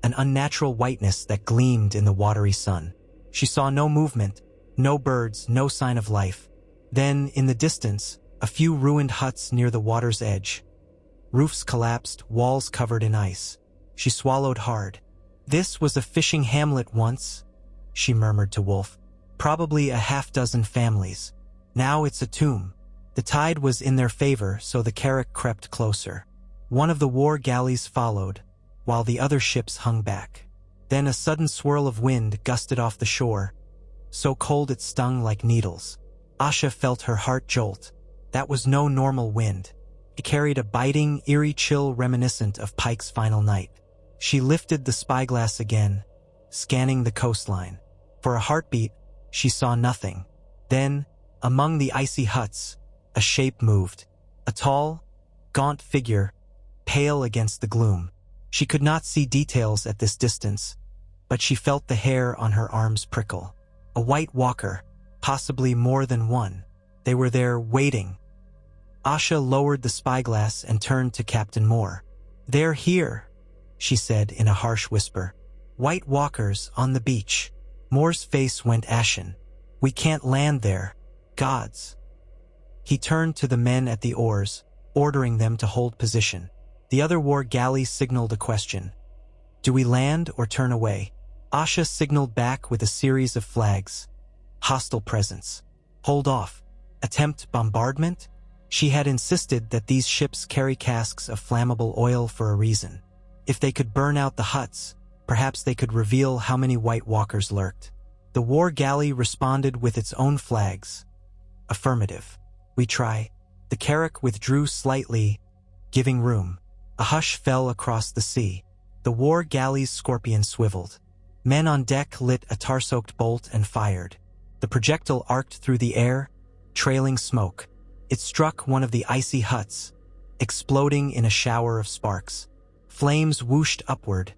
an unnatural whiteness that gleamed in the watery sun. She saw no movement, no birds, no sign of life. Then, in the distance, a few ruined huts near the water's edge. Roofs collapsed, walls covered in ice. She swallowed hard. "This was a fishing hamlet once," she murmured to Wolf. "Probably a half-dozen families. Now it's a tomb." The tide was in their favor, so the Carrack crept closer. One of the war galleys followed, while the other ships hung back. Then a sudden swirl of wind gusted off the shore, so cold it stung like needles. Asha felt her heart jolt. That was no normal wind. It carried a biting, eerie chill reminiscent of Pike's final night. She lifted the spyglass again, scanning the coastline. For a heartbeat, she saw nothing. Then, among the icy huts, a shape moved. A tall, gaunt figure, pale against the gloom. She could not see details at this distance, but she felt the hair on her arms prickle. A white walker, possibly more than one. They were there, waiting. Asha lowered the spyglass and turned to Captain Moore. "They're here," she said in a harsh whisper. "White walkers on the beach." Moore's face went ashen. "We can't land there. Gods." He turned to the men at the oars, ordering them to hold position. The other war galley signaled a question. "Do we land or turn away?" Asha signaled back with a series of flags. Hostile presence. Hold off. Attempt bombardment? She had insisted that these ships carry casks of flammable oil for a reason. If they could burn out the huts, perhaps they could reveal how many White Walkers lurked. The war galley responded with its own flags. Affirmative. "We try." The Carrack withdrew slightly, giving room. A hush fell across the sea. The war galley's scorpion swiveled. Men on deck lit a tar-soaked bolt and fired. The projectile arced through the air, trailing smoke. It struck one of the icy huts, exploding in a shower of sparks. Flames whooshed upward,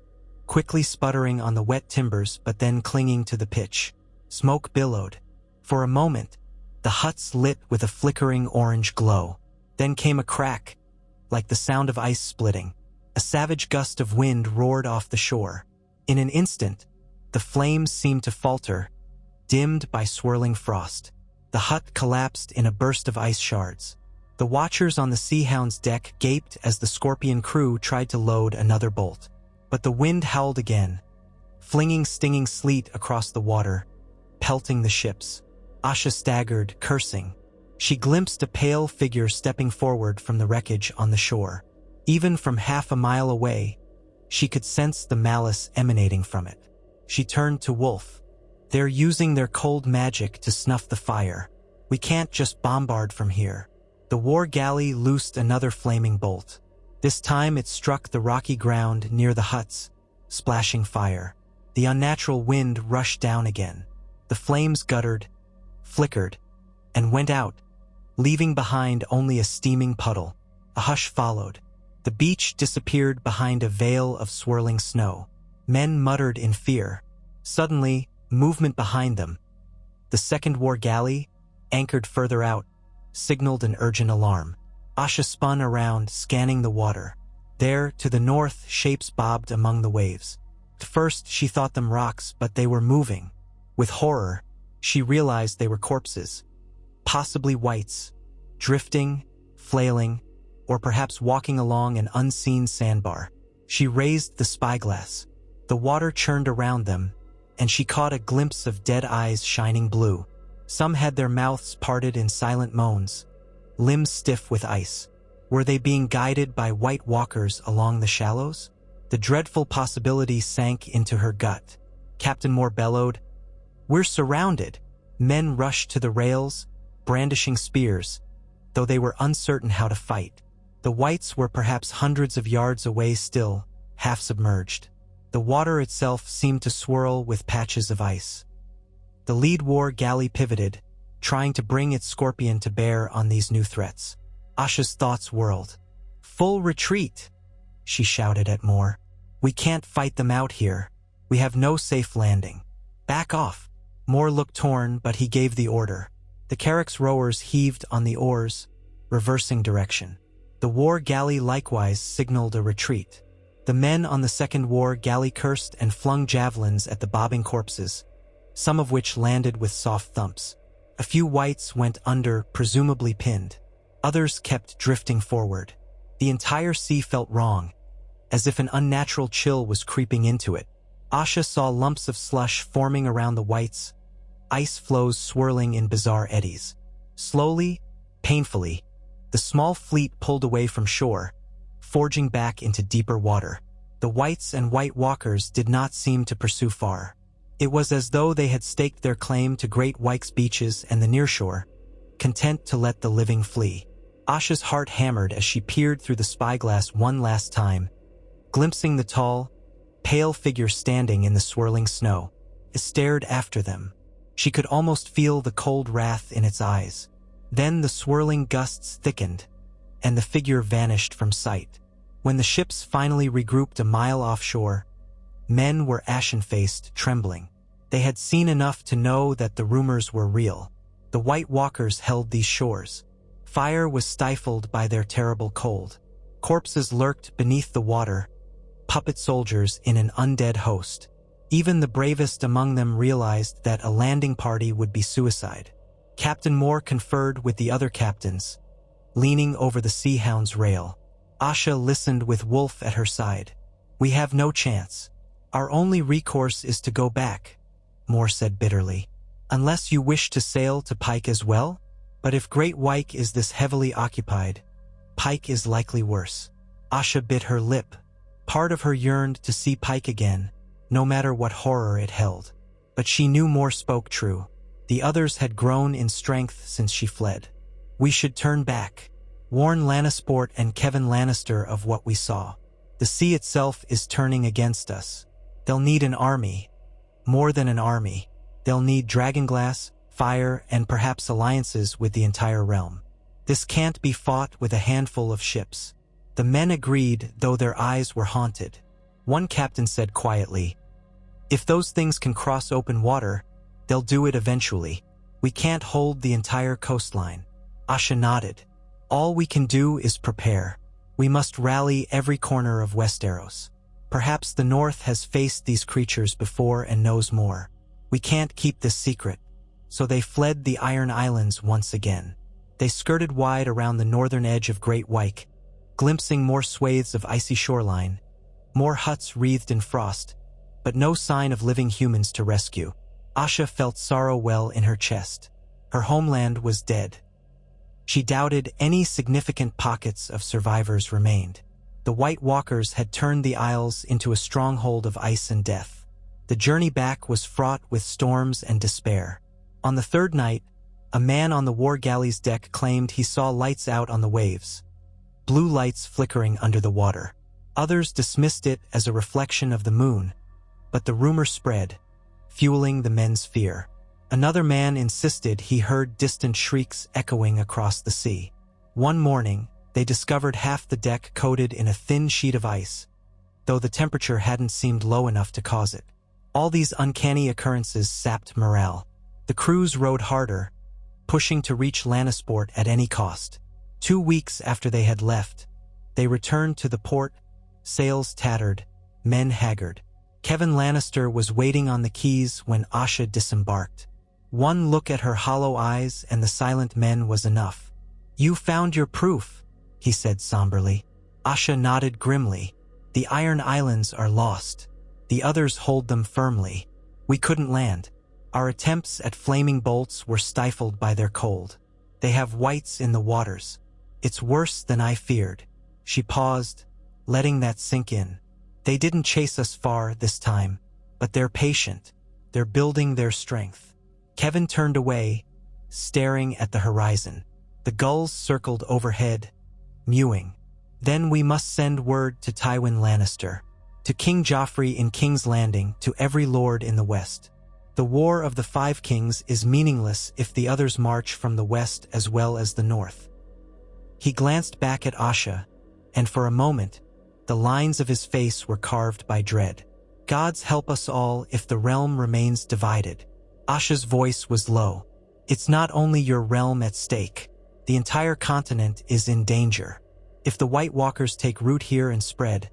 quickly sputtering on the wet timbers but then clinging to the pitch. Smoke billowed. For a moment, the huts lit with a flickering orange glow. Then came a crack, like the sound of ice splitting. A savage gust of wind roared off the shore. In an instant, the flames seemed to falter, dimmed by swirling frost. The hut collapsed in a burst of ice shards. The watchers on the Seahound's deck gaped as the Scorpion crew tried to load another bolt. But the wind howled again, flinging stinging sleet across the water, pelting the ships. Asha staggered, cursing. She glimpsed a pale figure stepping forward from the wreckage on the shore. Even from half a mile away, she could sense the malice emanating from it. She turned to Wolf. "They're using their cold magic to snuff the fire. We can't just bombard from here." The war galley loosed another flaming bolt. This time it struck the rocky ground near the huts, splashing fire. The unnatural wind rushed down again. The flames guttered, flickered, and went out, leaving behind only a steaming puddle. A hush followed. The beach disappeared behind a veil of swirling snow. Men muttered in fear. Suddenly, movement behind them. The second war galley, anchored further out, signaled an urgent alarm. Asha spun around, scanning the water. There, to the north, shapes bobbed among the waves. At first, she thought them rocks, but they were moving. With horror, she realized they were corpses. Possibly whites, drifting, flailing, or perhaps walking along an unseen sandbar. She raised the spyglass. The water churned around them, and she caught a glimpse of dead eyes shining blue. Some had their mouths parted in silent moans, limbs stiff with ice. Were they being guided by White Walkers along the shallows? The dreadful possibility sank into her gut. Captain Moore bellowed, "We're surrounded." Men rushed to the rails, brandishing spears, though they were uncertain how to fight. The Whites were perhaps hundreds of yards away still, half submerged. The water itself seemed to swirl with patches of ice. The lead war galley pivoted, trying to bring its scorpion to bear on these new threats. Asha's thoughts whirled. "Full retreat!" she shouted at Moore. "We can't fight them out here. We have no safe landing. Back off!" Moore looked torn, but he gave the order. The Carrack's rowers heaved on the oars, reversing direction. The war galley likewise signaled a retreat. The men on the second war galley cursed and flung javelins at the bobbing corpses, some of which landed with soft thumps. A few whites went under, presumably pinned. Others kept drifting forward. The entire sea felt wrong, as if an unnatural chill was creeping into it. Asha saw lumps of slush forming around the whites, ice floes swirling in bizarre eddies. Slowly, painfully, the small fleet pulled away from shore, forging back into deeper water. The whites and white walkers did not seem to pursue far. It was as though they had staked their claim to Great White's beaches and the nearshore, content to let the living flee. Asha's heart hammered as she peered through the spyglass one last time, glimpsing the tall, pale figure standing in the swirling snow. It stared after them. She could almost feel the cold wrath in its eyes. Then the swirling gusts thickened, and the figure vanished from sight. When the ships finally regrouped a mile offshore, men were ashen-faced, trembling. They had seen enough to know that the rumors were real. The White Walkers held these shores. Fire was stifled by their terrible cold. Corpses lurked beneath the water, puppet soldiers in an undead host. Even the bravest among them realized that a landing party would be suicide. Captain Moore conferred with the other captains, leaning over the Sea Hound's rail. Asha listened with Wolf at her side. "We have no chance. Our only recourse is to go back," Moore said bitterly. "Unless you wish to sail to Pike as well? But if Great White is this heavily occupied, Pike is likely worse." Asha bit her lip. Part of her yearned to see Pike again, no matter what horror it held. But she knew Moore spoke true. The others had grown in strength since she fled. "We should turn back. Warn Lannisport and Kevin Lannister of what we saw. The sea itself is turning against us. They'll need an army. More than an army. They'll need dragonglass, fire, and perhaps alliances with the entire realm. This can't be fought with a handful of ships." The men agreed, though their eyes were haunted. One captain said quietly, "If those things can cross open water, they'll do it eventually. We can't hold the entire coastline." Asha nodded. "All we can do is prepare. We must rally every corner of Westeros. Perhaps the North has faced these creatures before and knows more. We can't keep this secret." So they fled the Iron Islands once again. They skirted wide around the northern edge of Great White, glimpsing more swathes of icy shoreline, more huts wreathed in frost, but no sign of living humans to rescue. Asha felt sorrow well in her chest. Her homeland was dead. She doubted any significant pockets of survivors remained. The White Walkers had turned the Isles into a stronghold of ice and death. The journey back was fraught with storms and despair. On the third night, a man on the war galley's deck claimed he saw lights out on the waves, blue lights flickering under the water. Others dismissed it as a reflection of the moon, but the rumor spread, fueling the men's fear. Another man insisted he heard distant shrieks echoing across the sea. One morning, they discovered half the deck coated in a thin sheet of ice, though the temperature hadn't seemed low enough to cause it. All these uncanny occurrences sapped morale. The crews rowed harder, pushing to reach Lannisport at any cost. 2 weeks after they had left, they returned to the port, sails tattered, men haggard. Kevin Lannister was waiting on the quays when Asha disembarked. One look at her hollow eyes and the silent men was enough. "You found your proof," he said somberly. Asha nodded grimly. "The Iron Islands are lost. The others hold them firmly. We couldn't land. Our attempts at flaming bolts were stifled by their cold. They have whites in the waters. It's worse than I feared." She paused, letting that sink in. "They didn't chase us far this time, but they're patient. They're building their strength." Kevin turned away, staring at the horizon. The gulls circled overhead, mewing. "Then we must send word to Tywin Lannister, to King Joffrey in King's Landing, to every lord in the west. The War of the Five Kings is meaningless if the others march from the west as well as the north." He glanced back at Asha, and for a moment, the lines of his face were carved by dread. Gods help us all if the realm remains divided. Asha's voice was low. It's not only your realm at stake. The entire continent is in danger. If the White Walkers take root here and spread,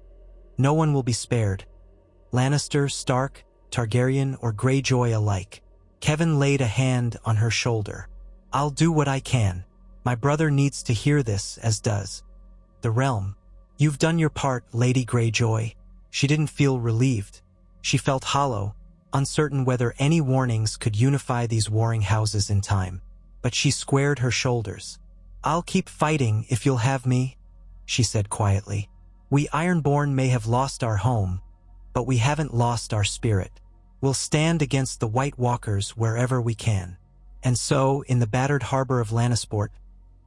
no one will be spared. Lannister, Stark, Targaryen, or Greyjoy alike. Kevin laid a hand on her shoulder. I'll do what I can. My brother needs to hear this, as does the realm. You've done your part, Lady Greyjoy. She didn't feel relieved. She felt hollow, uncertain whether any warnings could unify these warring houses in time. But she squared her shoulders. I'll keep fighting if you'll have me, she said quietly. We Ironborn may have lost our home, but we haven't lost our spirit. We'll stand against the White Walkers wherever we can. And so, in the battered harbor of Lannisport,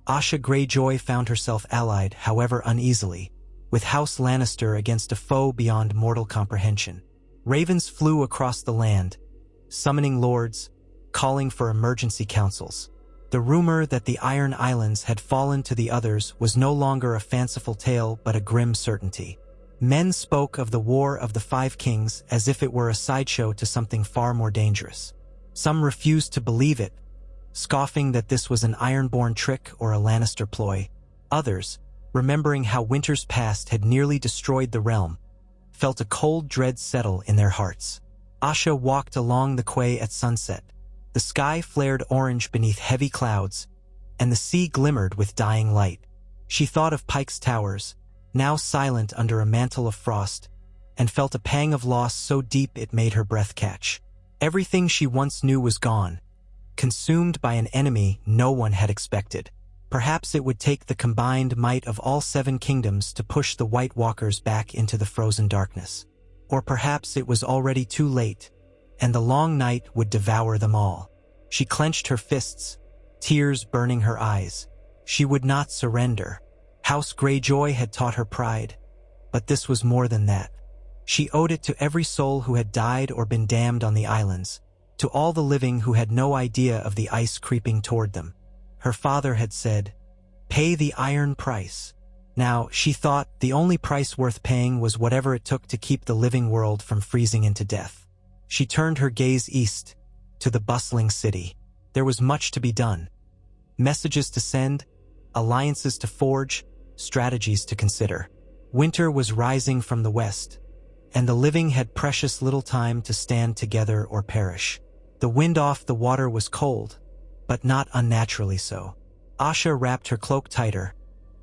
Asha Greyjoy found herself allied, however uneasily, with House Lannister against a foe beyond mortal comprehension. Ravens flew across the land, summoning lords, calling for emergency councils. The rumor that the Iron Islands had fallen to the others was no longer a fanciful tale but a grim certainty. Men spoke of the War of the Five Kings as if it were a sideshow to something far more dangerous. Some refused to believe it, scoffing that this was an Ironborn trick or a Lannister ploy. Others, remembering how winters past had nearly destroyed the realm, felt a cold dread settle in their hearts. Asha walked along the quay at sunset. The sky flared orange beneath heavy clouds, and the sea glimmered with dying light. She thought of Pike's Towers, now silent under a mantle of frost, and felt a pang of loss so deep it made her breath catch. Everything she once knew was gone, consumed by an enemy no one had expected. Perhaps it would take the combined might of all 7 kingdoms to push the White Walkers back into the frozen darkness. Or perhaps it was already too late, and the long night would devour them all. She clenched her fists, tears burning her eyes. She would not surrender. House Greyjoy had taught her pride, but this was more than that. She owed it to every soul who had died or been damned on the islands, to all the living who had no idea of the ice creeping toward them. Her father had said, "Pay the iron price." Now, she thought the only price worth paying was whatever it took to keep the living world from freezing into death. She turned her gaze east, to the bustling city. There was much to be done. Messages to send, alliances to forge, strategies to consider. Winter was rising from the west, and the living had precious little time to stand together or perish. The wind off the water was cold, but not unnaturally so. Asha wrapped her cloak tighter,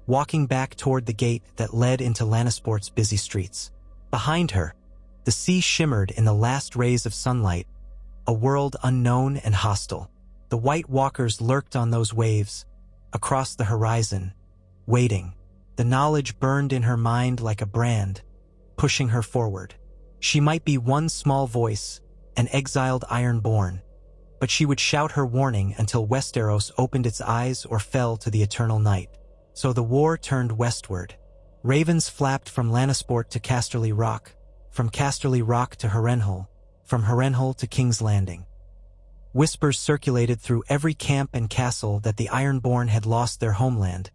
walking back toward the gate that led into Lannisport's busy streets. Behind her, the sea shimmered in the last rays of sunlight, a world unknown and hostile. The White Walkers lurked on those waves, across the horizon, waiting. The knowledge burned in her mind like a brand, pushing her forward. She might be one small voice, an exiled Ironborn, but she would shout her warning until Westeros opened its eyes or fell to the eternal night. So the war turned westward. Ravens flapped from Lannisport to Casterly Rock, from Casterly Rock to Harrenhal, from Harrenhal to King's Landing. Whispers circulated through every camp and castle that the Ironborn had lost their homeland,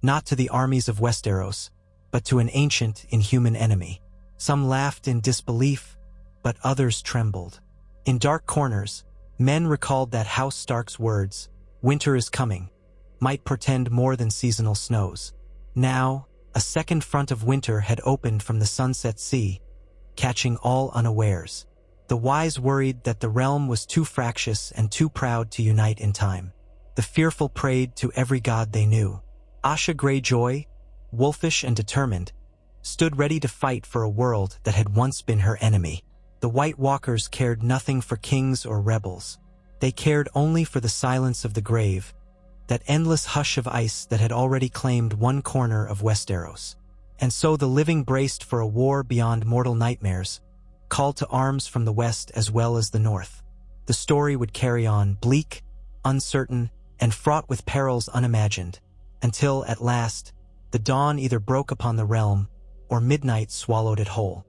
not to the armies of Westeros, but to an ancient, inhuman enemy. Some laughed in disbelief, but others trembled. In dark corners, men recalled that House Stark's words, "Winter is coming," might portend more than seasonal snows. Now, a second front of winter had opened from the Sunset Sea, catching all unawares. The wise worried that the realm was too fractious and too proud to unite in time. The fearful prayed to every god they knew. Asha Greyjoy, wolfish and determined, stood ready to fight for a world that had once been her enemy. The White Walkers cared nothing for kings or rebels. They cared only for the silence of the grave, that endless hush of ice that had already claimed one corner of Westeros. And so the living braced for a war beyond mortal nightmares, called to arms from the west as well as the north. The story would carry on, bleak, uncertain, and fraught with perils unimagined, until, at last, the dawn either broke upon the realm or midnight swallowed it whole.